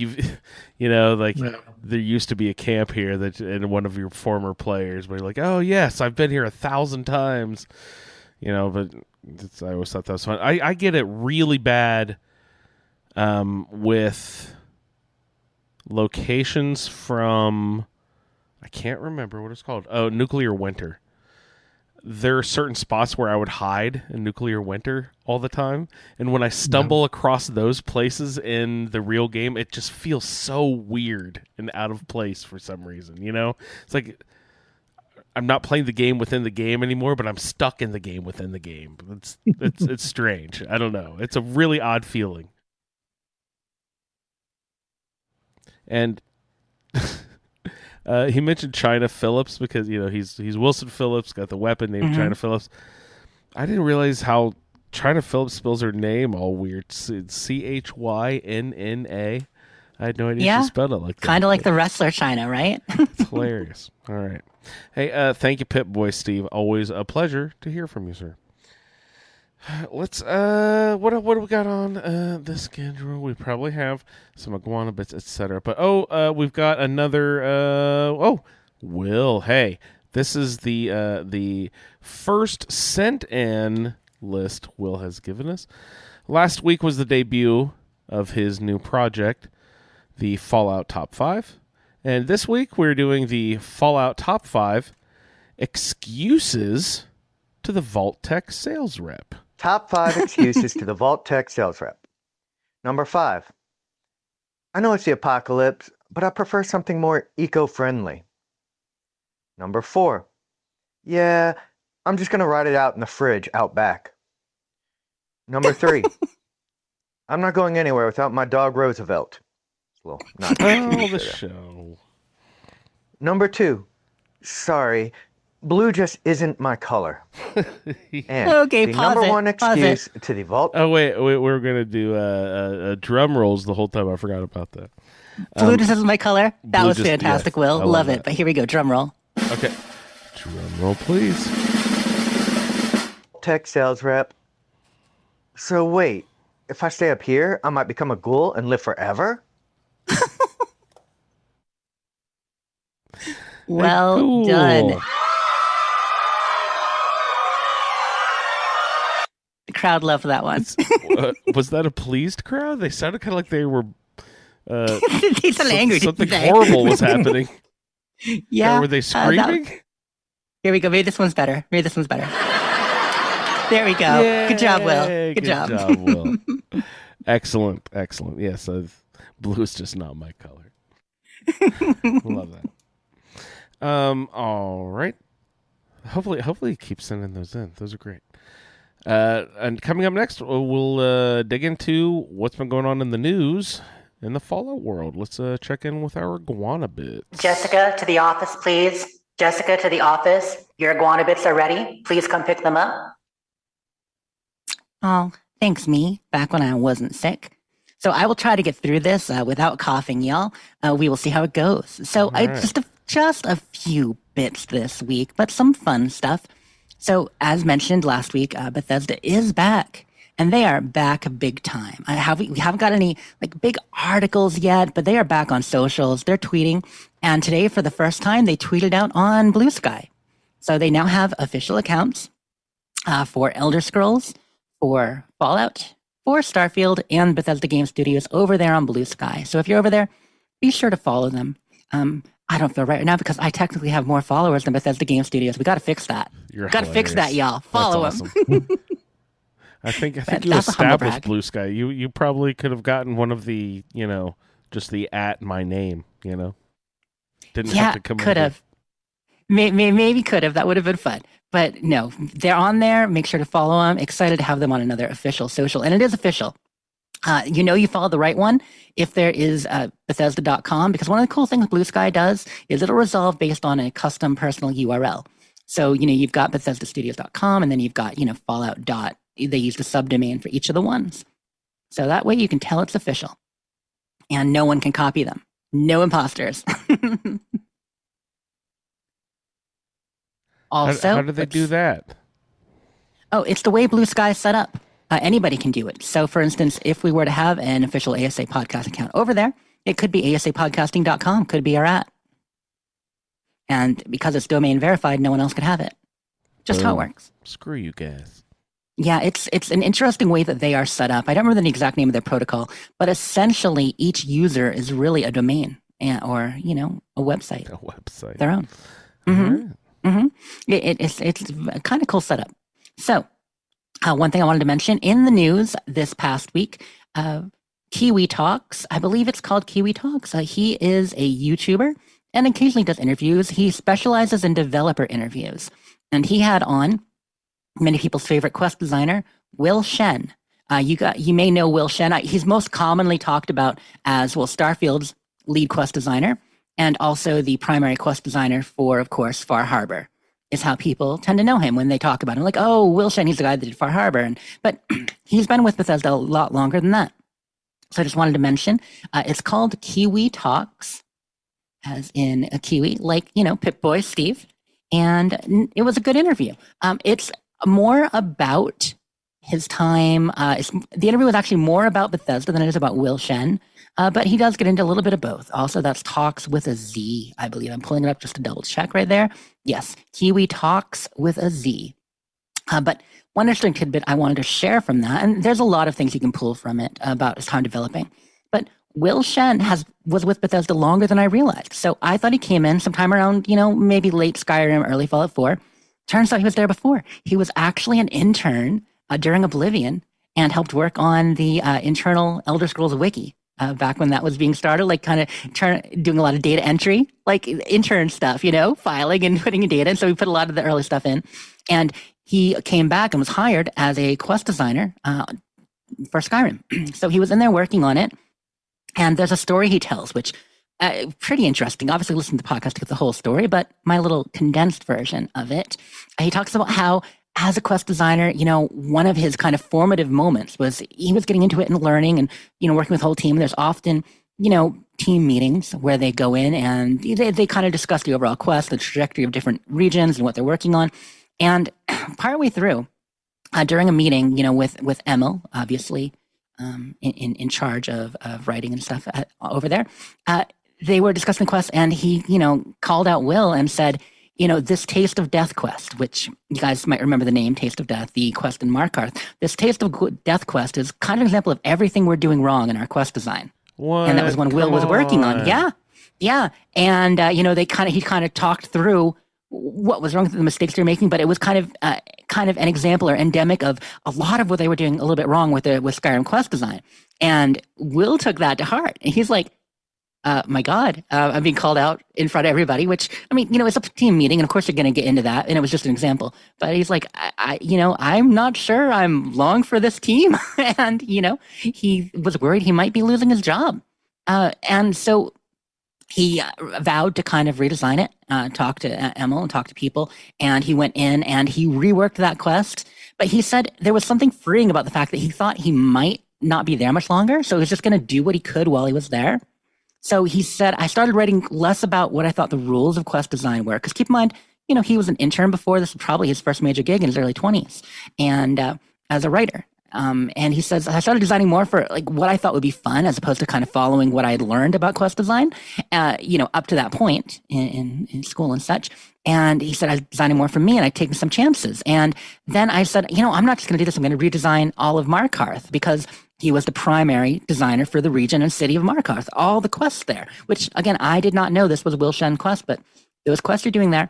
like there used to be a camp here that in one of your former players where you're like, oh yes, I've been here 1,000 times. But I always thought that was fun. I get it really bad with locations from, I can't remember what it's called. Oh, Nuclear Winter. There are certain spots where I would hide in Nuclear Winter all the time, and when I stumble across those places in the real game, it just feels so weird and out of place for some reason. It's like I'm not playing the game within the game anymore, but I'm stuck in the game within the game. It's strange. I don't know. It's a really odd feeling. And he mentioned China Phillips because he's Wilson Phillips, got the weapon named China Phillips. I didn't realize how China Phillips spells her name all weird. Chynna. I had no idea she spelled it like that. Kind of like the wrestler China, right? It's hilarious. All right. Hey, thank you, Pip Boy Steve. Always a pleasure to hear from you, sir. Let's what do we got on the schedule? We probably have some iguana bits, etc. But we've got another Will. Hey, this is the first sent in list Will has given us. Last week was the debut of his new project, the Fallout Top 5. And this week we're doing the Fallout Top 5 excuses to the Vault Tech sales rep. Top 5 excuses to the Vault Tech sales rep. Number 5. I know it's the apocalypse, but I prefer something more eco-friendly. Number 4. Yeah, I'm just going to ride it out in the fridge out back. Number 3. I'm not going anywhere without my dog Roosevelt. Well, not the show. Number 2. Sorry, blue just isn't my color. And okay, the pause number it, one excuse to the Vault. Oh wait, we're gonna do drum rolls the whole time. I forgot about that. Blue just isn't my color. That was fantastic, yes, Will. I Love that. it. But here we go. Drum roll. Okay, drum roll, please. Tech sales rep. So wait, if I stay up here, I might become a ghoul and live forever? Well cool. done. The crowd loved that one. Was that a pleased crowd? They sounded kind of like they were. They sounded angry. Something horrible was happening. Yeah. Were they screaming? Here we go. Maybe this one's better. There we go. Yay, Good job, Will. Good job. Will. Excellent. Yes, blue is just not my color. Love that. All right. Hopefully, keep sending those in. Those are great. And coming up next, we'll dig into what's been going on in the news in the Fallout world. Let's check in with our iguana bits. Jessica, to the office, please. Jessica, to the office. Your iguana bits are ready. Please come pick them up. Oh, thanks, me. Back when I wasn't sick. So I will try to get through this without coughing, y'all. We will see how it goes. So just a few bits this week, but some fun stuff. So as mentioned last week, Bethesda is back, and they are back big time. We haven't got any big articles yet, but they are back on socials. They're tweeting, and today, for the first time, they tweeted out on Blue Sky. So they now have official accounts for Elder Scrolls, for Fallout, for Starfield, and Bethesda Game Studios over there on Blue Sky. So if you're over there, be sure to follow them. I don't feel right now because I technically have more followers than Bethesda Game Studios. We got to fix that. Got to fix that, y'all. Follow them. Awesome. I think you established Blue Sky. You probably could have gotten one of the, just the @ my name, Didn't have to come could have. Maybe could have. That would have been fun. But no, they're on there. Make sure to follow them. Excited to have them on another official social. And it is official. You follow the right one if there is Bethesda.com, because one of the cool things Blue Sky does is it'll resolve based on a custom personal URL. So, you've got BethesdaStudios.com, and then you've got, Fallout. They use the subdomain for each of the ones. So that way you can tell it's official. And no one can copy them. No imposters. Also, how do they do that? Oh, it's the way Blue Sky is set up. Anybody can do it. So, for instance, if we were to have an official ASA podcast account over there, it could be asapodcasting.com, could be our @. And because it's domain verified, no one else could have it. Just how it works. Screw you guys. Yeah, it's an interesting way that they are set up. I don't remember the exact name of their protocol, but essentially each user is really a domain or, a website. A website. Their own. Mm-hmm. Mm-hmm. It's a kind of cool setup. So, one thing I wanted to mention in the news this past week, Kiwi Talks, I believe it's called Kiwi Talks. He is a YouTuber and occasionally does interviews. He specializes in developer interviews. And he had on many people's favorite quest designer, Will Shen. You may know Will Shen. He's most commonly talked about as, Starfield's lead quest designer and also the primary quest designer for, of course, Far Harbor. Is how people tend to know him when they talk about him. Like, oh, Will Shen, he's the guy that did Far Harbor. But he's been with Bethesda a lot longer than that. So I just wanted to mention, it's called Kiwi Talks, as in a kiwi, like, Pip-Boy Steve. And it was a good interview. It's more about his time. The interview was actually more about Bethesda than it is about Will Shen. But he does get into a little bit of both. Also, that's Talks with a Z, I believe. I'm pulling it up just to double check right there. Yes, Kiwi Talks with a Z. But one interesting tidbit I wanted to share from that, and there's a lot of things you can pull from it about his time developing, but Will Shen was with Bethesda longer than I realized. So I thought he came in sometime around, maybe late Skyrim, early Fallout 4. Turns out he was there before. He was actually an intern during Oblivion and helped work on the internal Elder Scrolls wiki. Back when that was being started, like kind of doing a lot of data entry, like intern stuff, filing and putting in data. And so we put a lot of the early stuff in. And he came back and was hired as a quest designer for Skyrim. So he was in there working on it. And there's a story he tells, which pretty interesting. Obviously, listen to the podcast to get the whole story, but my little condensed version of it. He talks about how as a quest designer, one of his kind of formative moments was he was getting into it and learning and, working with the whole team. There's often, team meetings where they go in and they kind of discuss the overall quest, the trajectory of different regions and what they're working on. And partway through, during a meeting, with Emil, obviously, in charge of writing and stuff over there, they were discussing the quest and he, called out Will and said, this Taste of Death quest, which you guys might remember the name, Taste of Death, the quest in Markarth. This Taste of Death quest is kind of an example of everything we're doing wrong in our quest design. What? And that was when Will was working on. Yeah. And, he kind of talked through what was wrong with the mistakes they were making, but it was kind of an example or endemic of a lot of what they were doing a little bit wrong with Skyrim quest design. And Will took that to heart. And he's like, my God, I'm being called out in front of everybody, which, it's a team meeting, and of course you're going to get into that, and it was just an example. But he's like, I'm not sure I'm long for this team. And, he was worried he might be losing his job. And so he vowed to kind of redesign it, talk to Emil and talk to people, and he went in and he reworked that quest. But he said there was something freeing about the fact that he thought he might not be there much longer, so he was just going to do what he could while he was there. So he said, I started writing less about what I thought the rules of quest design were. Because keep in mind, he was an intern before. This was probably his first major gig in his early 20s. And as a writer. And he says, I started designing more for like what I thought would be fun as opposed to kind of following what I had learned about quest design, up to that point in school and such. And he said, I was designing more for me and I'd taken some chances. And then I said, I'm not just going to do this. I'm going to redesign all of Markarth because he was the primary designer for the region and city of Markarth, all the quests there, which again, I did not know this was Will Shen quest, but those quests you're doing there,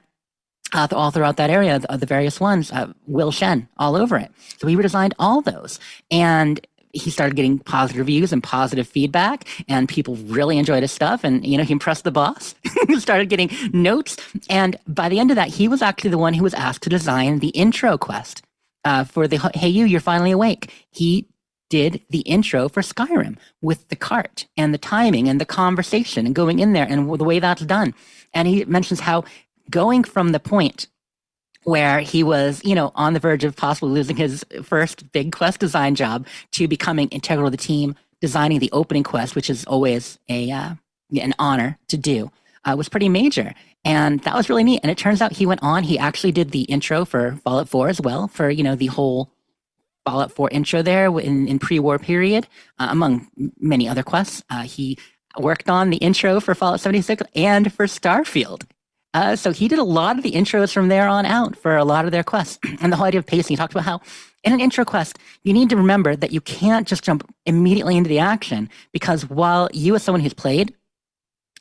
all throughout that area, the various ones, Will Shen all over it. So he redesigned all those. And he started getting positive reviews and positive feedback, and people really enjoyed his stuff. And, he impressed the boss. He started getting notes. And by the end of that, he was actually the one who was asked to design the intro quest for the Hey You, You're Finally Awake. He did the intro for Skyrim with the cart and the timing and the conversation and going in there and the way that's done. And he mentions how going from the point where he was, on the verge of possibly losing his first big quest design job to becoming integral to the team, designing the opening quest, which is always an honor to do, was pretty major. And that was really neat. And it turns out he actually did the intro for Fallout 4 as well, for, the whole Fallout 4 intro there in pre-war period, among many other quests. He worked on the intro for Fallout 76 and for Starfield. So he did a lot of the intros from there on out for a lot of their quests. And the whole idea of pacing, he talked about how in an intro quest, you need to remember that you can't just jump immediately into the action, because while you as someone who's played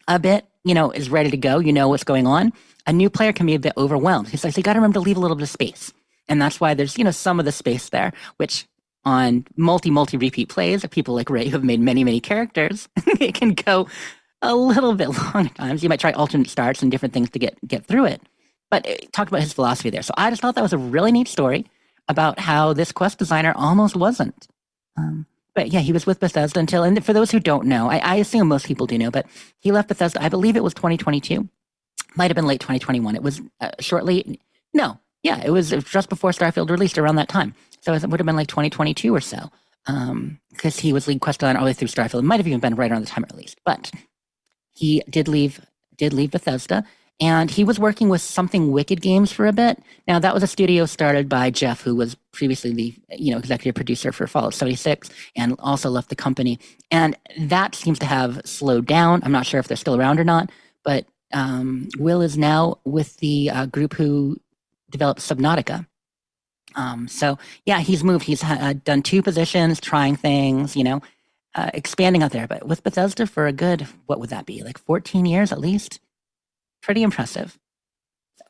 a bit, is ready to go, what's going on, a new player can be a bit overwhelmed. He's like, so you got to remember to leave a little bit of space. And that's why there's, some of the space there, which on multi-repeat plays of people like Ray who have made many, many characters, it can go a little bit long at times. You might try alternate starts and different things to get through it. But it talked about his philosophy there. So I just thought that was a really neat story about how this quest designer almost wasn't. But yeah, he was with Bethesda until, and for those who don't know, I assume most people do know, but he left Bethesda, I believe it was 2022. Might have been late 2021. It was it was just before Starfield released, around that time. So it would have been like 2022 or so, because he was lead quest designer all the way through Starfield. It might have even been right around the time it released. But he did leave Bethesda, and he was working with Something Wicked Games for a bit. Now, that was a studio started by Jeff, who was previously the executive producer for Fallout 76, and also left the company. And that seems to have slowed down. I'm not sure if they're still around or not, but Will is now with the group who developed Subnautica. So yeah, he's moved. He's done 2 positions, trying things, expanding out there. But with Bethesda for a good, what would that be, like 14 years at least? Pretty impressive. So,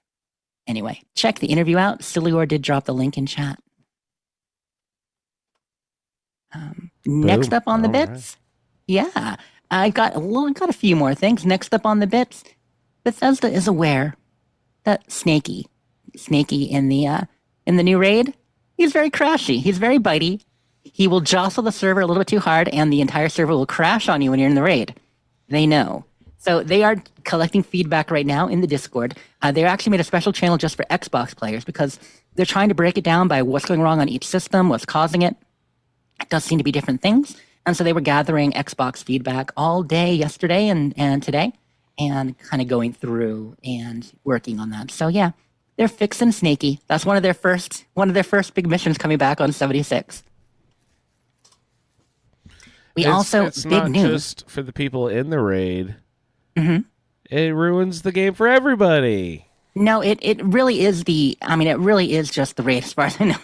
anyway, check the interview out. Sillior did drop the link in chat. Next up on the bits. Right. Yeah, I got a few more things. Next up on the bits, Bethesda is aware that Snakey in the new raid, he's very crashy. He's very bitey. He will jostle the server a little bit too hard, and the entire server will crash on you when you're in the raid. They know. So they are collecting feedback right now in the Discord. They actually made a special channel just for Xbox players, because they're trying to break it down by what's going wrong on each system, what's causing it. It does seem to be different things. And so they were gathering Xbox feedback all day yesterday and today, and kind of going through and working on that. So yeah, they're fixing Snakey. That's one of their first big missions coming back on 76. It's big not news. Just for the people in the raid. Mm-hmm. It ruins the game for everybody. No, it really is it really is just the raid as far as I know.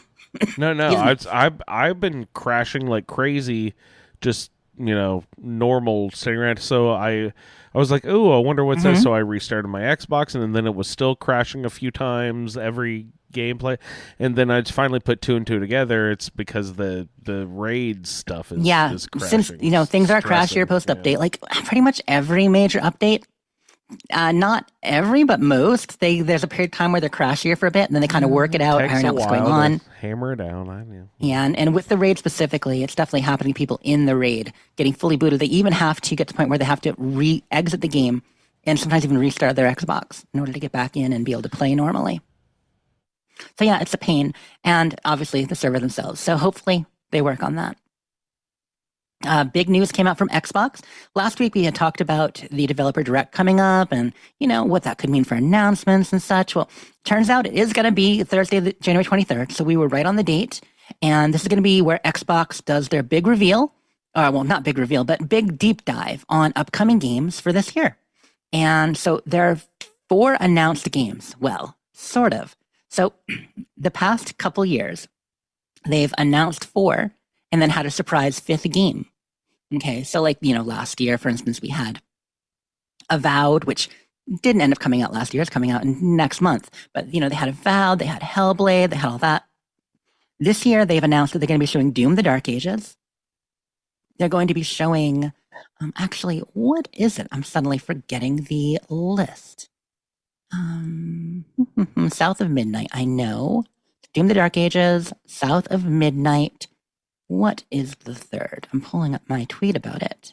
No. I've been crashing like crazy, just normal sitting around. So I was like, oh, I wonder what's this. So I restarted my Xbox, and then it was still crashing a few times every gameplay, and then I finally put 2 and 2 together. It's because the raid stuff is crashing. Since things are crashier post update, like pretty much every major update. Not every, but most. There's a period of time where they're crashier for a bit, and then they kind of work it out, iron out what's going on, hammer it down. Yeah, and with the raid specifically, it's definitely happening to people in the raid getting fully booted. They even have to get to the point where they have to exit the game, and sometimes even restart their Xbox in order to get back in and be able to play normally. So yeah, it's a pain, and obviously the server themselves. So hopefully they work on that. Big news came out from Xbox. Last week we had talked about the Developer Direct coming up and, what that could mean for announcements and such. Well, turns out it is going to be Thursday, January 23rd. So we were right on the date. And this is going to be where Xbox does their big reveal. Well, not big reveal, but big deep dive on upcoming games for this year. And so there are 4 announced games. Well, sort of. So the past couple years, they've announced 4 and then had a surprise 5th game. Okay, so last year, for instance, we had Avowed, which didn't end up coming out last year. It's coming out next month. But, they had Avowed, they had Hellblade, they had all that. This year, they've announced that they're going to be showing Doom: The Dark Ages, they're going to be showing. Actually, what is it? I'm suddenly forgetting the list. South of Midnight, I know. Doom the Dark Ages, South of Midnight. What is the third? I'm pulling up my tweet about it.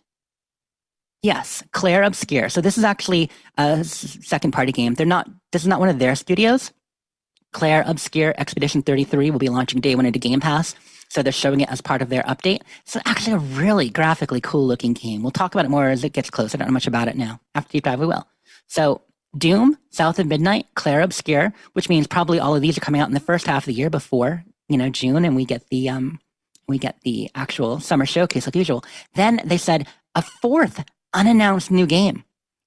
Yes, Claire Obscure. So this is actually a second party game. This is not one of their studios. Claire Obscure Expedition 33 will be launching day one into Game Pass. So they're showing it as part of their update. It's actually a really graphically cool looking game. We'll talk about it more as it gets closer. I don't know much about it now. After deep dive, we will. So Doom, South of Midnight, Claire Obscure, which means probably all of these are coming out in the first half of the year before, June, and we get the actual summer showcase like usual. Then they said a fourth unannounced new game.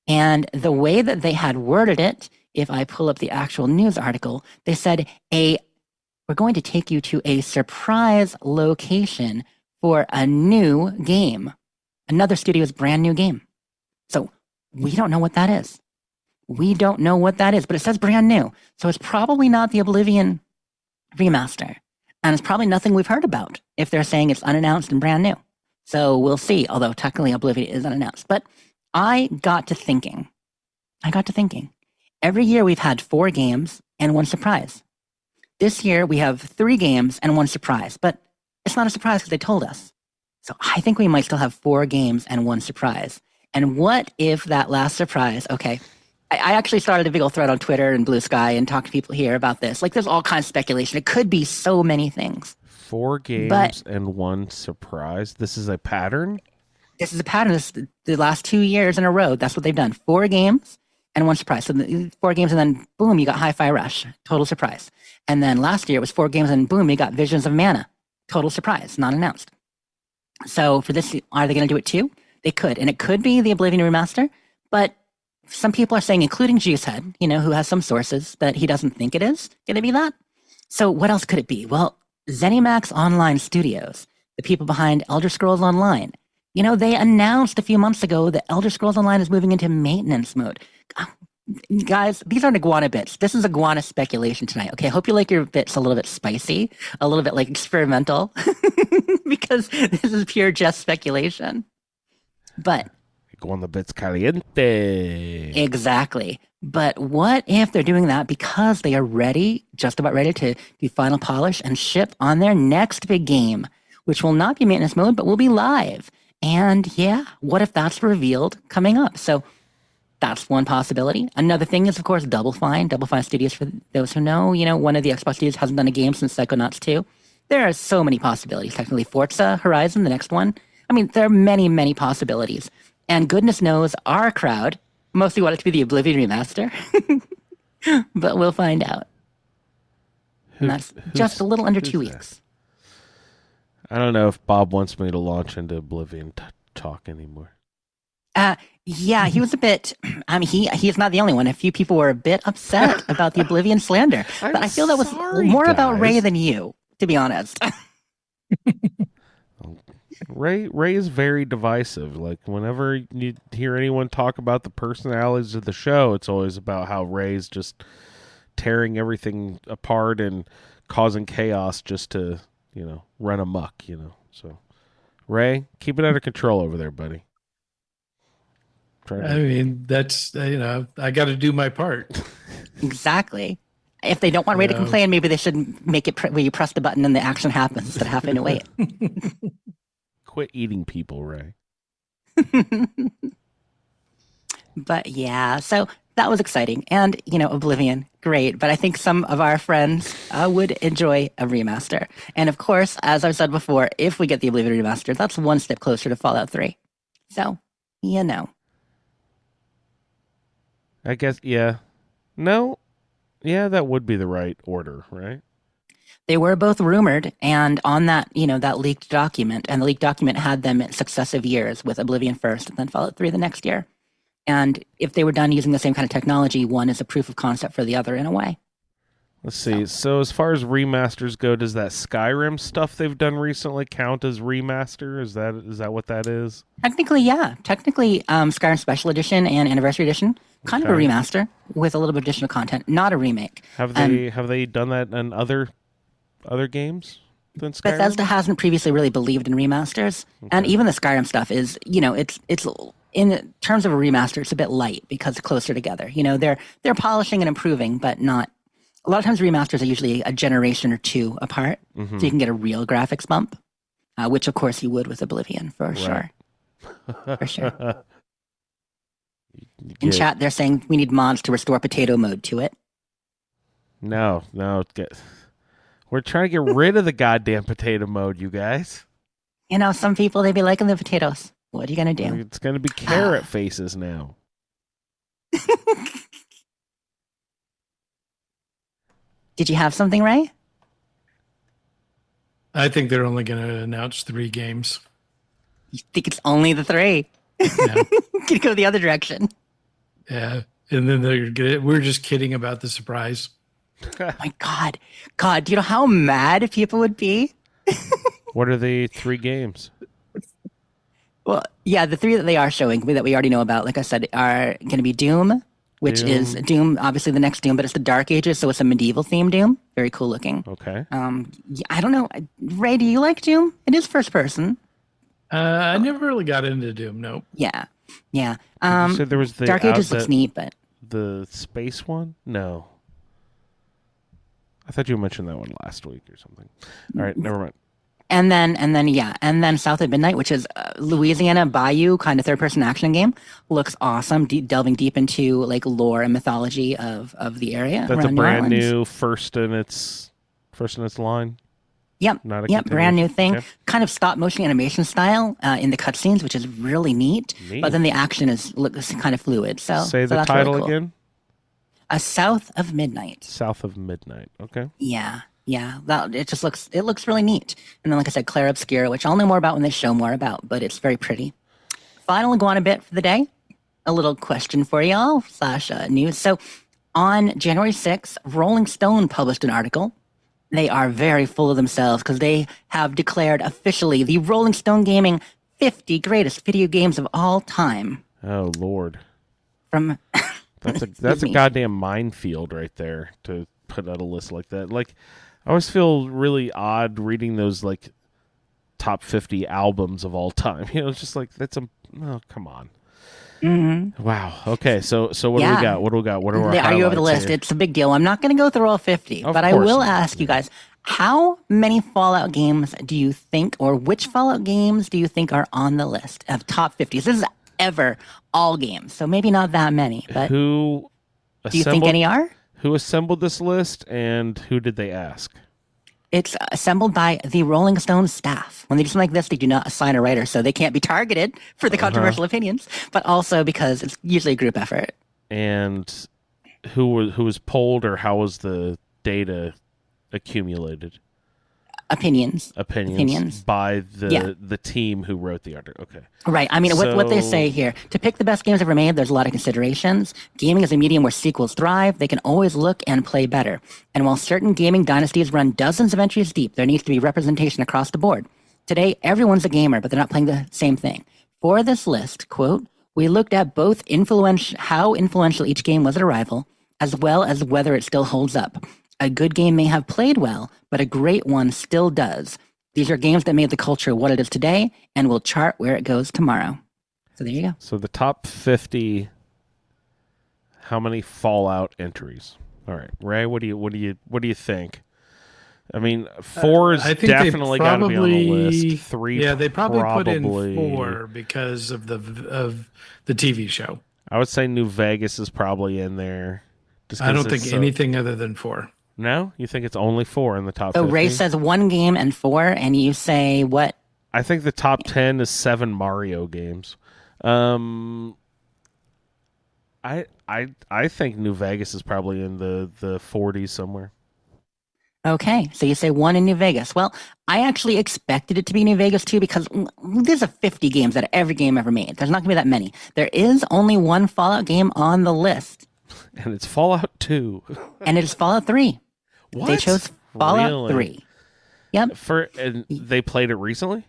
And the way that they had worded it, if I pull up the actual news article, they said we're going to take you to a surprise location for a new game. Another studio's brand new game. So we don't know what that is. We don't know what that is, but it says brand new. So it's probably not the Oblivion remaster. And it's probably nothing we've heard about if they're saying it's unannounced and brand new. So we'll see, although technically Oblivion is unannounced. But I got to thinking. Every year we've had 4 games and 1 surprise. This year we have 3 games and 1 surprise, but it's not a surprise because they told us. So I think we might still have 4 games and 1 surprise. And what if that last surprise, okay, I actually started a big old thread on Twitter and Blue Sky and talked to people here about this. Like there's all kinds of speculation. It could be so many things. 4 games and 1 surprise. This is a pattern? This is a pattern. This is the last 2 years in a row. That's what they've done. 4 games and 1 surprise. So 4 games and then boom, you got Hi-Fi Rush. Total surprise. And then last year it was 4 games and boom, you got Visions of Mana. Total surprise. Not announced. So for this, are they going to do it too? They could. And it could be the Oblivion remaster. But some people are saying, including Juicehead, who has some sources, that he doesn't think it is going to be that. So what else could it be? Well, ZeniMax Online Studios, the people behind Elder Scrolls Online, they announced a few months ago that Elder Scrolls Online is moving into maintenance mode. Guys, these aren't iguana bits. This is iguana speculation tonight. Okay, I hope you like your bits a little bit spicy, a little bit like experimental, because this is pure just speculation. But Iguana bits caliente. Exactly. But what if they're doing that because they are just about ready to do final polish and ship on their next big game, which will not be maintenance mode, but will be live. And yeah, what if that's revealed coming up? So that's one possibility. Another thing is, of course, Double Fine. Double Fine Studios, for those who know, one of the Xbox studios hasn't done a game since Psychonauts 2. There are so many possibilities. Technically, Forza Horizon, the next one. I mean, there are many, many possibilities. And goodness knows our crowd mostly want it to be the Oblivion remaster. But we'll find out. And that's just a little under 2 weeks. I don't know if Bob wants me to launch into Oblivion talk anymore. Yeah, he was a bit. I mean, he's not the only one. A few people were a bit upset about the Oblivion slander, but I feel that was more about Ray than you, to be honest. Ray is very divisive. Like whenever you hear anyone talk about the personalities of the show, it's always about how Ray's just tearing everything apart and causing chaos just to, run amok, So, Ray, keep it under control over there, buddy. I mean, that's, I got to do my part. Exactly. If they don't want Ray to complain, maybe they should make it where you press the button and the action happens instead of having to wait. Quit eating people, Ray. But yeah, so that was exciting. And, Oblivion, great. But I think some of our friends would enjoy a remaster. And of course, as I've said before, if we get the Oblivion remaster, that's one step closer to Fallout 3. So, I guess, yeah. No. Yeah, that would be the right order, right? They were both rumored, and on that, that leaked document, and the leaked document had them in successive years with Oblivion first and then Fallout 3 the next year. And if they were done using the same kind of technology, one is a proof of concept for the other in a way. Let's see. So as far as remasters go, does that Skyrim stuff they've done recently count as remaster? Is that what that is? Technically, yeah. Technically, Skyrim Special Edition and Anniversary Edition, kind of a remaster with a little bit of additional content, not a remake. Have they done that in other games? than Skyrim? Bethesda hasn't previously really believed in remasters, and even the Skyrim stuff is, it's in terms of a remaster, it's a bit light because it's closer together. They're polishing and improving, but not. A lot of times remasters are usually a generation or two apart, so you can get a real graphics bump, which of course you would with Oblivion for sure. For sure. In chat, they're saying we need mods to restore potato mode to it. No. We're trying to get rid of the goddamn potato mode, you guys. Some people, they be liking the potatoes. What are you going to do? It's going to be carrot faces now. Did you have something, Ray? I think they're only going to announce 3 games. You think it's only the 3? Yeah. Can you go the other direction? Yeah. And then we're just kidding about the surprise. Oh my God, do you know how mad people would be? What are the 3 games? Well, yeah, the 3 that they are showing that we already know about, like I said, are going to be Doom, which is Doom, obviously the next Doom, but it's the Dark Ages, so it's a medieval themed Doom. Very cool looking. Okay. I don't know, Ray, do you like Doom? It is first person. I never really got into Doom. Nope. Yeah. You said there was the Dark Ages looks neat, but the space one? No. I thought you mentioned that one last week or something. All right, never mind. And then South at Midnight, which is Louisiana Bayou kind of third-person action game, looks awesome. Delving deep into like lore and mythology of the area. That's a around brand New Orleans. new first in its line. Yep. Brand new thing. Okay. Kind of stop motion animation style in the cutscenes, which is really neat. But then the action looks kind of fluid. So say the that's title really cool. again. South of Midnight. South of Midnight. Okay. Yeah. It looks really neat. And then, like I said, Claire Obscura, which I'll know more about when they show more about, but it's very pretty. Final iguana bit for the day. A little question for y'all / news. So on January 6th, Rolling Stone published an article. They are very full of themselves because they have declared officially the Rolling Stone Gaming 50 greatest video games of all time. Oh, Lord. From That's a goddamn minefield right there to put out a list like that. Like, I always feel really odd reading those like top 50 albums of all time. It's just like come on. Mm-hmm. Wow. Okay. So what do we got? What are our Are you over the highlights list? here? It's a big deal. I'm not going to go through all 50, but I will ask you guys, how many Fallout games do you think, or which Fallout games do you think are on the list of top 50? So this is ever all games, so maybe not that many. But do you think any are? Who assembled this list, and who did they ask? It's assembled by the Rolling Stone staff. When they do something like this, they do not assign a writer, so they can't be targeted for the controversial opinions, but also because it's usually a group effort. And who was polled, or how was the data accumulated? Opinions by the team who wrote the article. Okay. Right. I mean, what they say here, to pick the best games ever made, there's a lot of considerations. Gaming is a medium where sequels thrive. They can always look and play better. And while certain gaming dynasties run dozens of entries deep, there needs to be representation across the board. Today, everyone's a gamer, but they're not playing the same thing. For this list, quote, we looked at both how influential each game was at arrival, as well as whether it still holds up. A good game may have played well, but a great one still does. These are games that made the culture what it is today and will chart where it goes tomorrow. So there you go. So the top 50, how many Fallout entries? All right, Ray, what do you think? I mean, 4 is definitely got to be on the list. 3, yeah, they probably put in 4 because of the TV show. I would say New Vegas is probably in there. I don't think anything other than 4. No? You think it's only 4 in the top 50? So 50? Ray says 1 game and 4, and you say what? I think the top 10 is 7 Mario games. I think New Vegas is probably in the 40s somewhere. Okay, so you say 1 in New Vegas. Well, I actually expected it to be New Vegas too, because there's a 50 games out of every game ever made. There's not going to be that many. There is only 1 Fallout game on the list. And it's Fallout 2. And it is Fallout 3. What? They chose Fallout 3. Yep. And they played it recently?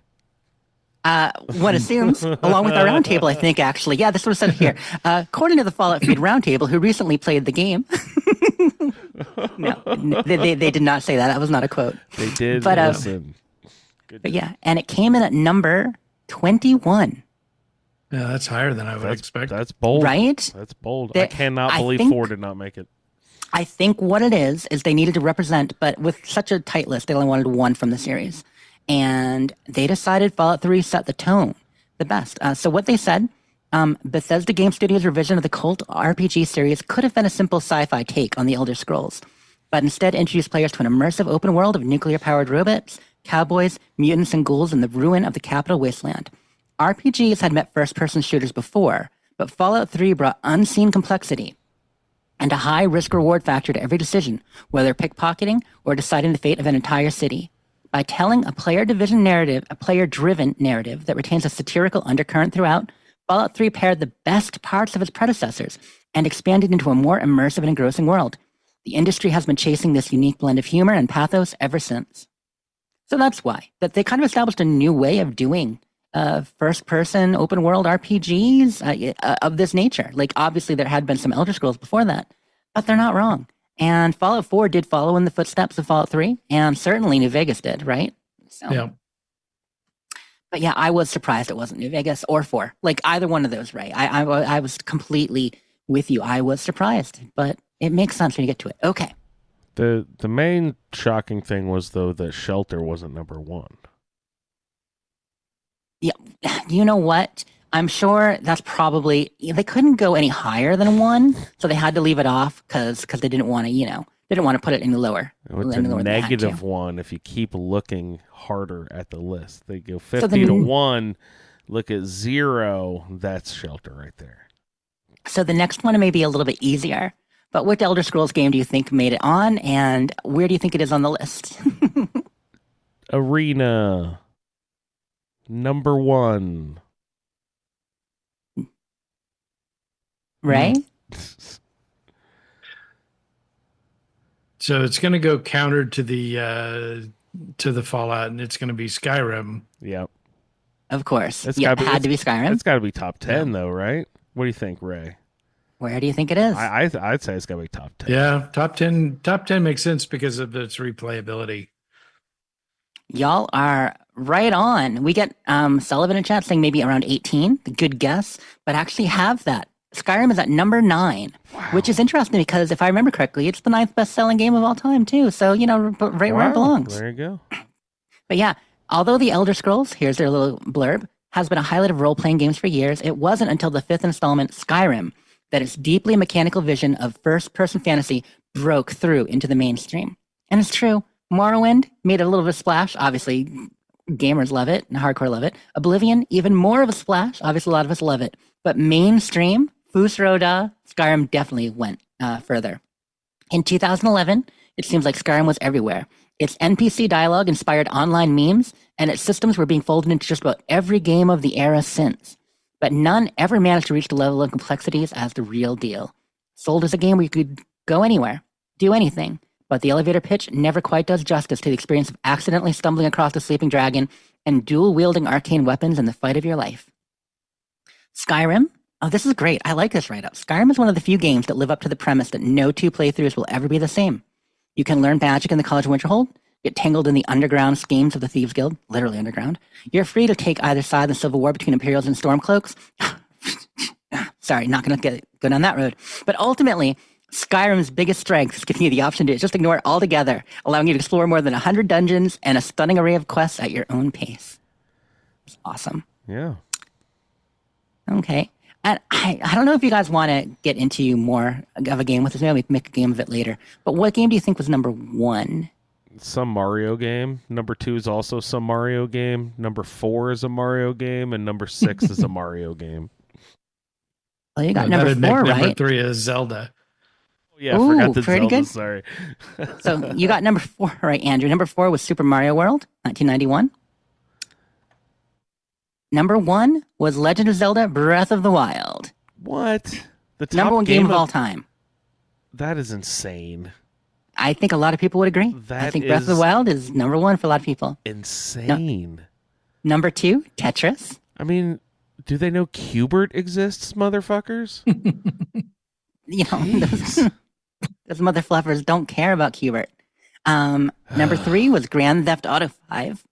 One assumes, along with our roundtable, I think, actually. Yeah, this was said here. According to the Fallout Feed roundtable, who recently played the game. No, they did not say that. That was not a quote. They did But, listen. But yeah, and it came in at number 21. Yeah, that's higher than I would expect. That's bold. Right? That's bold. I cannot believe 4 did not make it. I think what it is they needed to represent, but with such a tight list, they only wanted one from the series. And they decided Fallout 3 set the tone the best. So what they said, Bethesda Game Studios' revision of the cult RPG series could have been a simple sci-fi take on the Elder Scrolls, but instead introduced players to an immersive open world of nuclear-powered robots, cowboys, mutants, and ghouls in the ruin of the capital wasteland. RPGs had met first-person shooters before, but Fallout 3 brought unseen complexity and a high risk-reward factor to every decision, whether pickpocketing or deciding the fate of an entire city. By telling a player-driven narrative that retains a satirical undercurrent throughout, Fallout 3 paired the best parts of its predecessors and expanded into a more immersive and engrossing world. The industry has been chasing this unique blend of humor and pathos ever since. So that's why that they kind of established a new way of doing first-person open-world RPGs of this nature. Like, obviously, there had been some Elder Scrolls before that, but they're not wrong. And Fallout 4 did follow in the footsteps of Fallout 3, and certainly New Vegas did, right? So, yeah. But yeah, I was surprised it wasn't New Vegas or 4. Like, either one of those, right? I was completely with you. I was surprised, but it makes sense when you get to it. Okay. The main shocking thing was, though, that Shelter wasn't number 1. Yeah, you know what? I'm sure that's probably they couldn't go any higher than 1, so they had to leave it off because they didn't want to, didn't want to put it any lower. It's a negative 1 if you keep looking harder at the list. They go 50 to 1. Look at 0. That's Shelter right there. So the next one may be a little bit easier. But what Elder Scrolls game do you think made it on, and where do you think it is on the list? Arena. Number 1. Right? So it's going to go counter to the Fallout, and it's going to be Skyrim. Yep. Of course. It had to be Skyrim. It's got to be top 10, though, right? What do you think, Ray? Where do you think it is? I'd say it's got to be top 10. Yeah, top 10. Top 10 makes sense because of its replayability. Y'all are right on. We get Sullivan in chat saying maybe around 18. Good guess, but actually have that. Skyrim is at number 9, which is interesting because if I remember correctly, it's the 9th best-selling game of all time too. So, right where it belongs. There you go. But yeah, although the Elder Scrolls, here's their little blurb, has been a highlight of role-playing games for years, it wasn't until the 5th installment, Skyrim, that its deeply mechanical vision of first-person fantasy broke through into the mainstream. And it's true. Morrowind made a little bit of a splash. Obviously, gamers love it and hardcore love it. Oblivion, even more of a splash. Obviously, a lot of us love it. But mainstream, Fus Roda, Skyrim definitely went further. In 2011, it seems like Skyrim was everywhere. Its NPC dialogue inspired online memes, and its systems were being folded into just about every game of the era since. But none ever managed to reach the level of complexities as the real deal. Sold as a game where you could go anywhere, do anything. But the elevator pitch never quite does justice to the experience of accidentally stumbling across a sleeping dragon and dual-wielding arcane weapons in the fight of your life. Skyrim? Oh, this is great. I like this write-up. Skyrim is one of the few games that live up to the premise that no 2 playthroughs will ever be the same. You can learn magic in the College of Winterhold, get tangled in the underground schemes of the Thieves Guild, literally underground. You're free to take either side in the civil war between Imperials and Stormcloaks. Sorry, not going to go down that road. But ultimately, Skyrim's biggest strength is giving you the option to just ignore it altogether, allowing you to explore more than 100 dungeons and a stunning array of quests at your own pace. It's awesome. Yeah. Okay. And I don't know if you guys want to get into more of a game with us. Maybe we can make a game of it later. But what game do you think was number 1? Some Mario game. Number 2 is also some Mario game. Number 4 is a Mario game. And number 6 is a Mario game. Well, you got number 4, right? Number 3 is Zelda. Yeah, Ooh, I forgot the pretty Zelda, good. sorry. So you got number 4, right, Andrew? Number 4 was Super Mario World, 1991. Number 1 was Legend of Zelda Breath of the Wild. What? The top number 1 game of all time. That is insane. I think a lot of people would agree. I think Breath of the Wild is number 1 for a lot of people. Insane. Number 2, Tetris. I mean, do they know Q8 exists, motherfuckers? Those mother fluffers don't care about Q8. Number 3 was Grand Theft Auto 5.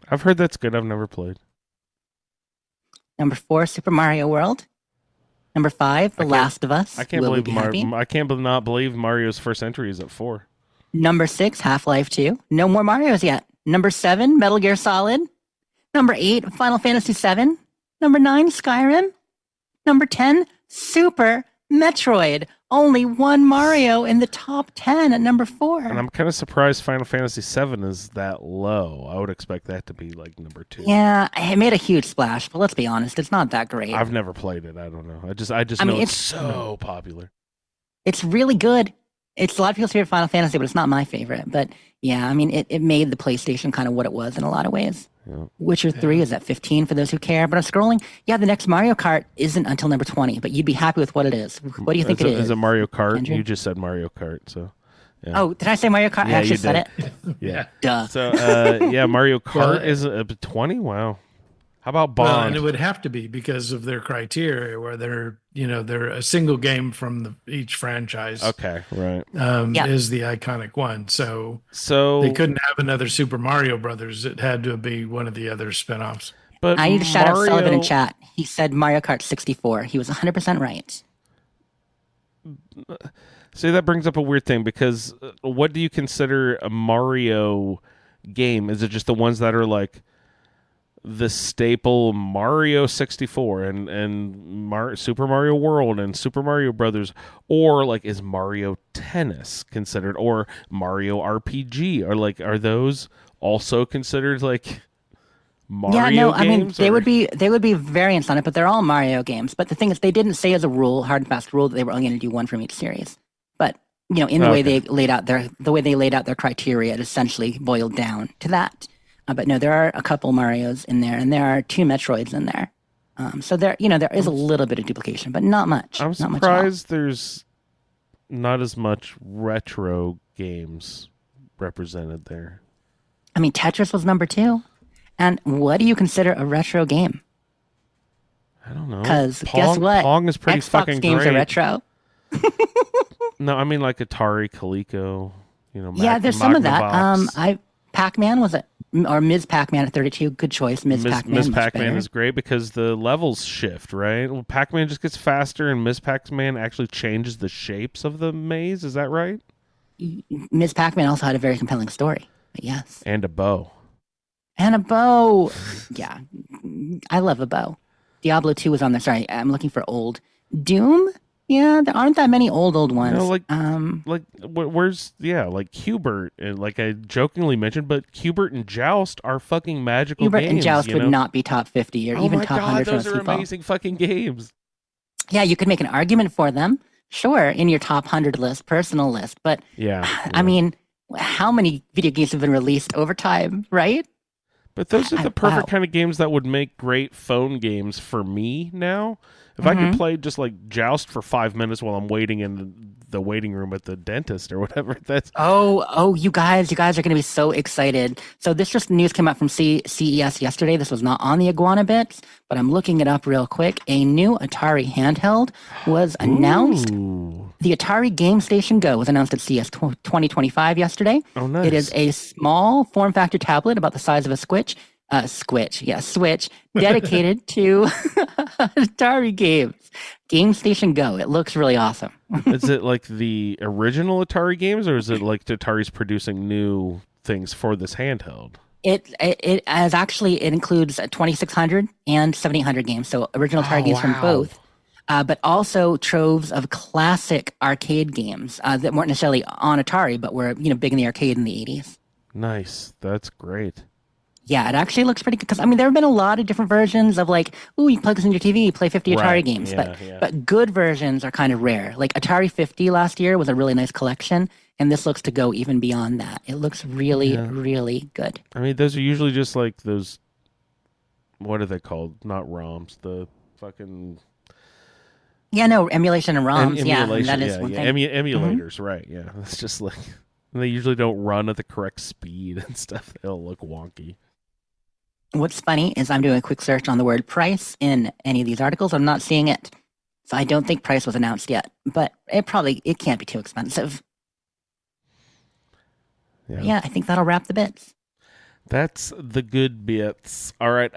I've heard that's good. I've never played. Number 4, Super Mario World. Number 5, The Last of Us. I can't Will we believe be happy? I can't not believe Mario's first entry is at 4. Number 6, Half-Life 2. No more Marios yet. Number 7, Metal Gear Solid. Number 8, Final Fantasy 7. Number 9, Skyrim. Number 10, Super Metroid. Only one Mario in the top 10 at number 4. And I'm kind of surprised Final Fantasy 7 is that low. I would expect that to be like number 2. Yeah, it made a huge splash, but let's be honest, it's not that great. I've never played it. I don't know. I just know it's so popular. It's really good. It's a lot of people's favorite Final Fantasy, but it's not my favorite. But yeah, I mean, it made the PlayStation kind of what it was in a lot of ways. Yeah. Witcher 3 is at 15 for those who care. But I'm scrolling. Yeah, the next Mario Kart isn't until number 20, but you'd be happy with what it is. What do you think it is? Is it Mario Kart? Andrew? You just said Mario Kart, so. Yeah. Oh, did I say Mario Kart? Yeah, I actually said it. Yeah. Duh. So, yeah, Mario Kart is 20? Wow. How about Bond? Well, and it would have to be because of their criteria, where they're a single game from each franchise. Okay, right. Is the iconic one. So they couldn't have another Super Mario Brothers. It had to be one of the other spinoffs. But I need to shout out Sullivan in chat. He said Mario Kart 64. He was 100% right. See, that brings up a weird thing because what do you consider a Mario game? Is it just the ones that are like the staple Mario 64 and Super Mario World and Super Mario Brothers, or like is Mario Tennis considered, or Mario RPG, or like are those also considered like Mario games? I mean they would be variants on it, but they're all Mario games. But the thing is, they didn't say as a rule, hard and fast rule, that they were only going to do one from each series. But in the way they laid out their criteria, it essentially boiled down to that. But no, there are a couple Marios in there, and there are 2 Metroids in there. So there is a little bit of duplication, but not much. I'm surprised there's not as much retro games represented there. I mean, Tetris was number 2. And what do you consider a retro game? I don't know. Because guess what? Pong is pretty Xbox fucking games great. are retro. No, I mean like Atari, Coleco. There's some of that. Pac-Man was or Ms. Pac-Man at 32. Good choice, Ms. Pac-Man. Ms. Pac-Man is great because the levels shift, right? Well, Pac-Man just gets faster, and Ms. Pac-Man actually changes the shapes of the maze. Is that right? Ms. Pac-Man also had a very compelling story. But yes. And a bow. Yeah, I love a bow. Diablo 2 was on there. Sorry, I'm looking for old. Doom? Yeah, there aren't that many old ones. Where's like Q8, and like I jokingly mentioned, but Q8 and Joust are fucking magical games. Q8 and Joust would not be top 50 or even top 100 for most people. Those are amazing fucking games. Yeah, you could make an argument for them, sure, in your top 100 list, personal list, but I mean, how many video games have been released over time, right? But those are the perfect kind of games that would make great phone games for me now. If I could play just like Joust for 5 minutes while I'm waiting in the waiting room at the dentist or whatever, that's... Oh, you guys are going to be so excited. So this just news came out from CES yesterday. This was not on the Iguana Bits, but I'm looking it up real quick. A new Atari handheld was announced. Ooh. The Atari Game Station Go was announced at CES 2025 yesterday. Oh, nice. It is a small form factor tablet about the size of a Switch, dedicated to Atari games. Game Station Go. It looks really awesome. Is it like the original Atari games, or is it like Atari's producing new things for this handheld? It includes 2600 and 7800 games, so original Atari games from both. But also troves of classic arcade games that weren't necessarily on Atari, but were big in the arcade in the 80s. Nice, that's great. Yeah, it actually looks pretty good because there have been a lot of different versions of you plug this in your TV, you play 50 Atari games, but good versions are kind of rare. Like Atari 50 last year was a really nice collection, and this looks to go even beyond that. It looks really, really good. I mean, those are usually just like those. What are they called? Not ROMs. The fucking. Yeah, no, emulation and ROMs. That is one thing. Emulators, right? Yeah, it's just like they usually don't run at the correct speed and stuff. They'll look wonky. What's funny is I'm doing a quick search on the word price in any of these articles. I'm not seeing it. So I don't think price was announced yet, but it can't be too expensive. Yeah, I think that'll wrap the bits. That's the good bits. All right.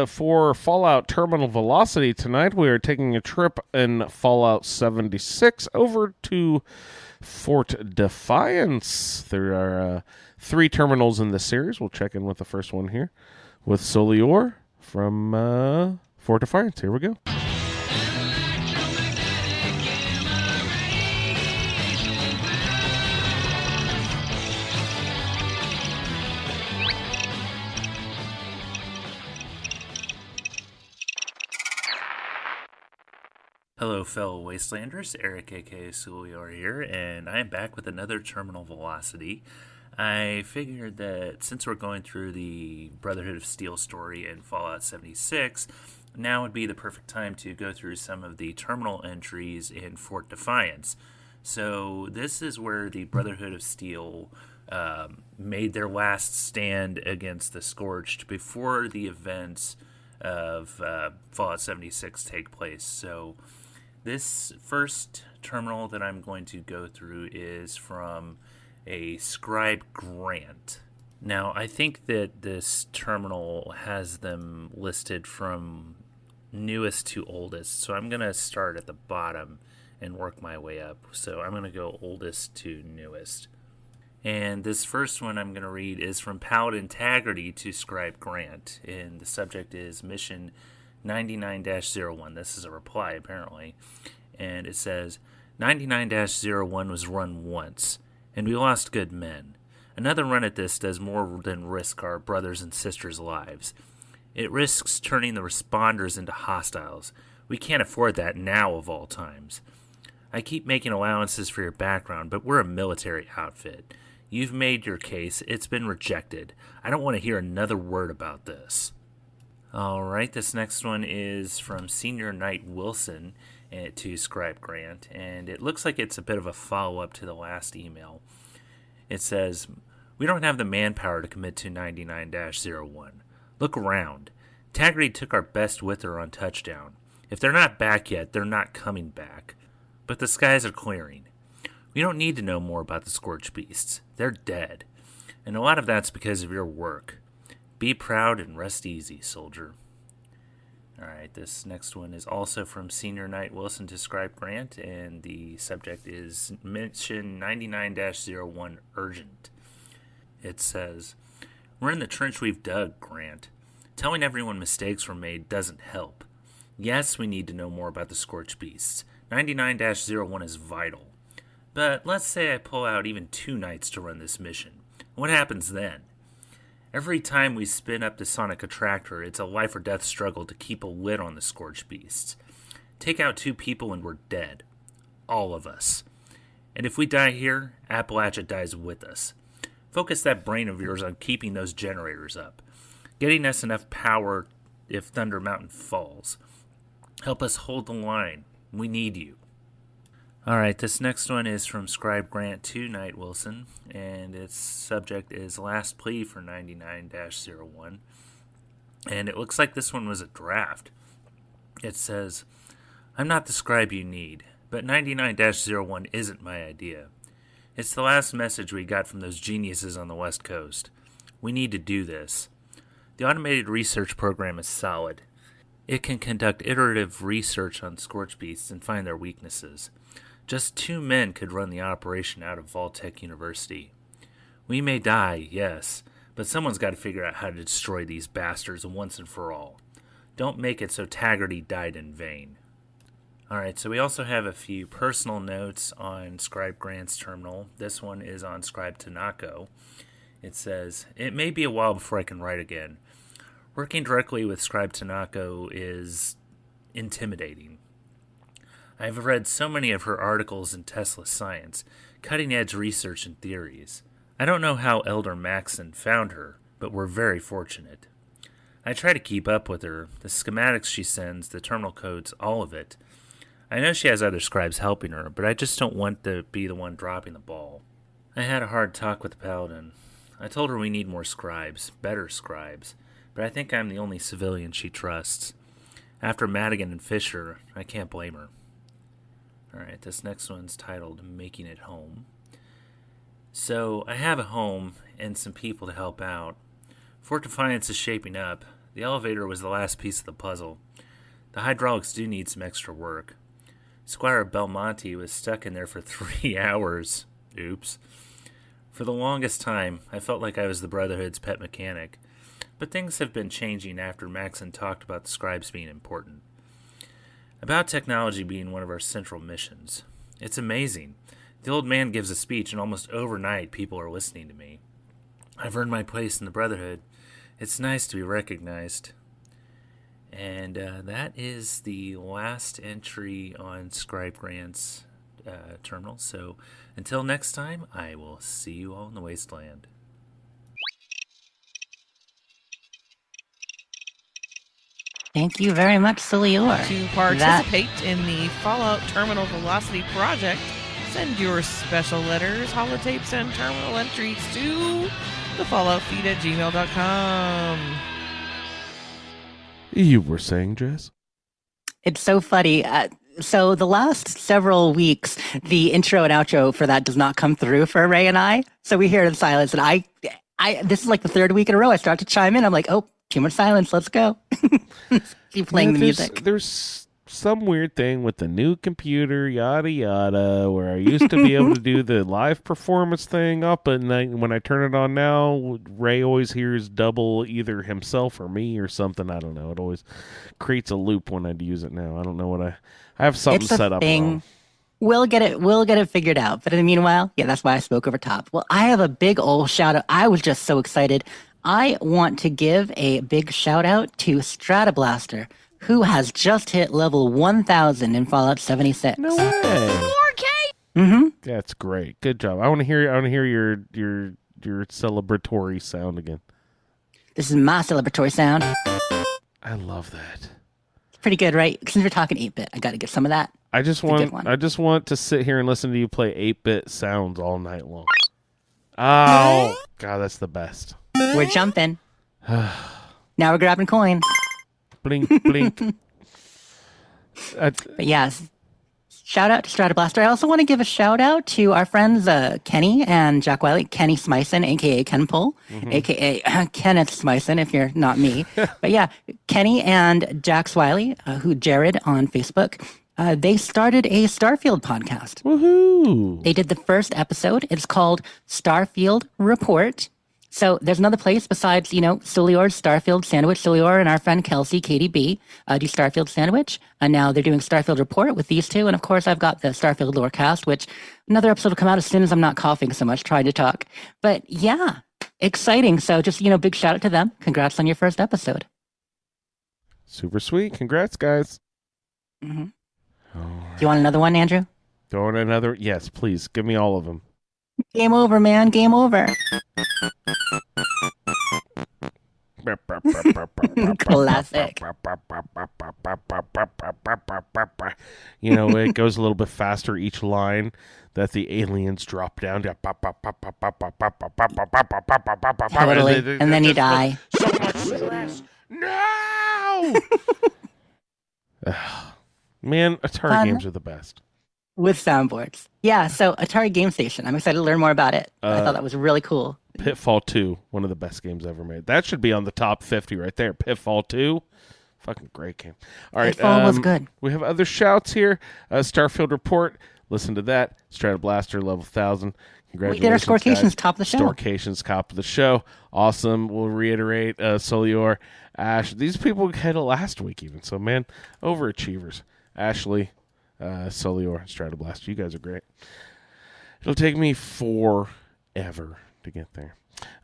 For Fallout Terminal Velocity tonight, we are taking a trip in Fallout 76 over to Fort Defiance. There are 3 terminals in the series. We'll check in with the first one here with Solior from Fort Defiance. Here we go. Hello, fellow Wastelanders. Eric, aka Sulior here, and I am back with another Terminal Velocity. I figured that since we're going through the Brotherhood of Steel story in Fallout 76, now would be the perfect time to go through some of the terminal entries in Fort Defiance. So this is where the Brotherhood of Steel made their last stand against the Scorched before the events of Fallout 76 take place. So this first terminal that I'm going to go through is from a Scribe Grant. Now, I think that this terminal has them listed from newest to oldest, so I'm going to start at the bottom and work my way up. So I'm going to go oldest to newest. And this first one I'm going to read is from Paladin Integrity to Scribe Grant, and the subject is Mission 99-01. This is a reply, apparently. And it says, 99-01 was run once, and we lost good men. Another run at this does more than risk our brothers and sisters' lives. It risks turning the responders into hostiles. We can't afford that now of all times. I keep making allowances for your background, but we're a military outfit. You've made your case. It's been rejected. I don't want to hear another word about this. All right, this next one is from Senior Knight Wilson to Scribe Grant, and it looks like it's a bit of a follow-up to the last email. It says, we don't have the manpower to commit to 99-01. Look around. Taggarty took our best with her on touchdown. If they're not back yet, they're not coming back. But the skies are clearing. We don't need to know more about the Scorched Beasts. They're dead. And a lot of that's because of your work. Be proud and rest easy, soldier. Alright, this next one is also from Senior Knight Wilson to Scribe Grant, and the subject is Mission 99-01 Urgent. It says, we're in the trench we've dug, Grant. Telling everyone mistakes were made doesn't help. Yes, we need to know more about the Scorched Beasts. 99-01 is vital. But let's say I pull out even 2 nights to run this mission. What happens then? Every time we spin up the sonic attractor, it's a life or death struggle to keep a lid on the Scorched Beasts. Take out 2 people and we're dead. All of us. And if we die here, Appalachia dies with us. Focus that brain of yours on keeping those generators up. Getting us enough power if Thunder Mountain falls. Help us hold the line. We need you. Alright, this next one is from Scribe Grant to Knight Wilson, and its subject is Last Plea for 99-01. And it looks like this one was a draft. It says, I'm not the scribe you need, but 99-01 isn't my idea. It's the last message we got from those geniuses on the West Coast. We need to do this. The automated research program is solid. It can conduct iterative research on Scorched Beasts and find their weaknesses. Just 2 men could run the operation out of Vault-Tec University. We may die, yes, but someone's got to figure out how to destroy these bastards once and for all. Don't make it so Taggarty died in vain. Alright, so we also have a few personal notes on Scribe Grant's terminal. This one is on Scribe Tanako. It says, it may be a while before I can write again. Working directly with Scribe Tanako is intimidating. I've read so many of her articles in Tesla Science, cutting-edge research and theories. I don't know how Elder Maxon found her, but we're very fortunate. I try to keep up with her, the schematics she sends, the terminal codes, all of it. I know she has other scribes helping her, but I just don't want to be the one dropping the ball. I had a hard talk with the Paladin. I told her we need more scribes, better scribes, but I think I'm the only civilian she trusts. After Madigan and Fisher, I can't blame her. All right, this next one's titled Making It Home. So, I have a home and some people to help out. Fort Defiance is shaping up. The elevator was the last piece of the puzzle. The hydraulics do need some extra work. Squire Belmonte was stuck in there for 3 hours. Oops. For the longest time, I felt like I was the Brotherhood's pet mechanic. But things have been changing after Maxon talked about the scribes being important. About technology being one of our central missions. It's amazing. The old man gives a speech, and almost overnight people are listening to me. I've earned my place in the Brotherhood. It's nice to be recognized. And that is the last entry on Scribe Grant's terminal. So until next time, I will see you all in the wasteland. Thank you very much, Solior. To participate in the Fallout Terminal Velocity Project, send your special letters, holotapes, and terminal entries to thefalloutfeed@gmail.com. You were saying, Jess? It's so funny. So the last several weeks, the intro and outro for that does not come through for Ray and I. So we hear it in silence. And I this is like the third week in a row. I start to chime in. I'm like, oh, too much silence. Let's go. Keep playing the music. There's some weird thing with the new computer, yada yada, where I used to be able to do the live performance thing up, and when I turn it on now, Ray always hears double either himself or me or something. I don't know. It always creates a loop when I use it now. I don't know what I have something It's a set up thing. wrong. We'll get it figured out. But in the meanwhile, yeah, that's why I spoke over top. Well, I have a big old shout out. I was just so excited. I want to give a big shout out to Stratoblaster, who has just hit level 1000 in Fallout 76. No way. 4K! Mm-hmm. That's great. Good job. I want to hear your celebratory sound again. This is my celebratory sound. I love that. It's pretty good, right? Since we're talking 8-bit, I got to get some of that. I just want to sit here and listen to you play 8-bit sounds all night long. Oh, God, that's the best. We're jumping. Now we're grabbing coins. Blink, blink. But yes, shout out to Stratoblaster. I also want to give a shout out to our friends Kenny and Jack Wiley. Kenny Smyson, a.k.a. Ken Pull, a.k.a. Kenneth Smyson, if you're not me. But yeah, Kenny and Jack Wiley, Jared on Facebook, they started a Starfield podcast. Woohoo! They did the first episode. It's called Starfield Report. So there's another place besides, Solior's Starfield Sandwich. Solior and our friend Kelsey, KDB, do Starfield Sandwich. And now they're doing Starfield Report with these two. And of course, I've got the Starfield Lorecast, which another episode will come out as soon as I'm not coughing so much trying to talk. But yeah, exciting. So just, big shout out to them. Congrats on your first episode. Super sweet. Congrats, guys. Mm-hmm. Do you want another one, Andrew? Do you want another? Yes, please. Give me all of them. Game over, man. Game over. Classic. It goes a little bit faster each line that the aliens drop down. Totally. And then you die. So much stress. No! Man, Atari games are the best. With soundboards. Yeah, so Atari Game Station. I'm excited to learn more about it. I thought that was really cool. Pitfall 2, one of the best games ever made. That should be on the top 50 right there. Pitfall 2, fucking great game. All right, Pitfall was good. We have other shouts here. Starfield Report, listen to that. Stratoblaster, level 1000. Congratulations, we did our Scorecations guys. top of the show. Scorecations top of the show. Awesome. We'll reiterate, Solior, Ash. These people had it last week even. So, man, overachievers. Ashley, Solior, Stratoblaster, you guys are great. It'll take me forever to get there.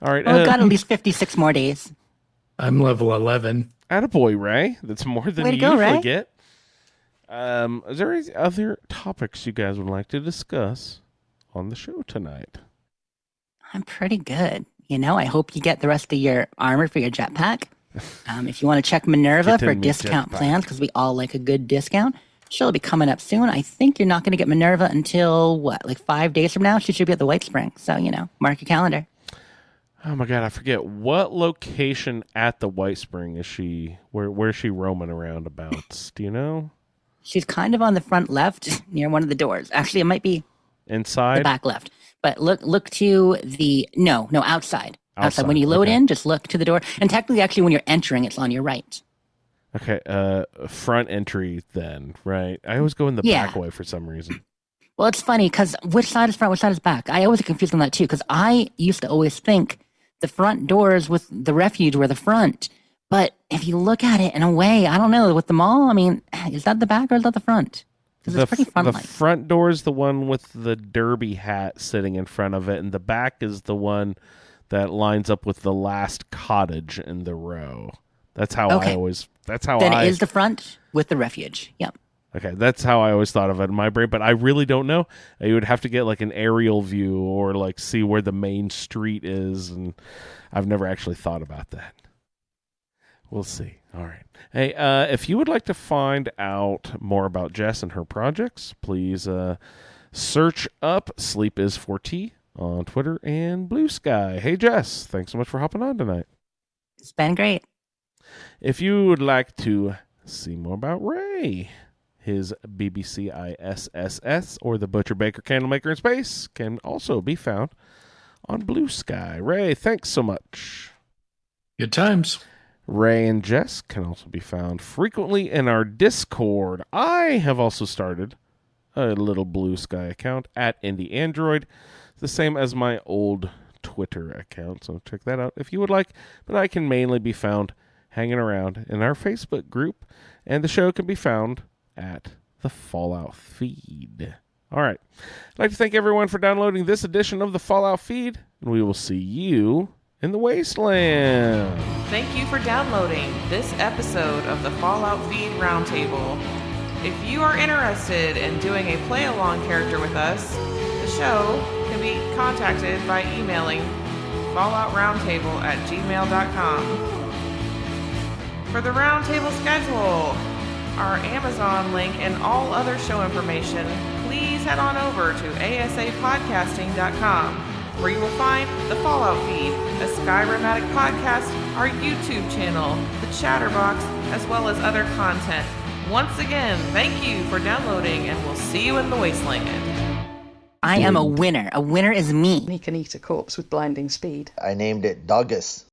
All right. Well, got at least 56 more days. I'm level 11. Attaboy, Ray. That's more than you usually get. Is there any other topics you guys would like to discuss on the show tonight? I'm pretty good. I hope you get the rest of your armor for your jetpack. If you want to check Minerva for discount plans, because we all like a good discount, she'll be coming up soon. I think you're not going to get Minerva until, 5 days from now? She should be at the White Spring. So, mark your calendar. Oh, my God. I forget. What location at the White Spring is she? Where's she roaming around about? Do you know? She's kind of on the front left near one of the doors. Actually, it might be Inside? the back left. But look to the outside. Outside. When you load in, just look to the door. And technically, actually, when you're entering, it's on your right. Okay, front entry then, right? I always go in the back way for some reason. Well, it's funny because which side is front, which side is back? I always get confused on that too because I used to always think the front doors with the refuge were the front. But if you look at it in a way, I don't know, with the mall, I mean, is that the back or is that the front? Because it's pretty front-like. The front door is the one with the derby hat sitting in front of it, and the back is the one that lines up with the last cottage in the row. That's how I always... Then it is the front with the refuge. Yep. Okay, that's how I always thought of it in my brain, but I really don't know. You would have to get like an aerial view or like see where the main street is, and I've never actually thought about that. We'll see. All right. Hey, if you would like to find out more about Jess and her projects, please search up Sleep is for Tea on Twitter and Blue Sky. Hey, Jess, thanks so much for hopping on tonight. It's been great. If you would like to see more about Ray, his BBC ISSS or the Butcher Baker Candlemaker in Space can also be found on Blue Sky. Ray, thanks so much. Good times. Ray and Jess can also be found frequently in our Discord. I have also started a little Blue Sky account at IndieAndroid, the same as my old Twitter account, so check that out if you would like. But I can mainly be found hanging around in our Facebook group, and the show can be found at the Fallout feed. All right. I'd like to thank everyone for downloading this edition of the Fallout feed, and we will see you in the Wasteland. Thank you for downloading this episode of the Fallout Feed Roundtable. If you are interested in doing a play-along character with us, the show can be contacted by emailing falloutroundtable@gmail.com. For the Roundtable schedule, our Amazon link, and all other show information, please head on over to asapodcasting.com, where you will find the Fallout feed, a Skyrimatic podcast, our YouTube channel, the Chatterbox, as well as other content. Once again, thank you for downloading, and we'll see you in the Wasteland. I am a winner. A winner is me. He can eat a corpse with blinding speed. I named it Doggus.